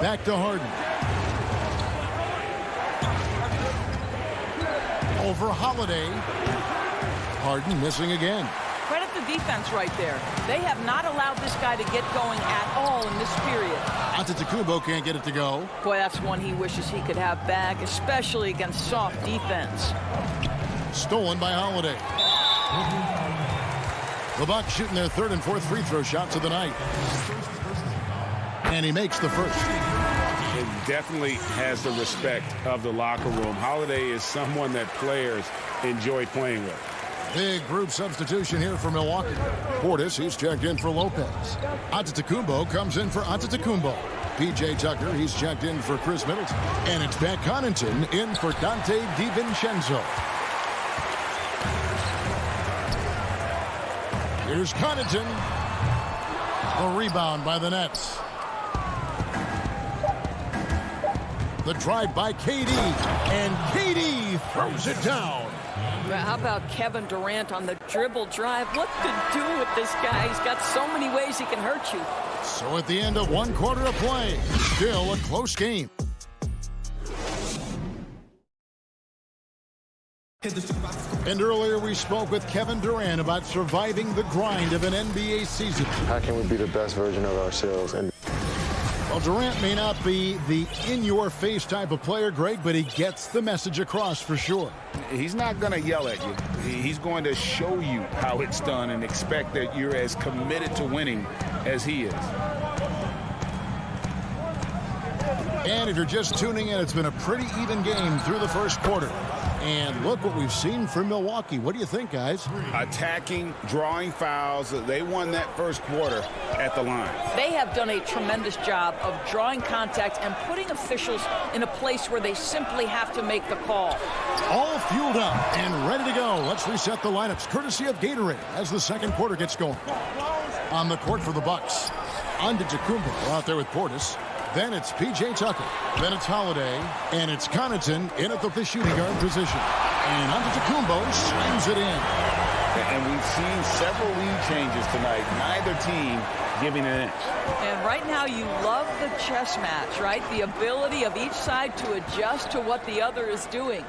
Back to Harden. Over Holiday. Harden missing again. Credit the defense right there. They have not allowed this guy to get going at all in this period. Antetokounmpo can't get it to go. Boy, that's one he wishes he could have back, especially against soft defense. Stolen by Holiday. The Bucks shooting their third and fourth free throw shots of the night. And he makes the first. It definitely has the respect of the locker room. Holiday is someone that players enjoy playing with. Big group substitution here for Milwaukee. Portis, he's checked in for Lopez. Antetokounmpo comes in for Antetokounmpo. P.J. Tucker, he's checked in for Chris Middleton. And it's Pat Connaughton in for Dante DiVincenzo. Here's Connaughton. The rebound by the Nets. The drive by KD. And KD throws it down. How about Kevin Durant on the dribble drive? What to do with this guy? He's got so many ways he can hurt you. So at the end of 1 quarter of play, still a close game. And earlier we spoke with Kevin Durant about surviving the grind of an NBA season. How can we be the best version of ourselves? And well, Durant may not be the in-your-face type of player, Greg, but he gets the message across for sure. He's not going to yell at you. He's going to show you how it's done and expect that you're as committed to winning as he is. And if you're just tuning in, it's been a pretty even game through the first quarter. And look what we've seen from Milwaukee. What do you think, guys? Attacking, drawing fouls. They won that first quarter at the line. They have done a tremendous job of drawing contact and putting officials in a place where they simply have to make the call. All fueled up and ready to go. Let's reset the lineups, courtesy of Gatorade, as the second quarter gets going. On the court for the Bucks, Antetokounmpo out there with Portis. Then it's P.J. Tucker. Then it's Holiday. And it's Connaughton in at the shooting guard position. And Antetokounmpo slams it in. And we've seen several lead changes tonight. Neither team giving an inch. And right now you love the chess match, right? The ability of each side to adjust to what the other is doing.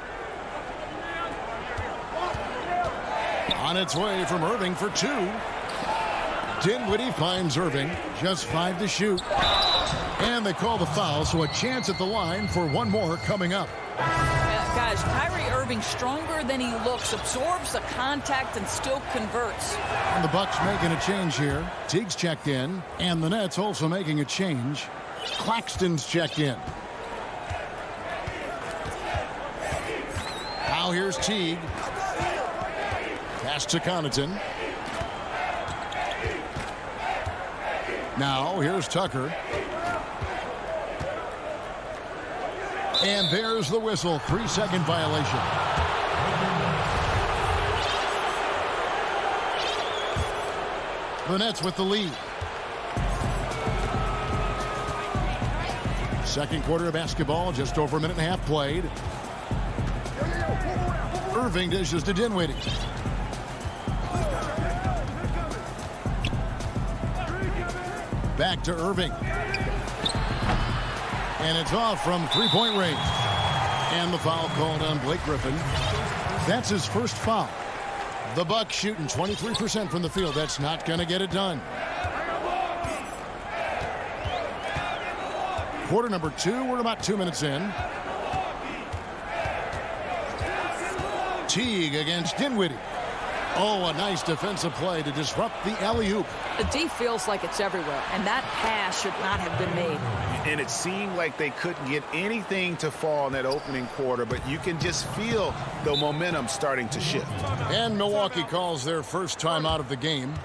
On its way from Irving for two. Dinwiddie finds Irving. Just 5 to shoot. And they call the foul, so a chance at the line for one more coming up. Guys, Kyrie Irving stronger than he looks, absorbs the contact and still converts. And the Bucks making a change here. Teague's checked in, and the Nets also making a change. Claxton's checked in. Now here's Teague. Pass to Connaughton. Now here's Tucker. And there's the whistle. 3-second violation. The Nets with the lead. Second quarter of basketball, just over a minute and a half played. Irving dishes to Dinwiddie. Back to Irving. And it's off from three-point range. And the foul called on Blake Griffin. That's his first foul. The Bucks shooting 23% from the field. That's not going to get it done. Quarter number 2. We're about 2 minutes in. Teague against Dinwiddie. Oh, a nice defensive play to disrupt the alley-oop. The D feels like it's everywhere, and that pass should not have been made. And it seemed like they couldn't get anything to fall in that opening quarter, but you can just feel the momentum starting to shift. And Milwaukee calls their first time out of the game.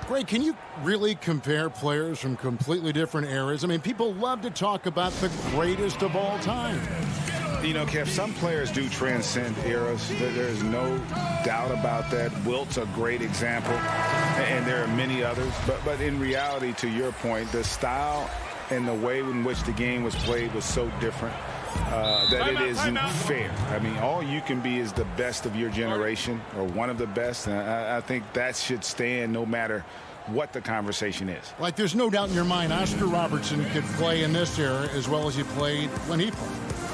Greg, can you really compare players from completely different eras? I mean, people love to talk about the greatest of all time. You know, Kev, some players do transcend eras. There's no doubt about that. Wilt's a great example, and there are many others. But in reality, to your point, the style and the way in which the game was played was so different that it isn't fair. I mean, all you can be is the best of your generation or one of the best. And I think that should stand no matter what the conversation is. Like, there's no doubt in your mind Oscar Robertson could play in this era as well as he played when he played.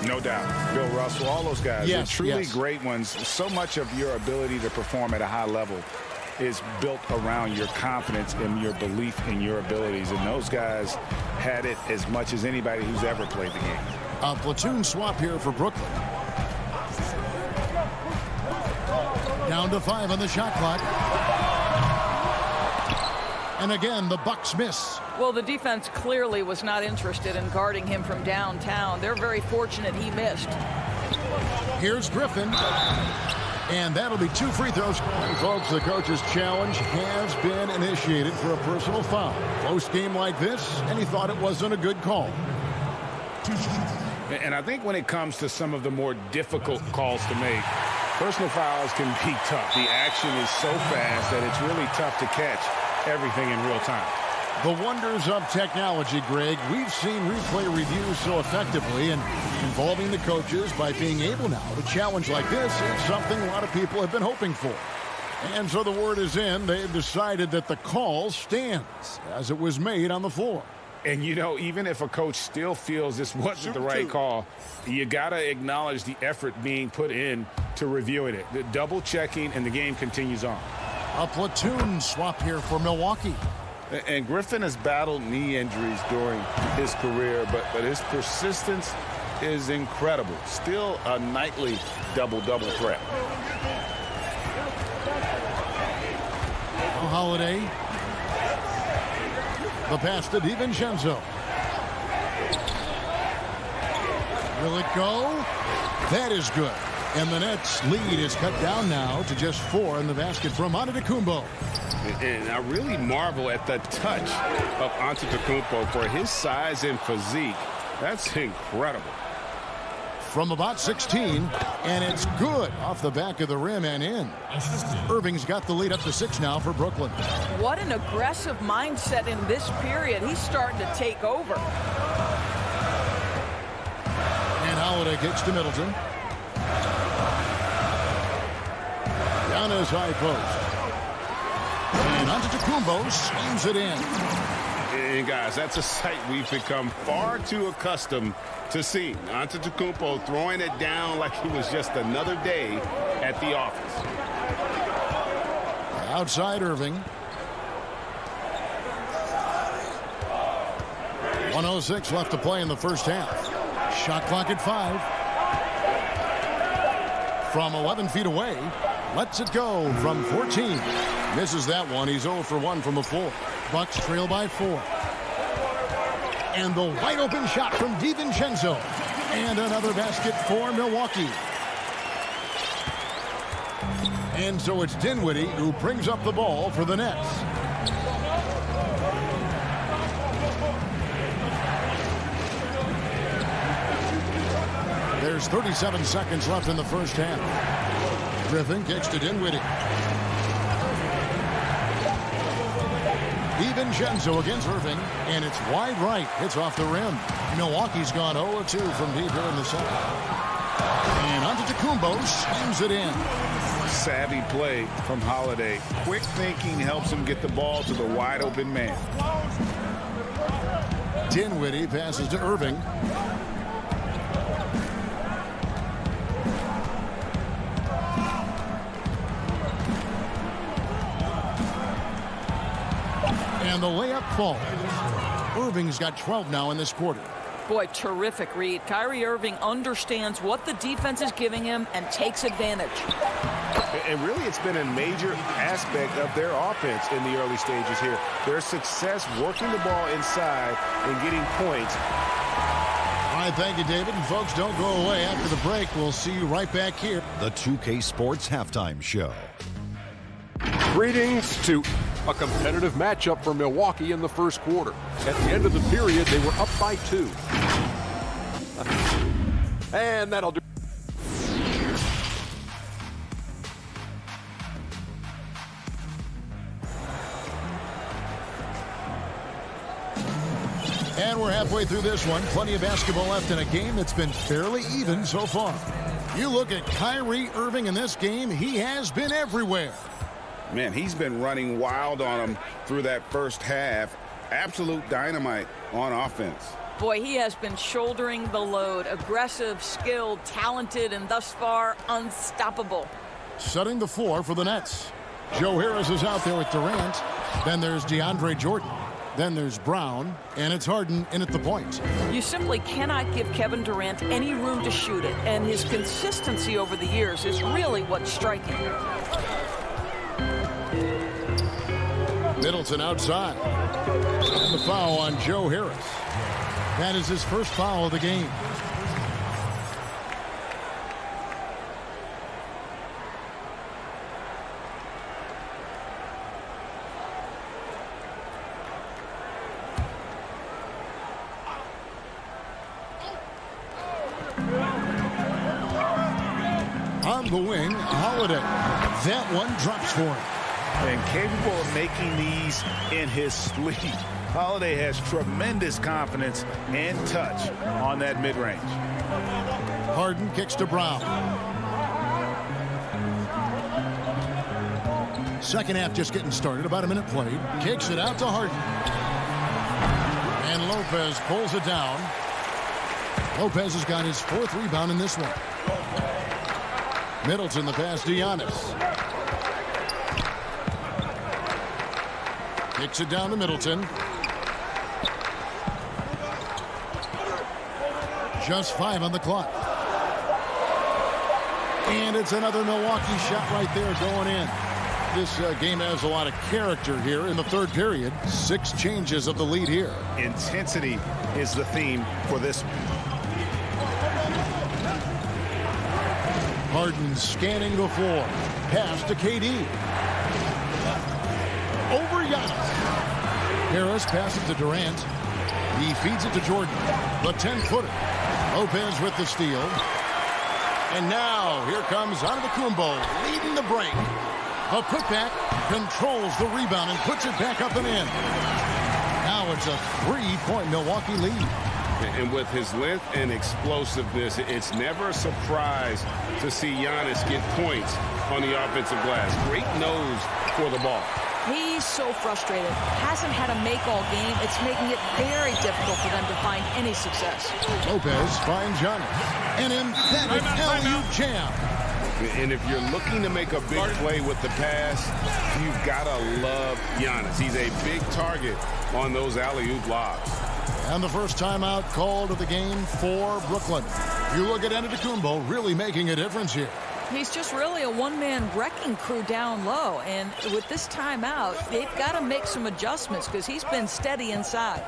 No doubt. Bill Russell, all those guys. Yes, They're truly great ones. So much of your ability to perform at a high level is built around your confidence and your belief in your abilities. And those guys had it as much as anybody who's ever played the game. A platoon swap here for Brooklyn. Down to 5 on the shot clock. And again, the Bucks miss. Well, the defense clearly was not interested in guarding him from downtown. They're very fortunate he missed. Here's Griffin. And that'll be 2 free throws. And folks, the coach's challenge has been initiated for a personal foul. Close game like this, and he thought it wasn't a good call. And I think when it comes to some of the more difficult calls to make, personal fouls can be tough. The action is so fast that it's really tough to catch everything in real time. The wonders of technology, Greg. We've seen replay reviews so effectively, and involving the coaches by being able now to challenge like this is something a lot of people have been hoping for. And so the word is in. They've decided that the call stands as it was made on the floor. And, you know, even if a coach still feels this wasn't the right call, you got to acknowledge the effort being put in to reviewing it. The double checking, and the game continues on. A platoon swap here for Milwaukee. And Griffin has battled knee injuries during his career, but his persistence is incredible. Still a nightly double-double threat. Holiday. The pass to DiVincenzo. Will it go? That is good. And the Nets' lead is cut down now to just 4 in the basket from Antetokounmpo. And I really marvel at the touch of Antetokounmpo for his size and physique. That's incredible. From about 16, and it's good off the back of the rim and in. Irving's got the lead up to 6 now for Brooklyn. What an aggressive mindset in this period. He's starting to take over. And Holiday kicks to Middleton. Down his high post. And Antetokounmpo slams it in. And guys, that's a sight we've become far too accustomed to seeing. Antetokounmpo throwing it down like he was just another day at the office. Outside Irving. 1:06 left to play in the first half. Shot clock at 5. From 11 feet away. Lets it go from 14. Misses that one. He's 0 for 1 from the floor. Bucks trail by 4. And the wide open shot from DiVincenzo. And another basket for Milwaukee. And so it's Dinwiddie who brings up the ball for the Nets. There's 37 seconds left in the first half. Griffin kicks to Dinwiddie. DiVincenzo against Irving, and it's wide right. It's off the rim. Milwaukee's gone 0-2 from deep here in the second. And Antetokounmpo slams it in. Savvy play from Holiday. Quick thinking helps him get the ball to the wide open man. Dinwiddie passes to Irving. And the layup falls. Irving's got 12 now in this quarter. Boy, terrific read. Kyrie Irving understands what the defense is giving him and takes advantage. And really, it's been a major aspect of their offense in the early stages here. Their success working the ball inside and getting points. All right, thank you, David. And folks, don't go away. After the break, we'll see you right back here. The 2K Sports Halftime Show. Greetings to a competitive matchup for Milwaukee in the first quarter. At the end of the period, they were up by 2. And that'll do. And we're halfway through this one. Plenty of basketball left in a game that's been fairly even so far. You look at Kyrie Irving in this game, he has been everywhere. Man, he's been running wild on him through that first half. Absolute dynamite on offense. Boy, he has been shouldering the load. Aggressive, skilled, talented, and thus far unstoppable. Setting the floor for the Nets. Joe Harris is out there with Durant. Then there's DeAndre Jordan. Then there's Brown, and it's Harden in at the point. You simply cannot give Kevin Durant any room to shoot it, and his consistency over the years is really what's striking. Middleton outside. And the foul on Joe Harris. That is his first foul of the game. On the wing, Holiday. That one drops for him. And capable of making these in his sleep. Holiday has tremendous confidence and touch on that mid-range. Harden kicks to Brown. Second half just getting started. About a minute played. Kicks it out to Harden. And Lopez pulls it down. Lopez has got his fourth rebound in this one. Middleton the pass to Giannis. Kicks it down to Middleton. Just 5 on the clock. And it's another Milwaukee shot right there going in. This game has a lot of character here in the third period. 6 changes of the lead here. Intensity is the theme for this. Harden scanning the floor. Pass to KD. Over Giannis. Harris passes to Durant. He feeds it to Jordan. The 10-footer. Lopez with the steal. And now here comes Antetokounmpo leading the break. A putback, controls the rebound and puts it back up and in. Now it's a 3-point Milwaukee lead. And with his length and explosiveness, it's never a surprise to see Giannis get points on the offensive glass. Great nose for the ball. He's so frustrated. Hasn't had a make all game. It's making it very difficult for them to find any success. Lopez finds Giannis. An emphatic alley-oop jam. And if you're looking to make a big play with the pass, you've got to love Giannis. He's a big target on those alley-oop lobs. And the first timeout called of the game for Brooklyn. You look at Antetokounmpo really making a difference here. He's just really a one-man wrecking crew down low. And with this timeout, they've got to make some adjustments because he's been steady inside.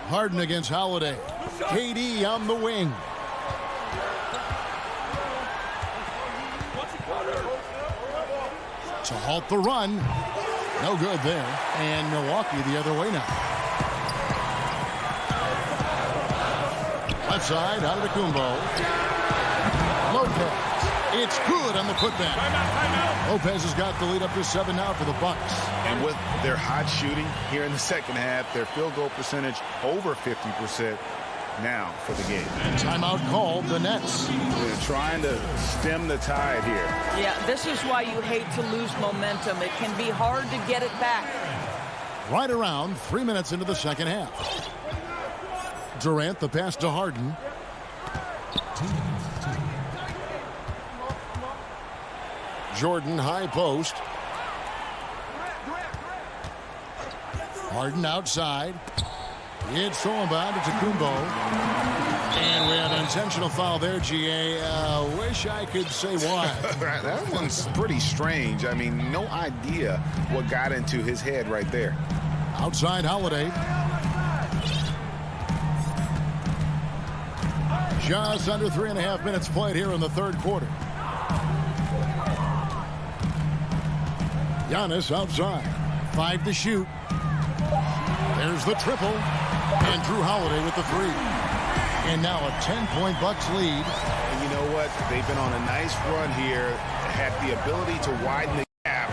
Harden against Holiday. KD on the wing. To halt the run. No good there. And Milwaukee the other way now. Left side, Antetokounmpo. Lopez. It's good on the putback. Lopez has got the lead up to 7 now for the Bucks. And with their hot shooting here in the second half, their field goal percentage over 50% now for the game. Timeout called, the Nets. They're trying to stem the tide here. Yeah, this is why you hate to lose momentum. It can be hard to get it back. Right around 3 minutes into the second half. Durant, the pass to Harden. Jordan, high post. Harden outside. It's thrown by Antetokounmpo. And we have an intentional foul there, GA. Wish I could say why. That one's pretty strange. I mean, no idea what got into his head right there. Outside Holiday. Just under 3.5 minutes played here in the third quarter. Giannis outside. 5 to shoot. There's the triple. And Drew Holiday with the 3. And now a 10-point Bucks lead. And you know what? They've been on a nice run here. Had the ability to widen the gap.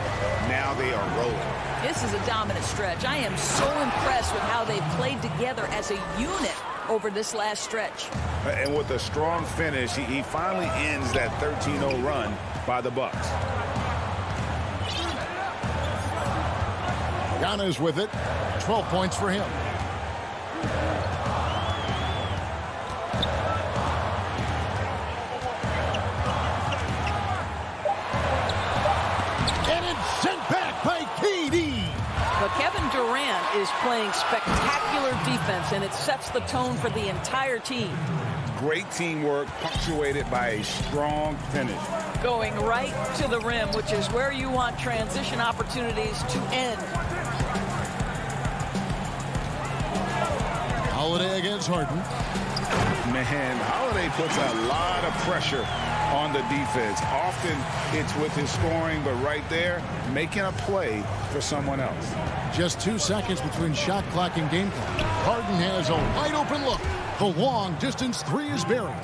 Now they are rolling. This is a dominant stretch. I am so impressed with how they've played together as a unit over this last stretch. And with a strong finish, he finally ends that 13-0 run by the Bucks. Giannis with it. 12 points for him. is playing spectacular defense, and it sets the tone for the entire team. Great teamwork punctuated by a strong finish. Going right to the rim, which is where you want transition opportunities to end. Holiday against Harden. Man, Holiday puts a lot of pressure on the defense. Often it's with his scoring, but right there, making a play for someone else. Just 2 seconds between shot clock and game clock. Harden has a wide open look. The long distance three is buried.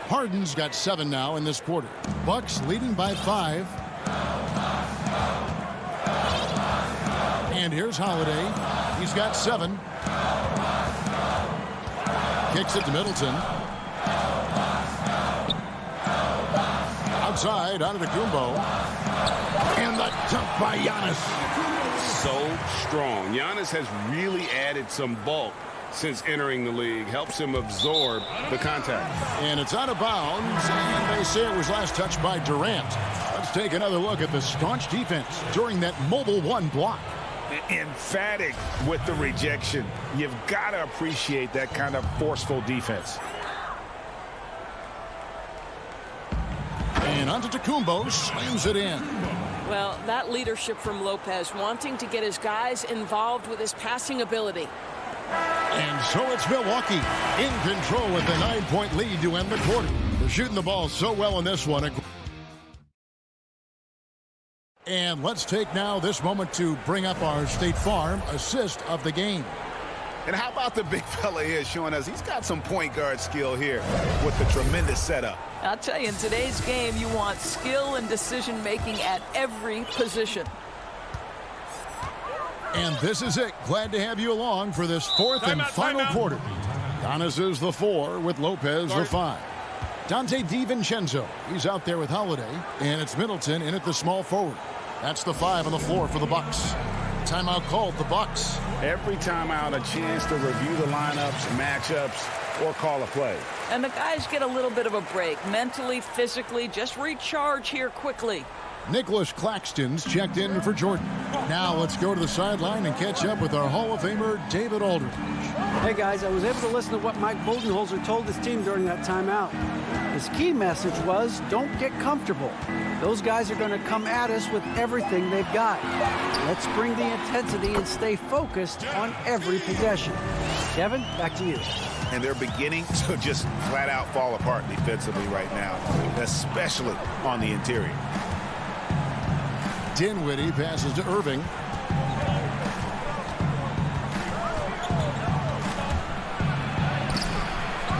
Harden's got 7 now in this quarter. Bucks leading by 5. And here's Holiday. He's got 7. Kicks it to Middleton. Outside, out of the Kumbo. And the dunk by Giannis. So strong. Giannis has really added some bulk since entering the league. Helps him absorb the contact. And it's out of bounds, and they say it was last touched by Durant. Let's take another look at the staunch defense during that mobile 1 block. Emphatic with the rejection. You've got to appreciate that kind of forceful defense. And Antetokounmpo slams it in. Well, that leadership from Lopez, wanting to get his guys involved with his passing ability. And so it's Milwaukee in control with a 9-point lead to end the quarter. They're shooting the ball so well in this one. And let's take now this moment to bring up our State Farm assist of the game. And how about the big fella here showing us he's got some point guard skill here with the tremendous setup. I'll tell you, in today's game, you want skill and decision-making at every position. And this is it. Glad to have you along for this fourth and final quarter. Giannis is the 4 with Lopez the 5. Dante DiVincenzo, he's out there with Holiday, and it's Middleton in at the small forward. That's the 5 on the floor for the Bucks. Timeout called the Bucks. Every timeout, a chance to review the lineups, matchups, or call a play. And the guys get a little bit of a break, mentally, physically, just recharge here quickly. Nicholas Claxton's checked in for Jordan. Now let's go to the sideline and catch up with our Hall of Famer, David Aldridge. Hey, guys, I was able to listen to what Mike Budenholzer told his team during that timeout. His key message was, don't get comfortable. Those guys are going to come at us with everything they've got. Let's bring the intensity and stay focused on every possession. Kevin, back to you. And they're beginning to just flat out fall apart defensively right now, especially on the interior. Dinwiddie passes to Irving.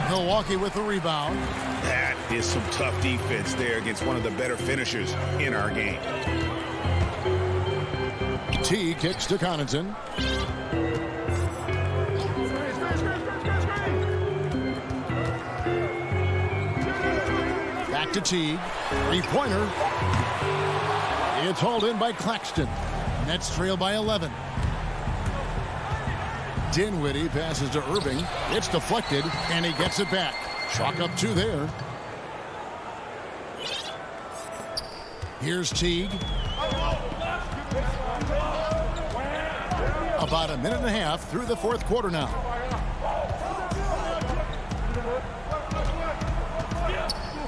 Milwaukee with the rebound. That is some tough defense there against one of the better finishers in our game. T kicks to Connaughton. Back to T. 3-pointer. It's hauled in by Claxton. Nets trail by 11. Dinwiddie passes to Irving. It's deflected, and he gets it back. Chalk up 2 there. Here's Teague. About a minute and a half through the fourth quarter now.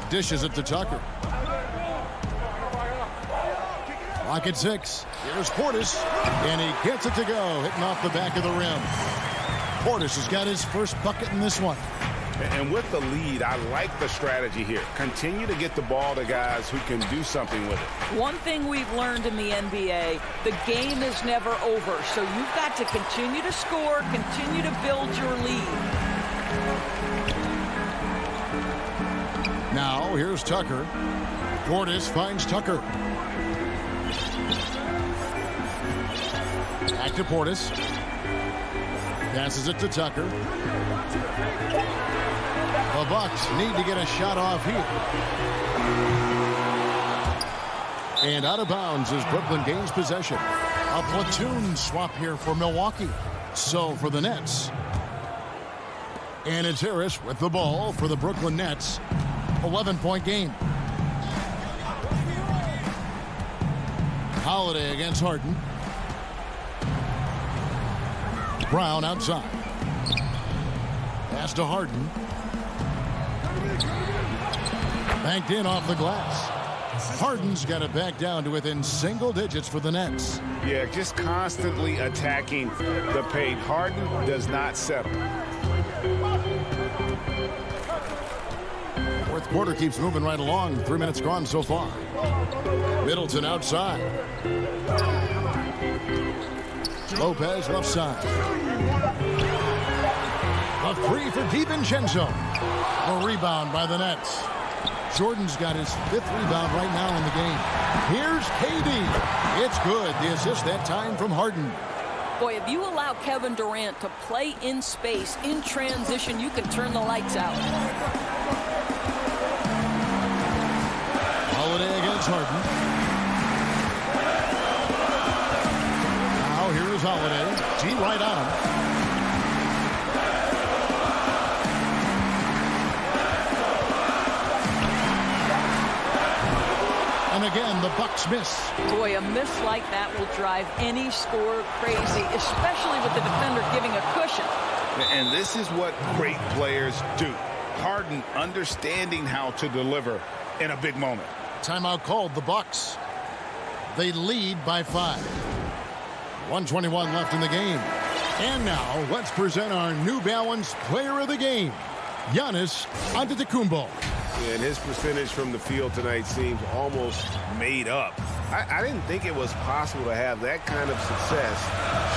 Dishes it to Tucker. Clock at 6. Here's Portis, and he gets it to go, hitting off the back of the rim. Portis has got his first bucket in this one. And with the lead, I like the strategy here. Continue to get the ball to guys who can do something with it. One thing we've learned in the NBA, the game is never over. So you've got to continue to score, continue to build your lead. Now, here's Tucker. Portis finds Tucker. Back to Portis. Passes it to Tucker. The Bucks need to get a shot off here. And out of bounds as Brooklyn gains possession. A platoon swap here for Milwaukee. So for the Nets. And it's Harris with the ball for the Brooklyn Nets. 11-point game. Holiday against Harden. Brown outside. Pass to Harden. Banked in off the glass. Harden's got it back down to within single digits for the Nets. Yeah, just constantly attacking the paint. Harden does not settle. Fourth quarter keeps moving right along. 3 minutes gone so far. Middleton outside. Lopez left side. A three for DiVincenzo. A rebound by the Nets. Jordan's got his 5th rebound right now in the game. Here's KD. It's good. The assist that time from Harden. Boy, if you allow Kevin Durant to play in space, in transition, you can turn the lights out. Holiday against Harden. Now here is Holiday. G right on him. And again, the Bucks miss. Boy, a miss like that will drive any scorer crazy, especially with the defender giving a cushion. And this is what great players do. Harden understanding how to deliver in a big moment. Timeout called, the Bucks. They lead by 5. 1:21 left in the game. And now, let's present our New Balance Player of the Game, Giannis Antetokounmpo. And his percentage from the field tonight seems almost made up. I didn't think it was possible to have that kind of success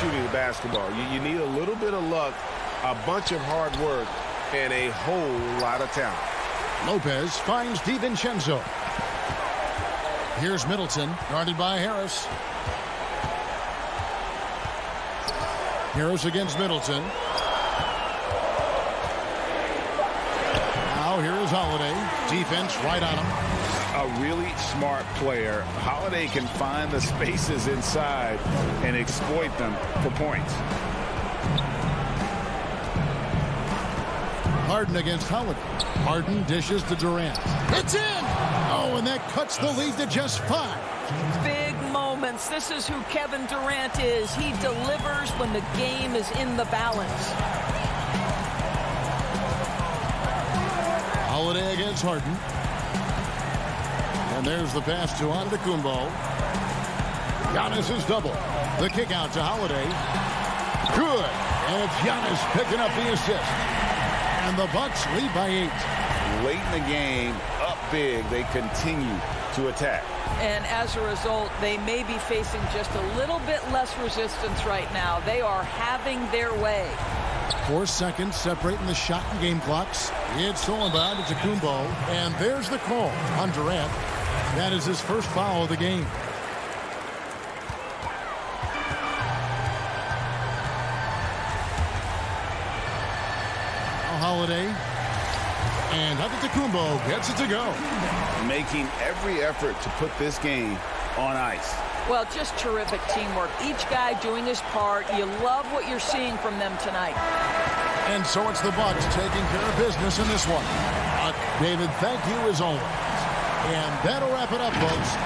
shooting the basketball. You need a little bit of luck, a bunch of hard work, and a whole lot of talent. Lopez finds DiVincenzo. Here's Middleton, guarded by Harris. Harris against Middleton. Now here is Holiday. Defense right on him. A really smart player. Holiday can find the spaces inside and exploit them for points. Harden against Holiday. Harden dishes to Durant. It's in! Oh, and that cuts the lead to just 5. Big moments. This is who Kevin Durant is. He delivers when the game is in the balance. Holiday against Harden. And there's the pass to Antetokounmpo. Giannis is double. The kick out to Holiday. Good. And it's Giannis picking up the assist. And the Bucks lead by 8. Late in the game, up big, they continue to attack. And as a result, they may be facing just a little bit less resistance right now. They are having their way. 4 seconds separating the shot and game clocks. It's stolen by Antetokounmpo. And there's the call on Durant. That is his first foul of the game. Holiday. And Antetokounmpo gets it to go. Making every effort to put this game on ice. Well, just terrific teamwork. Each guy doing his part. You love what you're seeing from them tonight. And so it's the Bucks taking care of business in this one. David, thank you as always. And that'll wrap it up, folks.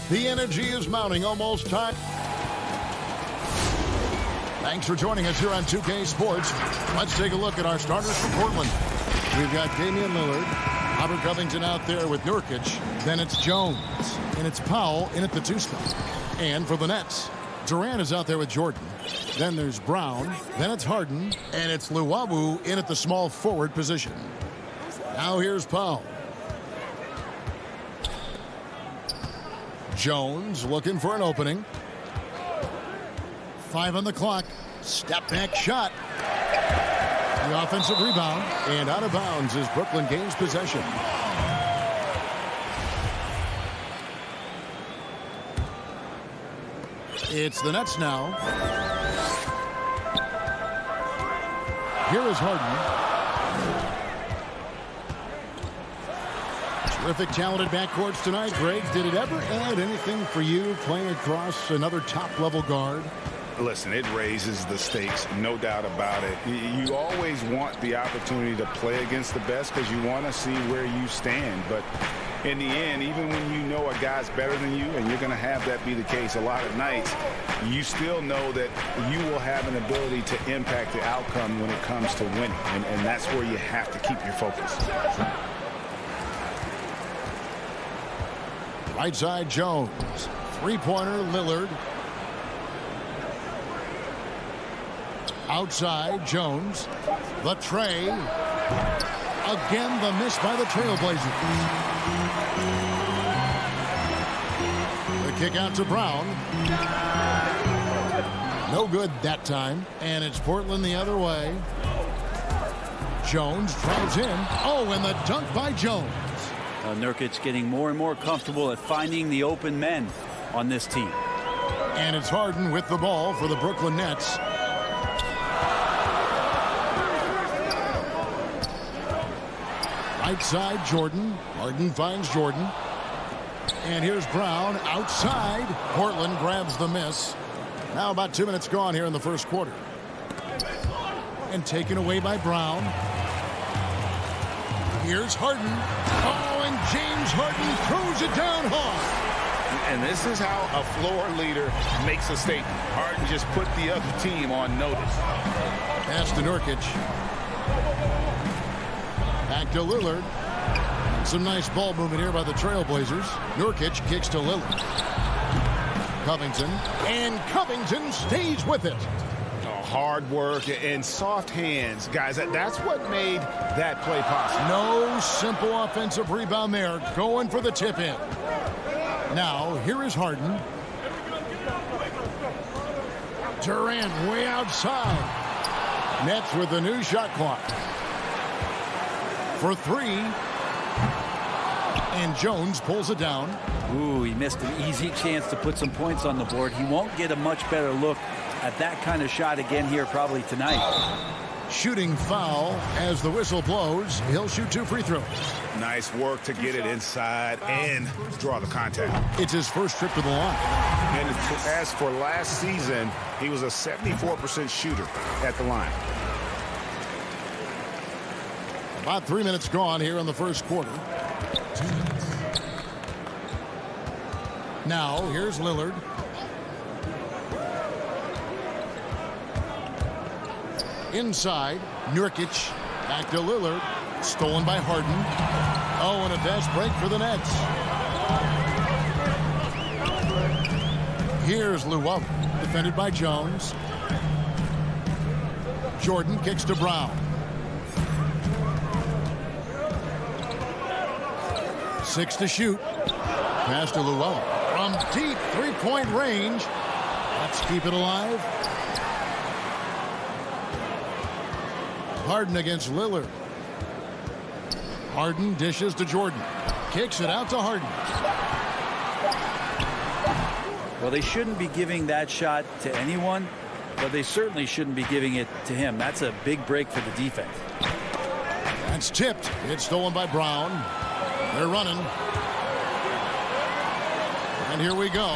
The energy is mounting, almost time. Thanks for joining us here on 2K Sports. Let's take a look at our starters for Portland. We've got Damian Lillard, Robert Covington out there with Nurkic. Then it's Jones, and it's Powell in at the 2 spot. And for the Nets, Durant is out there with Jordan. Then there's Brown. Then it's Harden, and it's Luwawu in at the small forward position. Now here's Powell. Jones looking for an opening. 5 on the clock. Step back shot. The offensive rebound. And out of bounds as Brooklyn gains possession. It's the Nets now. Here is Harden. Terrific, talented backcourts tonight. Greg, did it ever add anything for you playing across another top-level guard? Listen, it raises the stakes, no doubt about it. You always want the opportunity to play against the best because you want to see where you stand. But in the end, even when you know a guy's better than you, and you're going to have that be the case a lot of nights, you still know that you will have an ability to impact the outcome when it comes to winning. And that's where you have to keep your focus. Right side, Jones. Three-pointer, Lillard. Outside, Jones. The tray. Again, the miss by the Trailblazers. The kick out to Brown. No good that time. And it's Portland the other way. Jones drives in. Oh, and the dunk by Jones. Nurkic getting more and more comfortable at finding the open men on this team. And it's Harden with the ball for the Brooklyn Nets. Right side, Jordan. Harden finds Jordan. And here's Brown outside. Portland grabs the miss. Now about 2 minutes gone here in the first quarter. And taken away by Brown. Here's Harden. Oh, and James Harden throws it down hard. And this is how a floor leader makes a statement. Harden just put the other team on notice. Pass to Nurkic. Back to Lillard. Some nice ball movement here by the Trailblazers. Nurkic kicks to Lillard. Covington. And Covington stays with it. Hard work and soft hands, guys. That's what made that play possible. No simple offensive rebound there. Going for the tip in. Now, here is Harden. Durant way outside. Nets with the new shot clock. For three. And Jones pulls it down. Ooh, he missed an easy chance to put some points on the board. He won't get a much better look at that kind of shot again here probably tonight. Shooting foul as the whistle blows. He'll shoot 2 free throws. Nice work to get it inside and draw the contact. It's his first trip to the line. And as for last season, he was a 74% shooter at the line. About 3 minutes gone here in the first quarter. Now, here's Lillard. Inside, Nurkic. Back to Lillard. Stolen by Harden. Oh, and a fast break for the Nets. Here's Llewellyn. Defended by Jones. Jordan kicks to Brown. 6 to shoot. Pass to Llewellyn. From deep three-point range. Let's keep it alive. Harden against Lillard. Harden dishes to Jordan. Kicks it out to Harden. Well, they shouldn't be giving that shot to anyone, but they certainly shouldn't be giving it to him. That's a big break for the defense. That's tipped. It's stolen by Brown. They're running. And here we go.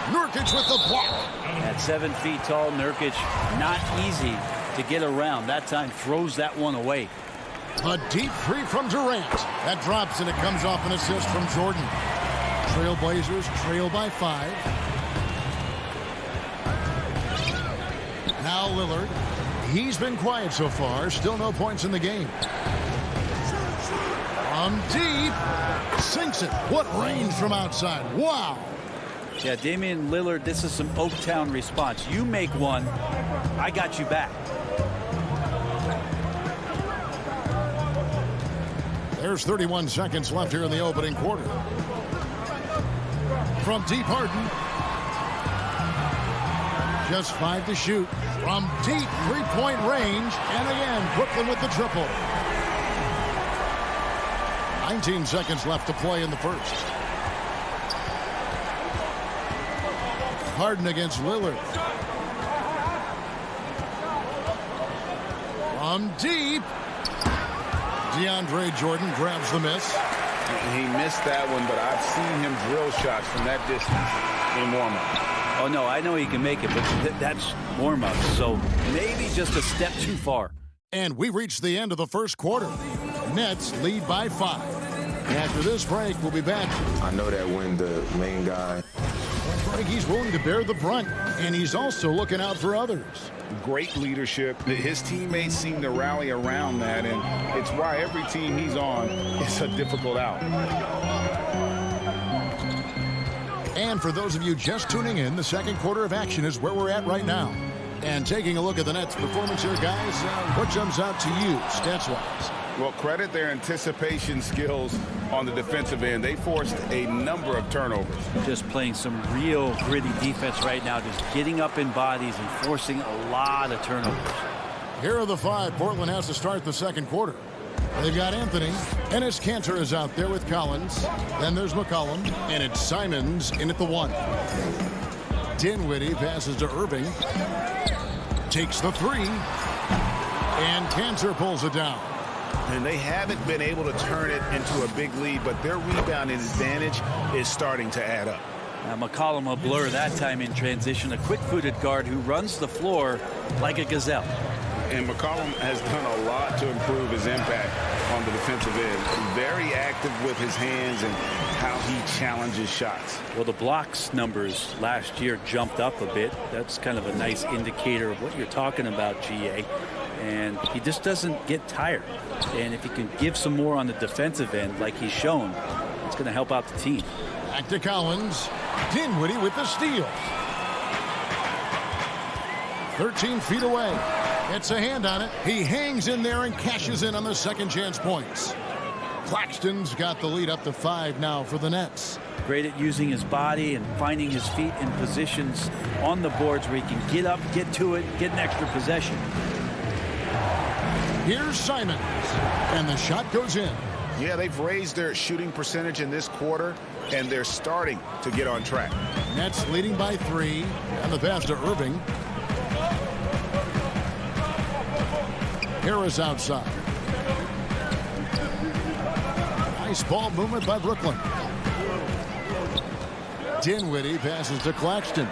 Nurkic with the block. At 7 feet tall, Nurkic, not easy to get around. That time throws that one away. A deep three from Durant. That drops and it comes off an assist from Jordan. Trailblazers trail by 5. Now Lillard. He's been quiet so far. Still no points in the game. From deep. Sinks it. What range from outside. Wow. Yeah, Damian Lillard, this is some Oaktown response. You make one, I got you back. There's 31 seconds left here in the opening quarter. From deep, Harden. Just 5 to shoot. From deep three-point range. And again, Brooklyn with the triple. 19 seconds left to play in the first. Harden against Lillard. From deep. DeAndre Jordan grabs the miss. He missed that one, but I've seen him drill shots from that distance in warm-up. Oh, no, I know he can make it, but that's warm-up, so maybe just a step too far. And we reached the end of the first quarter. Nets lead by 5. After this break, we'll be back. I know that when the main guy... He's willing to bear the brunt, and he's also looking out for others. Great leadership. His teammates seem to rally around that, and it's why every team he's on is a difficult out. And for those of you just tuning in, the second quarter of action is where we're at right now. And taking a look at the Nets' performance here, guys, what jumps out to you stats-wise? Well, credit their anticipation skills on the defensive end. They forced a number of turnovers. Just playing some real gritty defense right now, just getting up in bodies and forcing a lot of turnovers. Here are the 5 Portland has to start the second quarter. They've got Anthony. Ennis Cantor is out there with Collins. Then there's McCollum. And it's Simons in at the 1. Dinwiddie passes to Irving. Takes the 3. And Cantor pulls it down. And they haven't been able to turn it into a big lead, but their rebounding advantage is starting to add up. McCollum a blur that time in transition. A quick-footed guard who runs the floor like a gazelle. And McCollum has done a lot to improve his impact on the defensive end. Very active with his hands and how he challenges shots. Well, the blocks numbers last year jumped up a bit. That's kind of a nice indicator of what you're talking about, GA. And he just doesn't get tired. And if he can give some more on the defensive end like he's shown, it's going to help out the team. Back to Collins. Dinwiddie with the steal. 13 feet away. Gets a hand on it. He hangs in there and cashes in on the second chance points. Claxton's got the lead up to 5 now for the Nets. Great at using his body and finding his feet in positions on the boards where he can get up, get to it, get an extra possession. Here's Simons, and the shot goes in. Yeah, they've raised their shooting percentage in this quarter, and they're starting to get on track. Nets leading by 3, and the pass to Irving. Harris outside. Nice ball movement by Brooklyn. Dinwiddie passes to Claxton.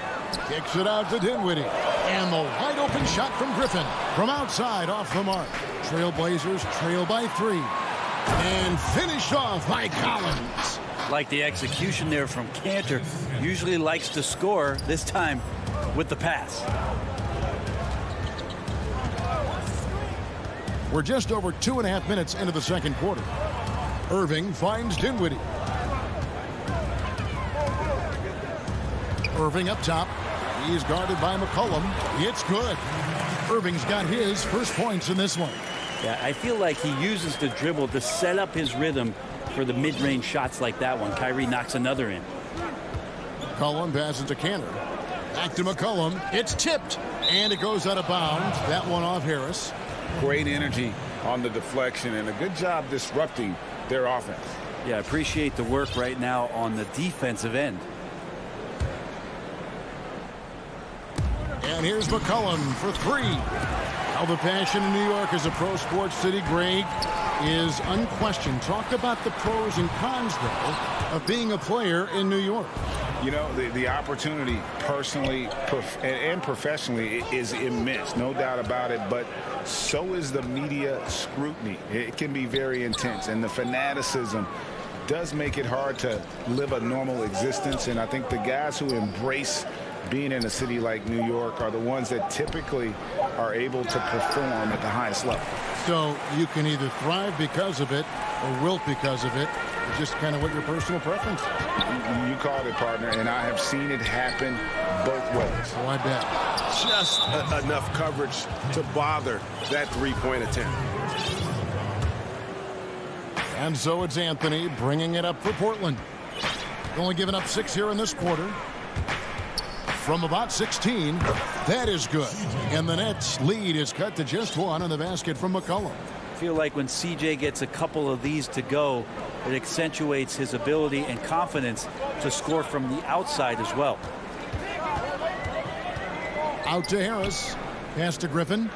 Kicks it out to Dinwiddie. And the wide open shot from Griffin. From outside off the mark. Trailblazers trail by 3. And finished off by Collins. Like the execution there from Cantor. Usually likes to score, this time with the pass. We're just over 2.5 minutes into the second quarter. Irving finds Dinwiddie. Irving up top. He's guarded by McCollum. It's good. Irving's got his first points in this one. Yeah, I feel like he uses the dribble to set up his rhythm for the mid-range shots like that one. Kyrie knocks another in. McCollum passes to Cantor. Back to McCollum. It's tipped. And it goes out of bounds. That one off Harris. Great energy on the deflection and a good job disrupting their offense. Yeah, appreciate the work right now on the defensive end. And here's McCollum for 3. How the passion in New York as a pro sports city, Greg, is unquestioned. Talk about the pros and cons, though, of being a player in New York. You know, the opportunity personally and professionally is immense, no doubt about it, but so is the media scrutiny. It can be very intense, and the fanaticism does make it hard to live a normal existence, and I think the guys who embrace being in a city like New York are the ones that typically are able to perform at the highest level. So you can either thrive because of it or wilt because of it. It's just kind of what your personal preference is. You called it, partner, and I have seen it happen both ways. Oh, I bet. Just enough coverage to bother that three-point attempt. And so it's Anthony bringing it up for Portland. Only giving up 6 here in this quarter. From about 16, that is good. And the Nets lead is cut to just 1 on the basket from McCollum. I feel like when CJ gets a couple of these to go, it accentuates his ability and confidence to score from the outside as well. Out to Harris. Pass to Griffin.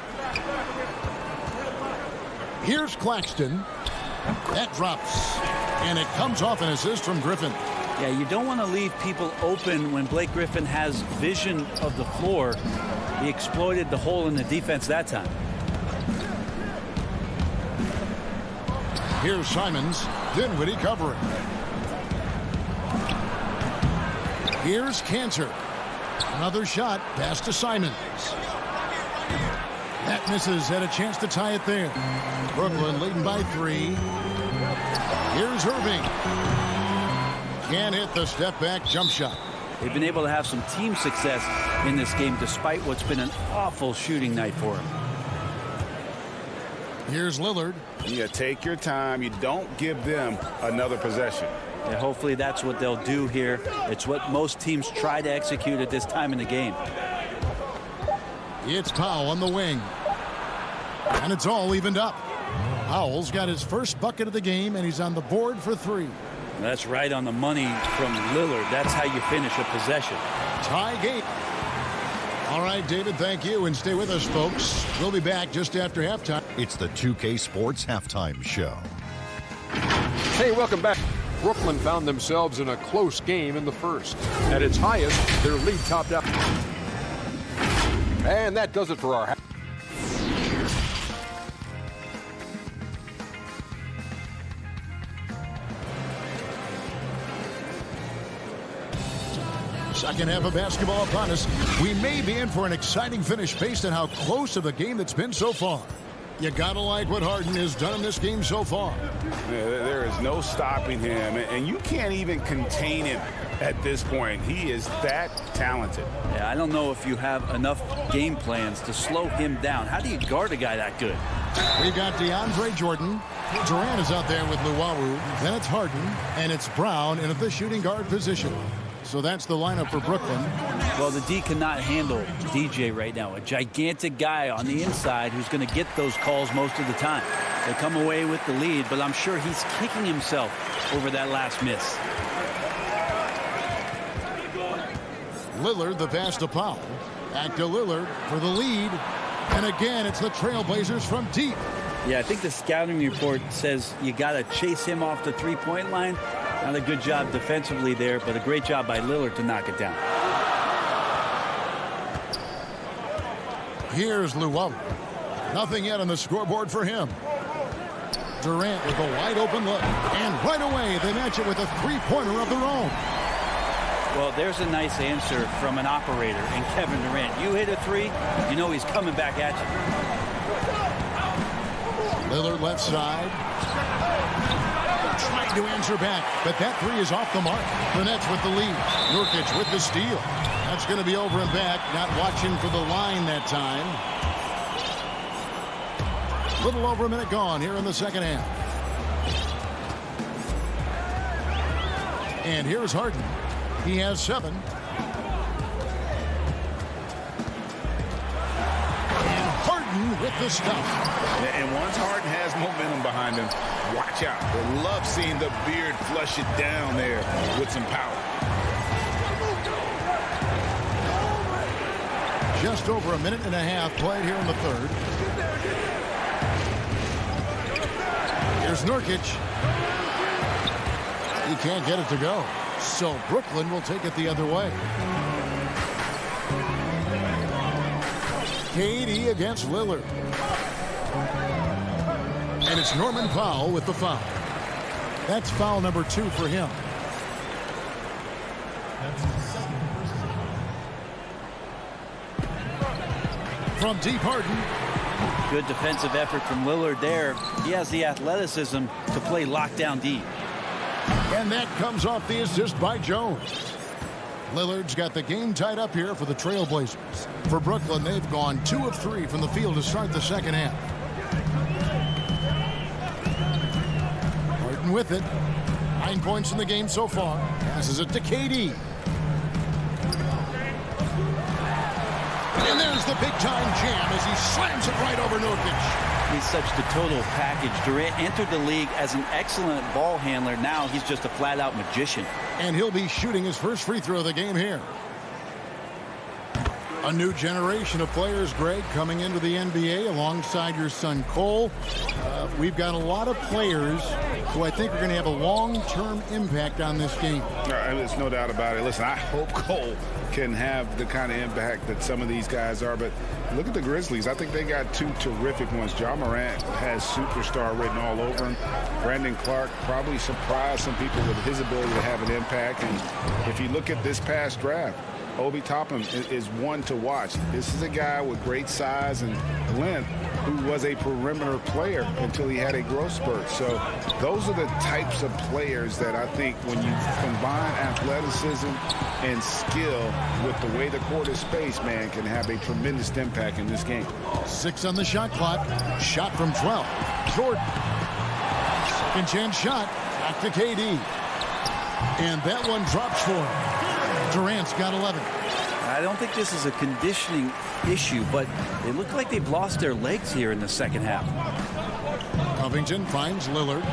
Here's Claxton. That drops. And it comes off an assist from Griffin. Yeah, you don't want to leave people open when Blake Griffin has vision of the floor. He exploited the hole in the defense that time. Here's Simons. Dinwiddie covering. Here's Cantor. Another shot. Pass to Simons. That misses. Had a chance to tie it there. Brooklyn leading by 3. Here's Irving. Can't hit the step back jump shot. They've been able to have some team success in this game despite what's been an awful shooting night for them. Here's Lillard. You take your time. You don't give them another possession. Yeah, hopefully that's what they'll do here. It's what most teams try to execute at this time in the game. It's Powell on the wing. And it's all evened up. Powell's got his first bucket of the game, and he's on the board for 3. That's right on the money from Lillard. That's how you finish a possession. Tie game. All right, David, thank you, and stay with us, folks. We'll be back just after halftime. It's the 2K Sports Halftime Show. Hey, welcome back. Brooklyn found themselves in a close game in the first. At its highest, their lead topped out. And that does it for our half. Second half of basketball upon us. We may be in for an exciting finish based on how close of a game that's been so far. You gotta like what Harden has done in this game so far. There is no stopping him, and you can't even contain him at this point. He is that talented. Yeah, I don't know if you have enough game plans to slow him down. How do you guard a guy that good? We got DeAndre Jordan. Durant is out there with Luwawu. Then it's Harden, and it's Brown in the shooting guard position. So that's the lineup for Brooklyn. Well, the D cannot handle DJ right now. A gigantic guy on the inside who's going to get those calls most of the time. They come away with the lead, but I'm sure he's kicking himself over that last miss. Lillard, the pass to Powell. Back to Lillard for the lead. And again, it's the Trailblazers from deep. Yeah, I think the scouting report says you got to chase him off the three-point line. Not a good job defensively there, but a great job by Lillard to knock it down. Here's Luwawu. Nothing yet on the scoreboard for him. Durant with a wide open look. And right away, they match it with a three-pointer of their own. Well, there's a nice answer from an operator in Kevin Durant. You hit a three, you know he's coming back at you. Lillard left side. Trying to answer back, but that three is off the mark. The Nets with the lead. Nurkic with the steal. That's going to be over and back. Not watching for the line that time. Little over a minute gone here in the second half. And here's Harden. He has 7. And Harden with the stuff. And once Harden has momentum behind him, watch out. They love seeing the beard flush it down there with some power. Just over a minute and a half played here in the third. Here's Nurkic. He can't get it to go. So Brooklyn will take it the other way. KD against Lillard. And it's Norman Powell with the foul. That's foul number 2 for him. From deep, Harden. Good defensive effort from Lillard there. He has the athleticism to play lockdown D. And that comes off the assist by Jones. Lillard's got the game tied up here for the Trailblazers. For Brooklyn, they've gone 2 of 3 from the field to start the second half. Harden with it. 9 points in the game so far. Passes it to KD. And there's the big-time jam as he slams it right over Nurkic. He's such the total package. Durant entered the league as an excellent ball handler. Now he's just a flat-out magician. And he'll be shooting his first free throw of the game here. A new generation of players, Greg, coming into the NBA alongside your son Cole. We've got a lot of players who I think are going to have a long-term impact on this game. There's no doubt about it. Listen, I hope Cole can have the kind of impact that some of these guys are, but look at the Grizzlies. I think they got 2 terrific ones. Ja Morant has superstar written all over him. Brandon Clark probably surprised some people with his ability to have an impact. And if you look at this past draft, Obi Toppin is one to watch. This is a guy with great size and length who was a perimeter player until he had a growth spurt. So those are the types of players that I think when you combine athleticism and skill with the way the court is spaced, man, can have a tremendous impact in this game. 6 on the shot clock. Shot from 12. Jordan. Second chance shot. Back to KD. And that one drops for him. Durant's got 11. I don't think this is a conditioning issue, but they look like they've lost their legs here in the second half. Covington finds Lillard.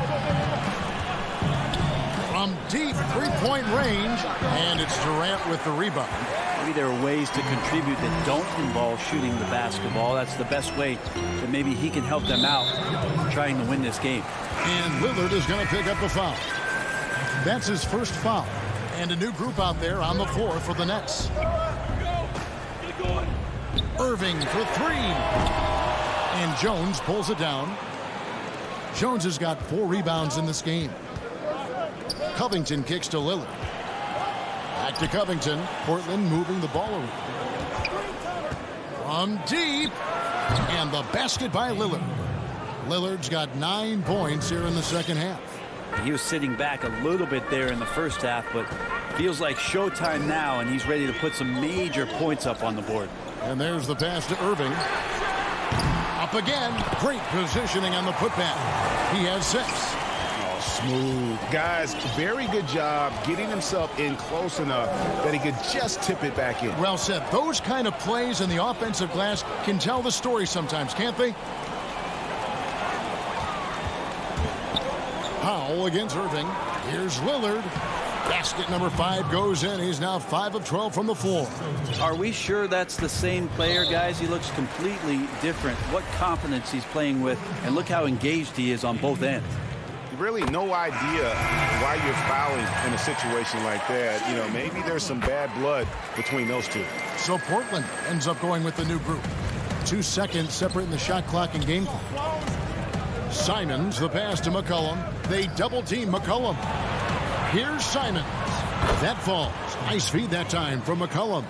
From deep three-point range, and it's Durant with the rebound. Maybe there are ways to contribute that don't involve shooting the basketball. That's the best way that maybe he can help them out trying to win this game. And Lillard is going to pick up a foul. That's his first foul. And a new group out there on the floor for the Nets. Irving for 3. And Jones pulls it down. Jones has got 4 rebounds in this game. Covington kicks to Lillard. Back to Covington. Portland moving the ball around. From deep. And the basket by Lillard. Lillard's got 9 points here in the second half. He was sitting back a little bit there in the first half, but feels like showtime now, and he's ready to put some major points up on the board. And there's the pass to Irving. Up again. Great positioning on the putback. He has 6. Oh, smooth. Guys, very good job getting himself in close enough that he could just tip it back in. Well said. Those kind of plays in the offensive glass can tell the story sometimes, can't they? Powell against Irving. Here's Lillard. Basket number 5 goes in. He's now 5 of 12 from the floor. Are we sure that's the same player, guys? He looks completely different. What confidence he's playing with, and look how engaged he is on both ends. Really no idea why you're fouling in a situation like that. You know, maybe there's some bad blood between those two. So Portland ends up going with the new group. 2 seconds separating the shot clock and game clock. Simons, the pass to McCollum. They double-team McCollum. Here's Simons. That falls. Nice feed that time from McCollum.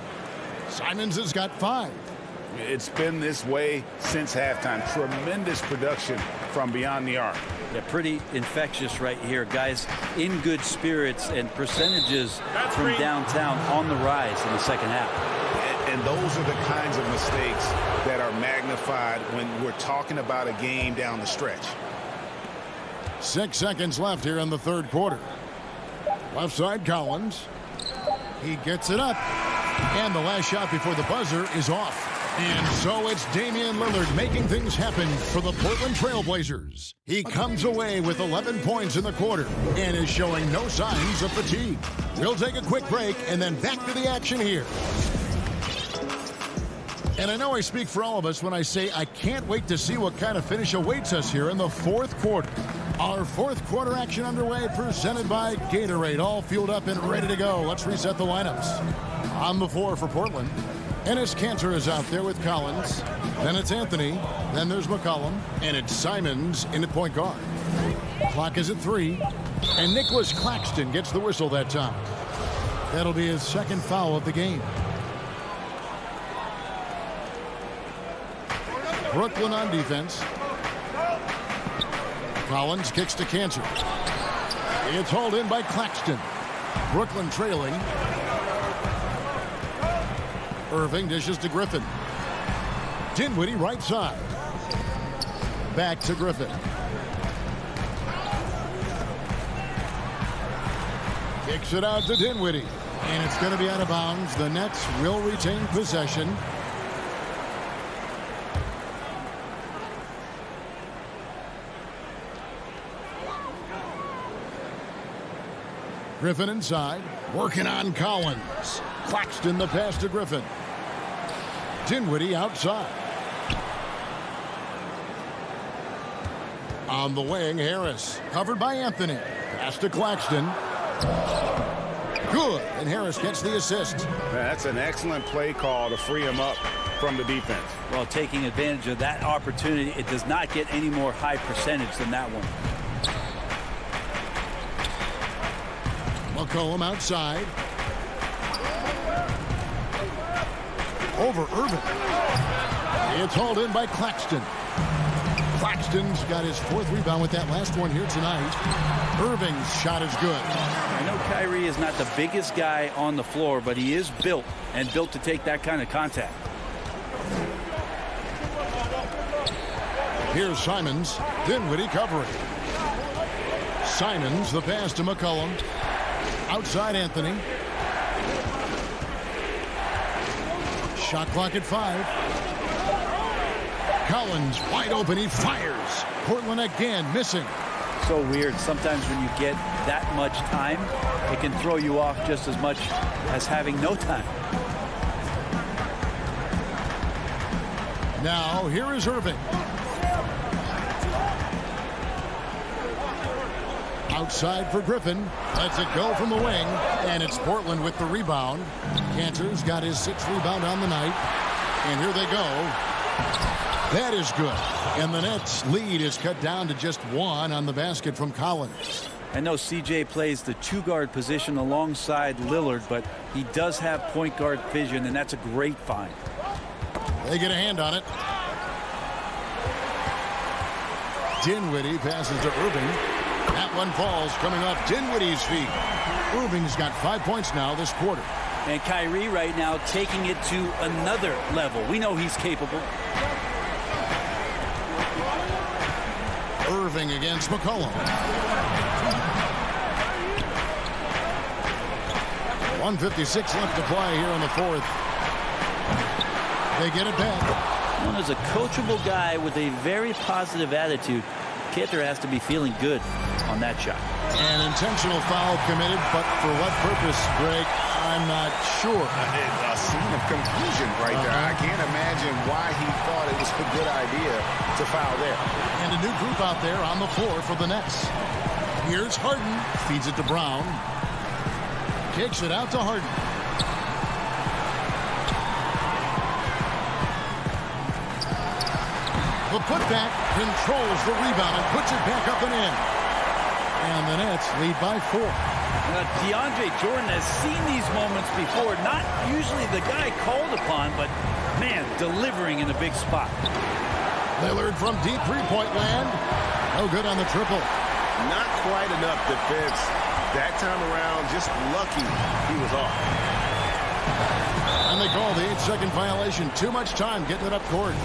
Simons has got 5. It's been this way since halftime. Tremendous production from beyond the arc. Yeah, pretty infectious right here. Guys in good spirits, and percentages from downtown on the rise in the second half. And those are the kinds of mistakes that are magnified when we're talking about a game down the stretch. 6 seconds left here in the third quarter. Left side, Collins. He gets it up. And the last shot before the buzzer is off. And so it's Damian Lillard making things happen for the Portland Trail Blazers. He comes away with 11 points in the quarter and is showing no signs of fatigue. We'll take a quick break and then back to the action here. And I know I speak for all of us when I say I can't wait to see what kind of finish awaits us here in the fourth quarter. Our fourth quarter action underway, presented by Gatorade, all fueled up and ready to go. Let's reset the lineups. On the floor for Portland, Enes Kanter is out there with Collins. Then it's Anthony. Then there's McCollum. And it's Simons in at point guard. Clock is at 3. And Nicholas Claxton gets the whistle that time. That'll be his second foul of the game. Brooklyn on defense. Collins kicks to Kanter. It's hauled in by Claxton. Brooklyn trailing. Irving dishes to Griffin. Dinwiddie right side. Back to Griffin. Kicks it out to Dinwiddie. And it's going to be out of bounds. The Nets will retain possession. Griffin inside, working on Collins. Claxton the pass to Griffin. Dinwiddie outside. On the wing, Harris. Covered by Anthony. Pass to Claxton. Good, and Harris gets the assist. That's an excellent play call to free him up from the defense. Well, taking advantage of that opportunity, it does not get any more high percentage than that one. McCollum outside. over Irving. It's hauled in by Claxton. Claxton's got his 4th rebound with that last one here tonight. Irving's shot is good. I know Kyrie is not the biggest guy on the floor, but he is built to take that kind of contact. Here's Simons. Dinwiddie covering. Simons, the pass to McCollum. Outside Anthony. Shot clock at 5. Collins wide open. He fires. Portland again missing. So weird. Sometimes when you get that much time, it can throw you off just as much as having no time. Now here is Irving. Outside for Griffin. Lets it go from the wing. And it's Portland with the rebound. Cantor's got his 6th rebound on the night. And here they go. That is good. And the Nets' lead is cut down to just 1 on the basket from Collins. I know CJ plays the 2-guard position alongside Lillard, but he does have point guard vision, and that's a great find. They get a hand on it. Dinwiddie passes to Irving. That one falls coming off Dinwiddie's feet. Irving's got 5 points now this quarter. And Kyrie right now taking it to another level. We know he's capable. Irving against McCollum. 1:56 left to play here in the 4th. They get it back. Known as a coachable guy with a very positive attitude, Cantor has to be feeling good on that shot. An intentional foul committed, but for what purpose, Greg, I'm not sure. A scene of confusion right there. I can't imagine why he thought it was a good idea to foul there. And a new group out there on the floor for the Nets. Here's Harden. Feeds it to Brown. Kicks it out to Harden. The putback controls the rebound and puts it back up and in. And the Nets lead by 4. DeAndre Jordan has seen these moments before. Not usually the guy called upon, but, man, delivering in a big spot. Lillard from deep three-point land. No good on the triple. Not quite enough defense. That time around, just lucky he was off. And they call the 8-second violation. Too much time getting it up court.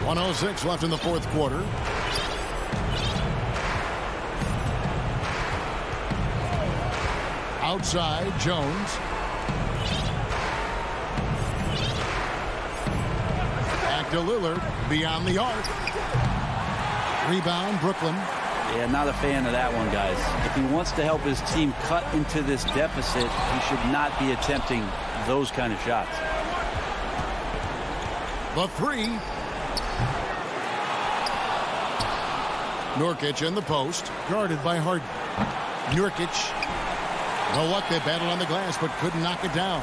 1:06 left in the 4th quarter. Outside, Jones. Back to Lillard, beyond the arc. Rebound, Brooklyn. Yeah, not a fan of that one, guys. If he wants to help his team cut into this deficit, he should not be attempting those kind of shots. The 3. Nurkic in the post, guarded by Harden. Nurkic. No luck, they battled on the glass, but couldn't knock it down.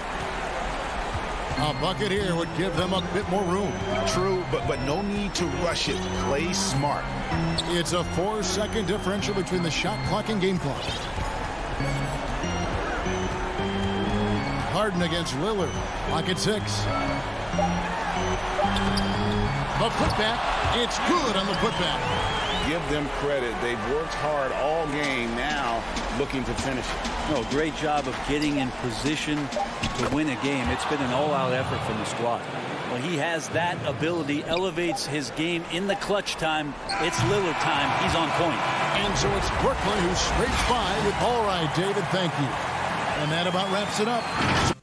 A bucket here would give them a bit more room. True, but no need to rush it. Play smart. It's a 4-second differential between the shot clock and game clock. Harden against Lillard. Clock at 6. The putback. It's good on the putback. Give them credit. They've worked hard all game, now looking to finish it. No, great job of getting in position to win a game. It's been an all-out effort from the squad. Well, he has that ability, elevates his game in the clutch time. It's Lillard time. He's on point. And so it's Brooklyn who scrapes by with, all right, David, thank you. And that about wraps it up. So